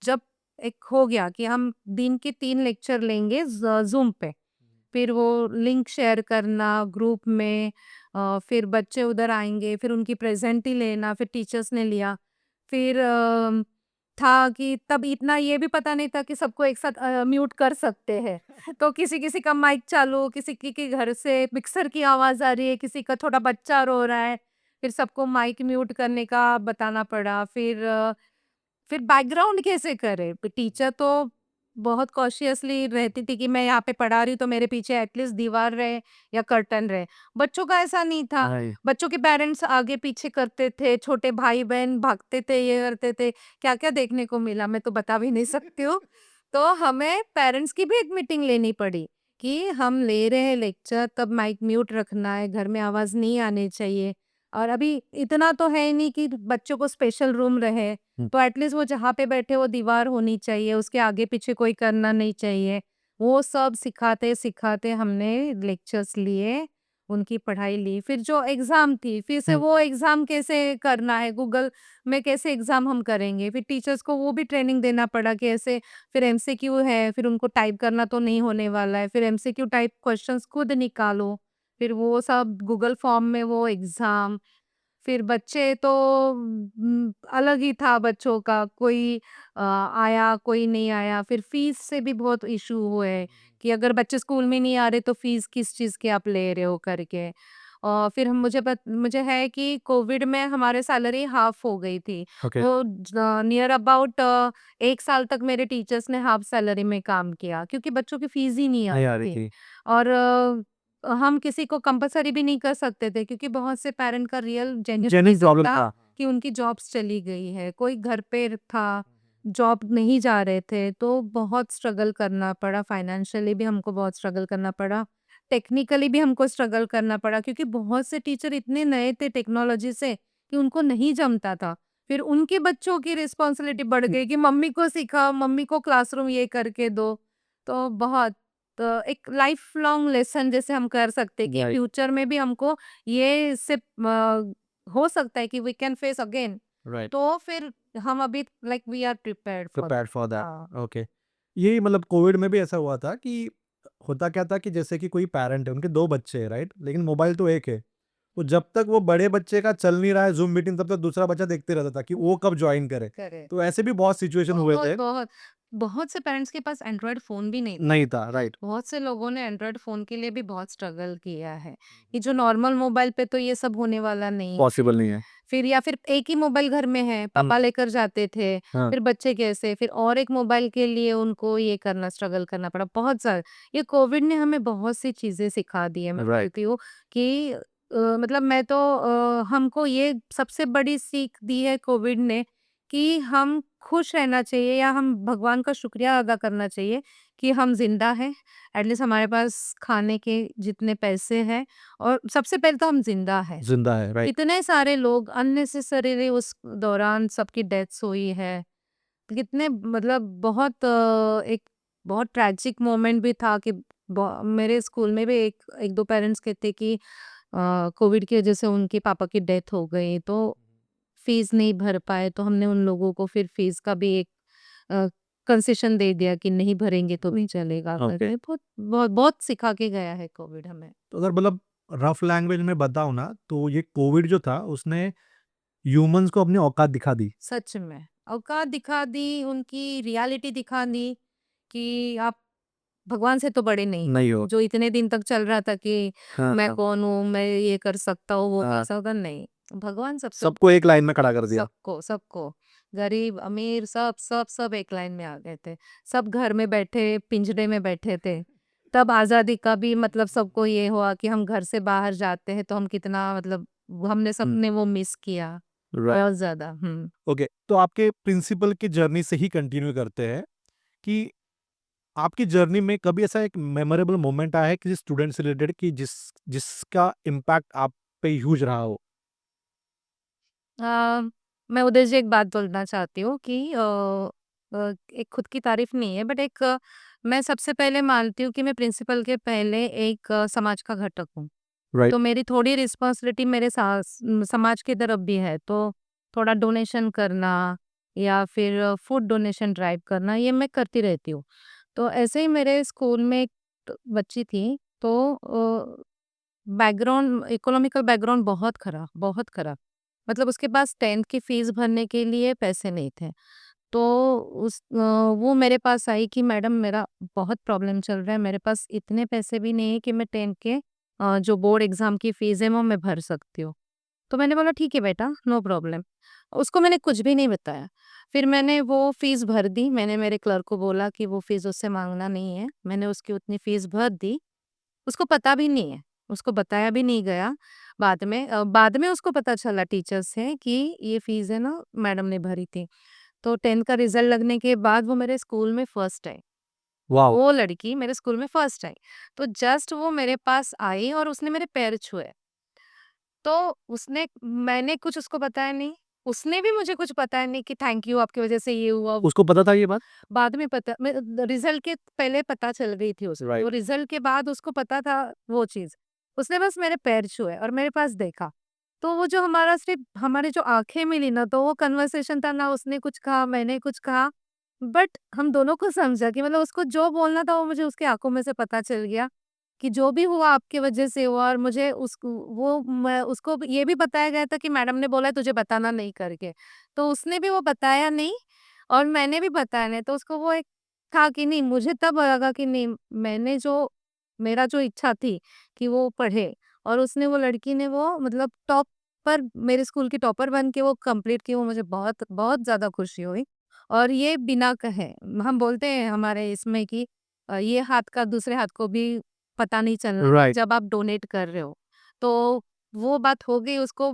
जब एक हो गया कि हम दिन के 3 लेक्चर लेंगे ज़ूम पे। फिर वो लिंक शेयर करना ग्रुप में, फिर बच्चे उधर आएँगे, फिर उनकी प्रेज़ेंटी लेना, फिर टीचर्स ने लिया। फिर था कि तब इतना ये भी पता नहीं था कि सबको एक साथ म्यूट कर सकते हैं। तो किसी-किसी का माइक चालू, किसी के घर से मिक्सर की आवाज़ आ रही है, किसी का छोटा बच्चा रो रहा है, फिर सबको माइक म्यूट करने का बताना पड़ा। फिर बैकग्राउंड कैसे करें? टीचर तो बहुत कॉशियसली रहती थी कि मैं यहाँ पे पढ़ा रही हूँ तो मेरे पीछे एटलीस्ट दीवार रहे या कर्टन रहे। बच्चों का ऐसा नहीं था। राइट। बच्चों के पेरेंट्स आगे पीछे करते थे, छोटे भाई-बहन भागते थे, ये करते थे। क्या-क्या देखने को मिला मैं तो बता भी नहीं सकती हूँ। तो हमें पेरेंट्स की भी एक मीटिंग लेनी पड़ी कि हम ले रहे हैं लेक्चर, तब माइक म्यूट रखना है, घर में आवाज़ नहीं आनी चाहिए। और अभी इतना तो है नहीं कि बच्चों को स्पेशल रूम रहे। तो एटलीस्ट वो जहाँ पे बैठे वो दीवार होनी चाहिए, उसके आगे-पीछे कोई करना नहीं चाहिए। वो सब सिखाते-सिखाते हमने लेक्चर्स लिए, उनकी पढ़ाई ली। फिर जो एग्ज़ाम थी, फिर से वो एग्ज़ाम कैसे करना है, गूगल में कैसे एग्ज़ाम हम करेंगे। फिर टीचर्स को वो भी ट्रेनिंग देना पड़ा कि ऐसे फिर एमसीक्यू है, फिर उनको टाइप करना तो नहीं होने वाला है। फिर एमसीक्यू टाइप क्वेश्चंस खुद निकालो, फिर वो सब गूगल फॉर्म में वो एग्ज़ाम। फिर बच्चे तो अलग ही था बच्चों का, कोई आया, कोई नहीं आया। फिर फीस से भी बहुत इश्यू हुए कि अगर बच्चे स्कूल में नहीं आ रहे तो फीस किस चीज़ की आप ले रहे हो करके। फिर मुझे है कि कोविड में हमारे सैलरी हाफ हो गई थी। ओके। वो नियर अबाउट 1 साल तक मेरे टीचर्स ने हाफ सैलरी में काम किया क्योंकि बच्चों की फीस ही नहीं नहीं आ आती रही थी। थी। और हम किसी को कंपल्सरी भी नहीं कर सकते थे क्योंकि बहुत से पेरेंट का real genuine genuine reason problem था था। कि उनकी जॉब्स चली गई है, कोई घर पे था, जॉब नहीं जा रहे थे, तो बहुत स्ट्रगल करना पड़ा, फाइनेंशियली भी हमको बहुत स्ट्रगल करना पड़ा, टेक्निकली भी हमको स्ट्रगल करना पड़ा क्योंकि बहुत से टीचर इतने नए थे टेक्नोलॉजी से कि उनको नहीं जमता था। फिर उनके बच्चों की रिस्पॉन्सिबिलिटी बढ़ गई कि मम्मी को सिखाओ, मम्मी को क्लासरूम ये करके दो। तो बहुत एक लाइफ लॉन्ग लेसन जैसे हम कर सकते हैं कि राइट। फ्यूचर में भी हमको ये इससे हो सकता है कि we can face again. Right. तो फिर हम अभी like we are prepared for prepared for that. हाँ। ओके। ये मतलब कोविड में भी ऐसा हुआ था कि होता क्या था कि जैसे कि कोई पैरेंट है, उनके 2 बच्चे हैं, राइट? लेकिन मोबाइल तो एक है। तो जब तक वो बड़े बच्चे का चल नहीं रहा है ज़ूम मीटिंग, तब तक दूसरा बच्चा देखते रहता था कि वो कब जॉइन करे। करेक्ट। तो ऐसे भी बहुत सिचुएशन हुए बहुत, थे। बहुत, बहुत से पेरेंट्स के पास एंड्रॉयड फ़ोन भी नहीं था। नहीं था, राइट। बहुत से लोगों ने एंड्रॉयड फ़ोन के लिए भी बहुत स्ट्रगल किया है, कि जो नॉर्मल मोबाइल पे तो ये सब होने वाला नहीं है। पॉसिबल नहीं है। फिर एक ही मोबाइल घर में है, हुँ। पापा लेकर जाते थे, हाँ। फिर बच्चे कैसे, फिर और एक मोबाइल के लिए उनको ये करना स्ट्रगल करना पड़ा, बहुत ज़्यादा। ये कोविड ने हमें बहुत सी चीज़ें सिखा दी है, मैं राइट। बोलती हूँ कि मतलब हमको ये सबसे बड़ी सीख दी है कोविड ने कि हम खुश रहना चाहिए या हम भगवान का शुक्रिया अदा करना चाहिए कि हम ज़िंदा हैं। एटलीस्ट हमारे पास खाने के जितने पैसे हैं और सबसे पहले तो हम ज़िंदा हैं। जिंदा है, राइट। इतने सारे लोग अननेसेसरीली उस दौरान सबकी डेथ्स हुई है। कितने मतलब बहुत एक बहुत ट्रेजिक मोमेंट भी था कि मेरे स्कूल में भी एक एक दो पेरेंट्स कहते कि कोविड की वजह से उनके पापा की डेथ हो गई तो फीस नहीं भर पाए तो हमने उन लोगों को फिर फीस का भी एक कंसेशन दे दिया कि नहीं भरेंगे तो भी चलेगा ओके। करके बहुत बहुत बहुत सिखा के गया है कोविड हमें। तो अगर मतलब रफ लैंग्वेज में बताऊं ना, तो ये कोविड जो था उसने ह्यूमंस को अपनी औकात दिखा दी। सच में औकात दिखा दी, उनकी रियलिटी दिखा दी कि आप भगवान से तो बड़े नहीं नहीं हो। जो इतने दिन तक चल रहा था कि हाँ, मैं हाँ। कौन हूँ, मैं ये कर सकता हूँ, वो कर हाँ, सकता नहीं। भगवान सबसे सबको एक लाइन में खड़ा कर दिया। सबको सबको गरीब अमीर सब सब सब एक लाइन में आ गए थे। सब घर में बैठे पिंजरे में बैठे थे। तब आज़ादी का भी मतलब सबको ये हुआ कि हम घर से बाहर जाते हैं तो हम कितना मतलब हमने सबने वो मिस किया राइट। बहुत ज़्यादा। ओके, तो आपके प्रिंसिपल की जर्नी से ही कंटिन्यू करते हैं कि आपकी जर्नी में कभी ऐसा एक मेमोरेबल मोमेंट आया है किसी स्टूडेंट से रिलेटेड कि जिसका इम्पैक्ट आप पे ह्यूज रहा हो? अ, मैं उधर से एक बात बोलना चाहती हूँ कि एक खुद की तारीफ नहीं है बट एक मैं सबसे पहले मानती हूँ कि मैं प्रिंसिपल के पहले एक समाज का घटक हूँ। राइट। तो मेरी थोड़ी रिस्पॉन्सिबिलिटी मेरे समाज की तरफ भी है तो थोड़ा डोनेशन करना या फिर फूड डोनेशन ड्राइव करना ये मैं करती रहती हूँ। तो ऐसे ही मेरे स्कूल में एक बच्ची थी तो बैकग्राउंड इकोनॉमिकल बैकग्राउंड बहुत खराब। मतलब उसके पास 10th की फीस भरने के लिए पैसे नहीं थे। तो वो मेरे पास आई कि मैडम मेरा बहुत प्रॉब्लम चल रहा है, मेरे पास इतने पैसे भी नहीं है कि मैं 10th के जो बोर्ड एग्ज़ाम की फीस है वो मैं भर सकती हूँ। तो मैंने बोला ठीक है बेटा, नो प्रॉब्लम। उसको मैंने कुछ भी नहीं बताया। फिर मैंने वो फीस भर दी, मैंने मेरे क्लर्क को बोला कि वो फीस उससे माँगना नहीं है। मैंने उसकी उतनी फीस भर दी। उसको पता भी नहीं है, उसको बताया भी नहीं गया बाद में उसको पता चला टीचर से कि ये फ़ीस है ना मैडम ने भरी थी। तो 10th का रिज़ल्ट लगने के बाद वो मेरे स्कूल में फर्स्ट आई। वाओ! वो लड़की मेरे स्कूल में फर्स्ट आई। तो जस्ट वो मेरे पास आई और उसने मेरे पैर छुए। तो उसने मैंने कुछ उसको बताया नहीं, उसने भी मुझे कुछ बताया नहीं कि थैंक यू आपकी वज़ह से ये हुआ। उसको पता था ये बात? बाद में पता मैं रिज़ल्ट के पहले पता चल गई थी उसको। राइट। तो रिज़ल्ट के बाद उसको पता था वो चीज़। उसने बस मेरे पैर छुए और मेरे पास देखा। तो वो जो हमारा सिर्फ़ हमारी जो आँखें मिली ना तो वो कन्वर्सेशन था ना उसने कुछ कहा, मैंने कुछ कहा। बट हम दोनों को समझा कि मतलब उसको जो बोलना था वो मुझे उसकी आँखों में से पता चल गया कि जो भी हुआ आपकी वज़ह से हुआ और मुझे वो मैं उसको ये भी बताया गया था कि मैडम ने बोला है तुझे बताना नहीं करके। तो उसने भी वो बताया नहीं और मैंने भी बताया नहीं, तो उसको वो एक था कि नहीं मुझे तब लगा कि नहीं मैंने जो मेरा जो इच्छा थी कि वो पढ़े और उसने वो लड़की ने वो मतलब टॉप पर मेरे स्कूल की टॉपर बन के वो कंप्लीट की, वो मुझे बहुत बहुत ज़्यादा खुशी हुई। और ये बिना कहे हम बोलते हैं हमारे इसमें कि ये हाथ का दूसरे हाथ को भी पता नहीं चलना राइट। जब आप डोनेट कर रहे हो। तो वो बात हो गई उसको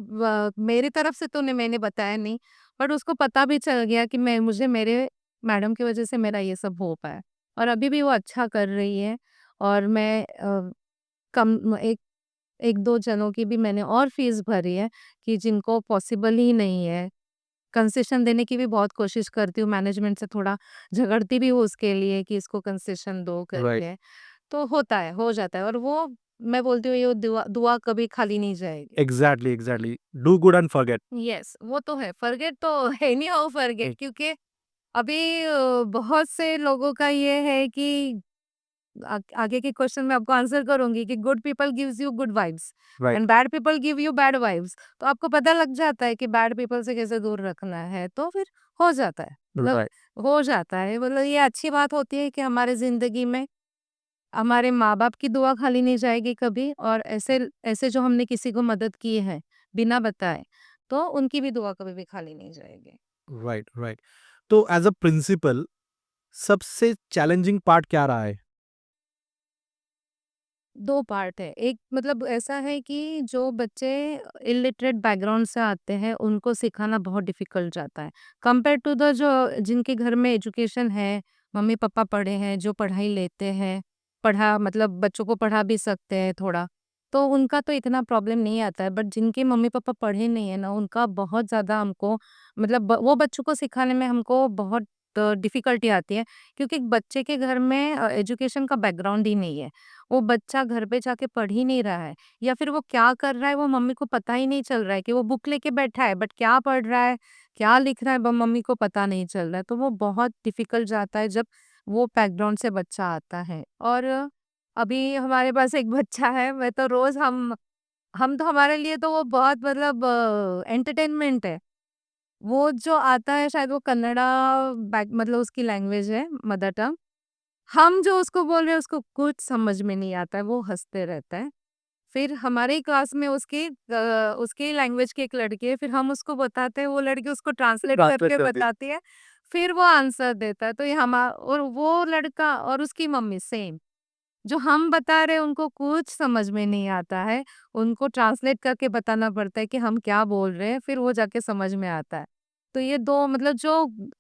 मेरी तरफ से तो मैंने बताया नहीं। बट उसको पता भी चल गया कि मैं मुझे मेरे मैडम की वज़ह से मेरा ये सब हो पाया और अभी भी वो अच्छा कर रही है और मैं कम एक 1-2 जनों की भी मैंने और फ़ीस भरी है कि जिनको पॉसिबल ही नहीं है। कंसेशन देने की भी बहुत कोशिश करती हूँ, मैनेजमेंट से थोड़ा झगड़ती भी हूँ उसके लिए कि इसको कंसेशन दो राइट। करके। तो होता है, हो जाता है और वो मैं बोलती हूँ ये दुआ दुआ कभी खाली नहीं जाएगी। Exactly, exactly. Do good and forget. Yes, वो तो है, फॉरगेट तो है नहीं हो फॉरगेट क्योंकि अभी बहुत से लोगों का ये है कि आगे के क्वेश्चन में आपको आंसर करूँगी कि good people gives you good vibes right. And bad people give you bad vibes. तो आपको पता लग जाता है कि बैड पीपल से कैसे दूर रखना है, तो फिर हो जाता है। मतलब राइट। हो जाता है, मतलब ये अच्छी बात होती है कि हमारे ज़िंदगी में हमारे माँ-बाप की दुआ खाली नहीं जाएगी कभी और ऐसे ऐसे जो हमने किसी को मदद की है, बिना बताए, तो उनकी भी दुआ कभी भी खाली नहीं जाएगी। Right, right. तो एज़ अ प्रिंसिपल सबसे चैलेंजिंग पार्ट क्या रहा है? 2 पार्ट है। एक मतलब ऐसा है कि जो बच्चे इलिटरेट बैकग्राउंड से आते हैं, उनको सिखाना बहुत डिफ़िकल्ट जाता है। कंपेयर टू द जो जिनके घर में एजुकेशन है, मम्मी-पापा पढ़े हैं, जो पढ़ाई लेते हैं, पढ़ा मतलब बच्चों को पढ़ा भी सकते हैं थोड़ा, तो उनका तो इतना प्रॉब्लम नहीं आता है। बट जिनके मम्मी-पापा पढ़े नहीं है ना, उनका बहुत ज़्यादा हमको मतलब वो बच्चों को सिखाने में हमको बहुत डिफ़िकल्टी आती है, क्योंकि बच्चे के घर में एजुकेशन का बैकग्राउंड ही नहीं है। वो बच्चा घर पे जाके पढ़ ही नहीं रहा है, या फिर वो क्या कर रहा है वो मम्मी को पता ही नहीं चल रहा है कि वो बुक लेके बैठा है, बट क्या पढ़ रहा है, क्या लिख रहा है, मम्मी को पता नहीं चल रहा है। तो वो बहुत डिफिकल्ट जाता है जब वो बैकग्राउंड से बच्चा आता है। और अभी हमारे पास एक बच्चा है, मैं तो रोज हम तो हमारे लिए तो वो बहुत मतलब एंटरटेनमेंट है। वो जो आता है शायद वो कन्नड़ा बैक मतलब उसकी लैंग्वेज है, मदर टंग। हम जो उसको बोल रहे हैं उसको कुछ समझ में नहीं आता है, वो हँसते रहता है। फिर हमारे ही क्लास में उसके लैंग्वेज की एक लड़की है, फिर हम उसको बताते हैं, वो लड़की उसको ट्रांसलेट ट्रांसलेट करके कर दी। बताती है, फिर वो आंसर देता है। तो ये हमा और वो लड़का और उसकी मम्मी सेम, जो हम बता रहे हैं उनको कुछ समझ में नहीं आता है, उनको ट्रांसलेट करके बताना पड़ता है कि हम क्या बोल रहे हैं, फिर वो जाके समझ में आता है। तो ये 2 मतलब जो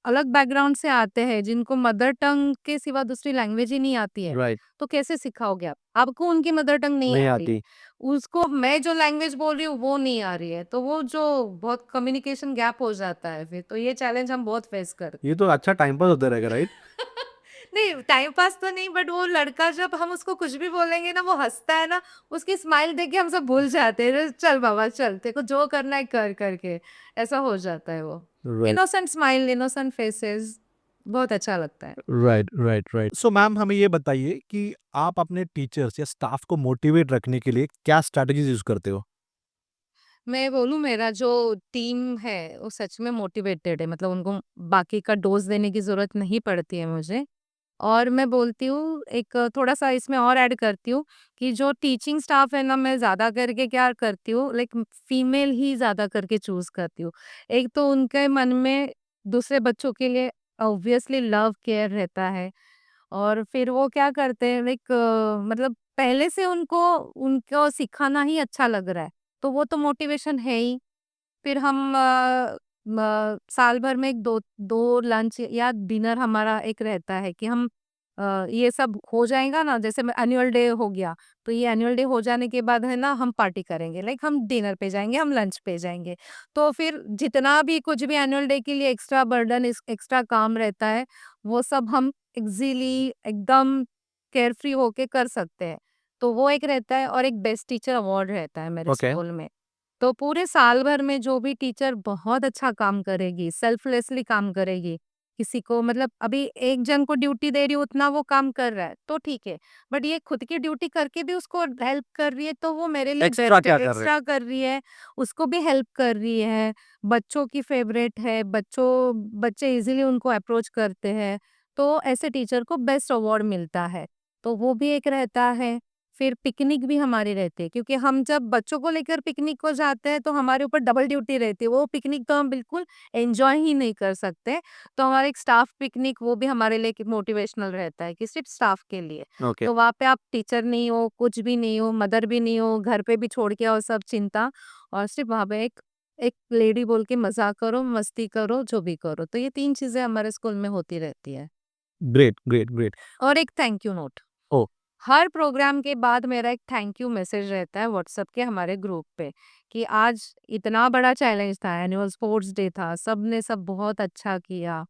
अलग बैकग्राउंड से आते हैं, जिनको मदर टंग के सिवा दूसरी लैंग्वेज ही नहीं आती है, राइट। तो कैसे सिखाओगे आप? आपको उनकी मदर टंग नहीं नहीं आ रही, आती। उसको मैं जो लैंग्वेज बोल रही हूँ वो नहीं आ रही है, तो वो जो बहुत कम्युनिकेशन गैप हो जाता है फिर, तो ये चैलेंज हम बहुत फेस करते ये तो अच्छा टाइम पास होता रहेगा, राइट? नहीं, टाइम पास तो नहीं, बट वो लड़का जब हम उसको कुछ भी बोलेंगे ना, वो हँसता है ना, उसकी स्माइल देख के हम सब भूल जाते हैं। चल बाबा चल, तेरे को जो करना है कर करके, ऐसा हो जाता है वो। Right, innocent smile, innocent faces, बहुत अच्छा लगता है। Right, right, right. So ma'am हमें ये बताइए कि आप अपने टीचर्स या स्टाफ को मोटिवेट रखने के लिए क्या स्ट्रैटेजीज यूज करते हो? मैं बोलूँ मेरा जो टीम है, वो सच में मोटिवेटेड है, मतलब उनको बाकी का डोज़ देने की ज़रूरत नहीं पड़ती है मुझे। और मैं बोलती हूँ एक थोड़ा-सा इसमें और ऐड करती हूँ कि जो टीचिंग स्टाफ है ना, मैं ज़्यादा करके क्या करती हूँ लाइक फीमेल ही ज़्यादा करके चूज़ करती हूँ। एक तो उनके मन में दूसरे बच्चों के लिए ऑब्वियसली लव केयर रहता है, और फिर वो क्या करते हैं लाइक मतलब पहले से उनको उनको सिखाना ही अच्छा लग रहा है, तो वो तो मोटिवेशन है ही। फिर हम साल भर में 2 लंच या डिनर हमारा एक रहता है कि हम ये सब हो जाएगा ना, जैसे में एनुअल डे हो गया, तो ये एनुअल डे हो जाने के बाद है ना हम पार्टी करेंगे, लाइक हम डिनर पे जाएँगे, हम लंच पे जाएँगे। तो फिर जितना भी कुछ भी एनुअल डे के लिए एक्स्ट्रा बर्डन एक्स्ट्रा काम रहता है, वो सब हम ईज़िली एकदम केयरफ्री होके कर सकते हैं। तो वो एक रहता है, और एक बेस्ट टीचर अवार्ड रहता है मेरे ओके। स्कूल में। तो पूरे साल भर में जो भी टीचर बहुत अच्छा काम करेगी, सेल्फलेसली काम करेगी, किसी को मतलब अभी एक जन को ड्यूटी दे रही हूँ, उतना वो काम कर रहा है, तो ठीक है। बट ये खुद की ड्यूटी करके भी उसको हेल्प कर रही है, तो वो मेरे लिए एक्स्ट्रा बेस्ट है। क्या कर रहे एक्स्ट्रा कर रही है, उसको भी हेल्प कर रही है, बच्चों की फेवरेट है, बच्चे इज़िली उनको अप्रोच करते हैं, तो ऐसे टीचर को बेस्ट अवार्ड मिलता है। तो वो भी एक रहता है। फिर पिकनिक भी हमारी रहती है, क्योंकि हम जब बच्चों को लेकर पिकनिक को जाते हैं तो हमारे ऊपर डबल ड्यूटी रहती है, वो पिकनिक तो हम बिल्कुल एंजॉय ही नहीं कर सकते। तो हमारा एक स्टाफ पिकनिक, वो भी हमारे लिए मोटिवेशनल रहता है कि सिर्फ स्टाफ के लिए। हो? ओके। तो वहाँ पे आप टीचर नहीं हो, कुछ भी नहीं हो, मदर भी नहीं हो, घर पे भी छोड़ के आओ सब चिंता, और सिर्फ वहाँ पे एक एक लेडी बोल के मजाक करो, मस्ती करो, जो भी करो। तो ये 3 चीजें हमारे स्कूल में होती रहती है। Great, great, great. और एक थैंक यू नोट, ओ। हर प्रोग्राम के बाद मेरा एक थैंक यू मैसेज रहता है व्हाट्सएप के हमारे ग्रुप पे, कि आज इतना बड़ा चैलेंज था, एनुअल स्पोर्ट्स डे था, सबने सब बहुत अच्छा किया,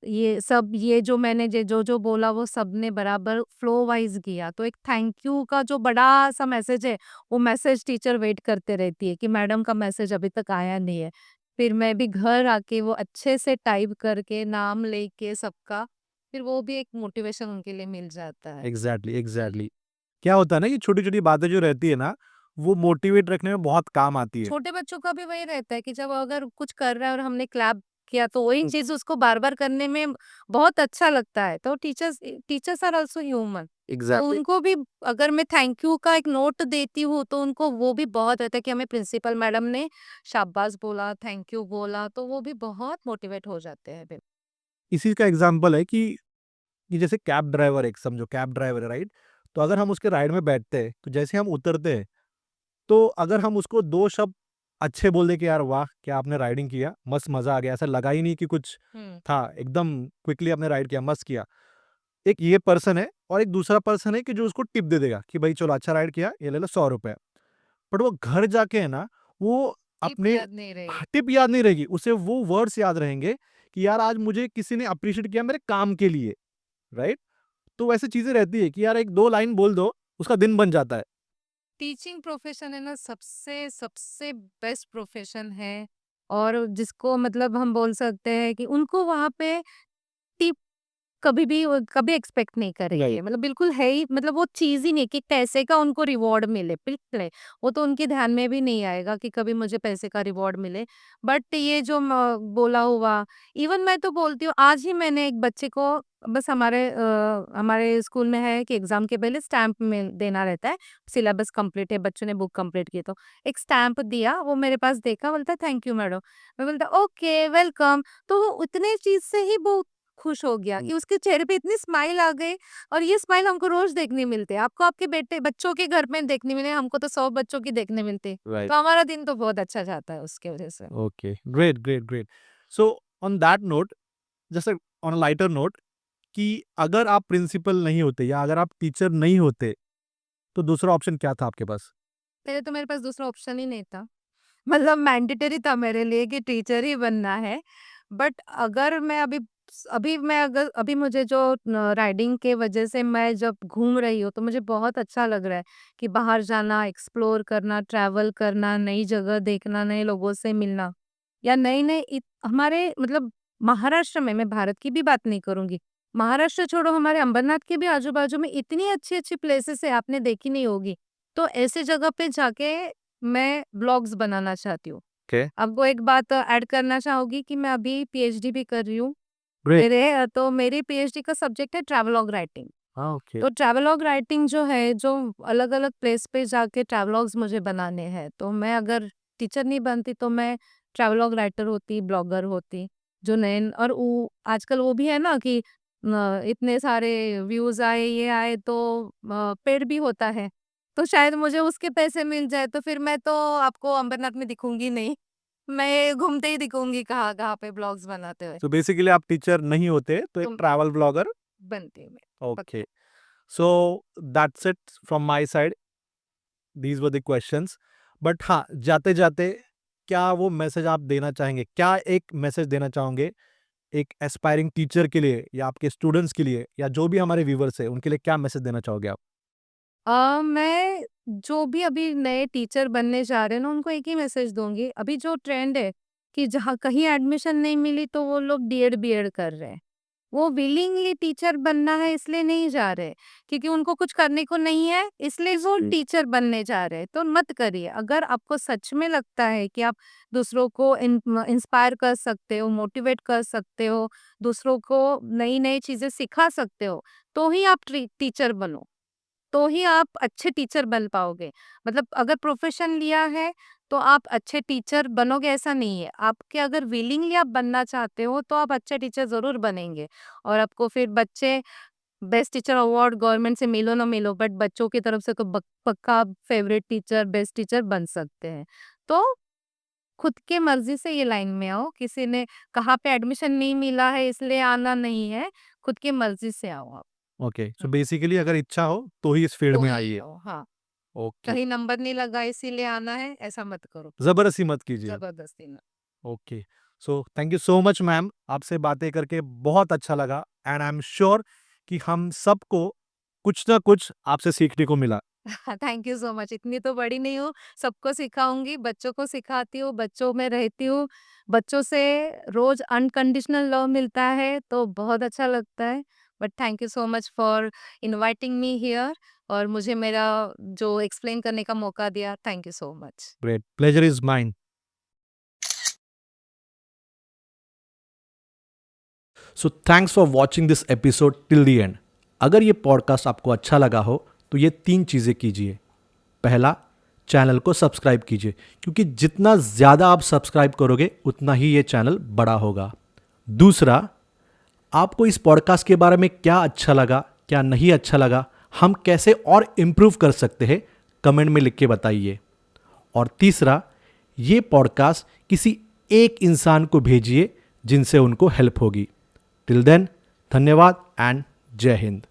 ये जो मैंने जो जो बोला वो सबने बराबर फ्लो वाइज किया, तो एक थैंक यू का जो बड़ा सा मैसेज है, वो मैसेज टीचर वेट करते रहती है कि मैडम का मैसेज अभी तक आया नहीं है। फिर मैं भी घर आके वो अच्छे से टाइप करके नाम लेके सबका, फिर वो भी एक मोटिवेशन उनके लिए मिल जाता है। Exactly, exactly. क्या होता है ना, ये छोटी छोटी बातें जो रहती है ना, वो मोटिवेट रखने में बहुत काम आती है। छोटे बच्चों का भी वही रहता है कि जब अगर कुछ कर रहा है और हमने क्लैप किया, तो वही चीज़ उसको बार-बार करने में बहुत अच्छा लगता है। तो टीचर्स आर आल्सो ह्यूमन। तो एग्जैक्टली। उनको भी अगर मैं थैंक यू का एक नोट देती हूँ, तो उनको वो भी बहुत रहता है कि हमें प्रिंसिपल मैडम ने शाबाश बोला, थैंक यू बोला, तो वो भी बहुत मोटिवेट हो जाते हैं फिर। इसी का एग्जाम्पल है कि जैसे कैब ड्राइवर, एक समझो कैब ड्राइवर है, राइट? तो अगर हम उसके राइड में बैठते हैं तो जैसे हम उतरते हैं तो अगर हम उसको 2 शब्द अच्छे बोल दें कि यार वाह! क्या आपने राइडिंग किया, मस्त मज़ा आ गया, ऐसा लगा ही नहीं कि कुछ था, एकदम क्विकली आपने राइड किया, मस्त किया। एक ये पर्सन है और एक दूसरा पर्सन है कि जो उसको टिप दे देगा कि भाई चलो अच्छा राइड किया, ये ले लो ₹100। बट वो घर जाके है ना, वो टिप अपने याद नहीं रही। टिप याद नहीं रहेगी, उसे वो वर्ड्स याद रहेंगे कि यार आज मुझे किसी ने अप्रिशिएट किया मेरे काम के लिए, राइट? तो वैसे चीज़ें रहती है कि यार 1-2 लाइन बोल दो, उसका दिन बन जाता है। टीचिंग प्रोफेशन है ना, सबसे सबसे बेस्ट प्रोफेशन है, और जिसको मतलब हम बोल सकते हैं कि उनको वहाँ पे टिप कभी भी वो कभी एक्सपेक्ट नहीं करेंगे। राइट। मतलब बिल्कुल है ही, मतलब वो चीज़ ही नहीं कि पैसे का उनको रिवॉर्ड मिले, बिल्कुल है। वो तो उनके ध्यान में भी नहीं आएगा कि कभी मुझे पैसे का रिवॉर्ड मिले। बट ये जो बोला हुआ, इवन मैं तो बोलती हूँ, आज ही मैंने एक बच्चे को, बस हमारे स्कूल में है कि एग्जाम के पहले स्टैम्प में देना रहता है, सिलेबस कंप्लीट है, बच्चों ने बुक कंप्लीट की, तो एक स्टैम्प दिया, वो मेरे पास देखा, बोलता थैंक यू मैडम। मैं बोलता ओके वेलकम। तो वो उतने चीज से ही वो खुश हो गया कि उसके चेहरे पे इतनी स्माइल आ गई, और ये स्माइल हमको रोज देखने मिलते हैं। आपको आपके बेटे बच्चों के घर में देखने मिले, हमको तो 100 बच्चों की देखने मिलते हैं। राइट। तो हमारा दिन तो बहुत अच्छा जाता है उसके वजह से। Okay, great, great, great. So on that note, जैसे ऑन अ लाइटर नोट कि अगर आप प्रिंसिपल नहीं होते या अगर आप टीचर नहीं होते, तो दूसरा ऑप्शन क्या था आपके पास? पहले तो मेरे पास दूसरा ऑप्शन ही नहीं था। मतलब मैंडेटरी था मेरे लिए कि टीचर ही बनना है। बट अगर मैं अभी मैं अगर अभी मुझे जो राइडिंग के वजह से मैं जब घूम रही हूँ, तो मुझे बहुत अच्छा लग रहा है कि बाहर जाना, एक्सप्लोर करना, ट्रैवल करना, नई जगह देखना, नए लोगों से मिलना, या नए-नए हमारे मतलब महाराष्ट्र में, मैं भारत की भी बात नहीं करूँगी। महाराष्ट्र छोड़ो, हमारे अंबरनाथ के भी आजू-बाजू में इतनी अच्छी-अच्छी प्लेसेस है, आपने देखी नहीं होगी। तो ऐसी जगह पे जाके मैं व्लॉग्स बनाना चाहती हूँ। ओके, आपको एक बात ऐड करना चाहूँगी कि मैं अभी पीएचडी भी कर रही हूँ। ग्रेट। तो मेरी पीएचडी का सब्जेक्ट है ट्रैवलॉग राइटिंग। हाँ, ओके। तो ट्रैवलॉग राइटिंग जो है, जो अलग-अलग प्लेस पे जाके ट्रैवलॉग्स मुझे बनाने हैं। तो मैं अगर टीचर नहीं बनती तो मैं ट्रैवलॉग राइटर होती, ब्लॉगर होती। जो नए और वो आजकल वो भी है ना कि इतने सारे व्यूज़ आए, ये आए, तो पेड भी होता है। तो शायद मुझे उसके पैसे मिल जाए, तो फिर मैं तो आपको अंबरनाथ में दिखूँगी नहीं। मैं घूमते ही दिखूँगी कहाँ-कहाँ पे ब्लॉग्स बनाते हुए। सो बेसिकली आप टीचर नहीं होते, तो एक तो ट्रैवल ब्लॉगर। बनती हूँ मैं, ओके, पक्का। So that's it from my side. These were the questions. But हाँ, जाते-जाते क्या वो मैसेज आप देना चाहेंगे? क्या एक मैसेज देना चाहोगे एक एस्पायरिंग टीचर के लिए या आपके स्टूडेंट्स के लिए या जो भी हमारे व्यूअर्स हैं, उनके लिए क्या मैसेज देना चाहोगे आप? मैं जो भी अभी नए टीचर बनने जा रहे हैं ना, उनको एक ही मैसेज दूँगी। अभी जो ट्रेंड है कि जहाँ कहीं एडमिशन नहीं मिली तो वो लोग डीएड बीएड कर रहे हैं। वो विलिंगली टीचर बनना है इसलिए नहीं जा रहे, क्योंकि उनको कुछ करने को नहीं है, इसलिए वो टीचर बनने जा रहे हैं। तो मत करिए। अगर आपको सच में लगता है कि आप दूसरों को इंस्पायर कर सकते हो, मोटिवेट कर सकते हो, दूसरों को नई-नई चीज़ें सिखा सकते हो, तो ही आप टीचर बनो। तो ही आप अच्छे टीचर बन पाओगे। मतलब अगर प्रोफ़ेशन लिया है, तो आप अच्छे टीचर बनोगे ऐसा नहीं है। आपके अगर विलिंगली आप बनना चाहते हो, तो आप अच्छे टीचर ज़रूर बनेंगे, और आपको फिर बच्चे बेस्ट टीचर अवार्ड गवर्नमेंट से मिलो ना मिलो, बट बच्चों की तरफ से तो पक्का आप फेवरेट टीचर, बेस्ट टीचर बन सकते हैं। तो खुद के मर्ज़ी से ये लाइन में आओ, किसी ने कहाँ पे एडमिशन नहीं मिला है इसलिए आना नहीं है, खुद की मर्ज़ी से आओ आप। ओके, सो हुँ। बेसिकली अगर इच्छा हो, तो ही इस फील्ड तो में ही आइए। आओ, हाँ। ओके, कहीं नंबर नहीं लगा इसीलिए आना है, ऐसा मत करो। ज़बरदस्ती मत कीजिए। ज़बरदस्ती ना। Okay, so thank you so much ma'am, आपसे बातें करके बहुत अच्छा लगा एंड आई एम श्योर कि हम सबको कुछ ना कुछ आपसे सीखने को मिला। Thank you so much. इतनी तो बड़ी नहीं हूँ, सबको सिखाऊँगी, बच्चों को सिखाती हूँ, बच्चों में रहती हूँ। बच्चों से रोज़ अनकंडीशनल लव मिलता है, तो बहुत अच्छा लगता है। But thank you so much for inviting me here, और मुझे मेरा जो एक्सप्लेन करने का मौका दिया, thank you so much. Great, pleasure is mine. So thanks for watching this episode till the end. अगर ये पॉडकास्ट आपको अच्छा लगा हो तो ये 3 चीज़ें कीजिए। पहला, चैनल को सब्सक्राइब कीजिए, क्योंकि जितना ज़्यादा आप सब्सक्राइब करोगे उतना ही ये चैनल बड़ा होगा। दूसरा, आपको इस पॉडकास्ट के बारे में क्या अच्छा लगा, क्या नहीं अच्छा लगा, हम कैसे और इम्प्रूव कर सकते हैं, कमेंट में लिख के बताइए। और तीसरा, ये पॉडकास्ट किसी एक इंसान को भेजिए जिनसे उनको हेल्प होगी। टिल देन, धन्यवाद एंड जय हिंद।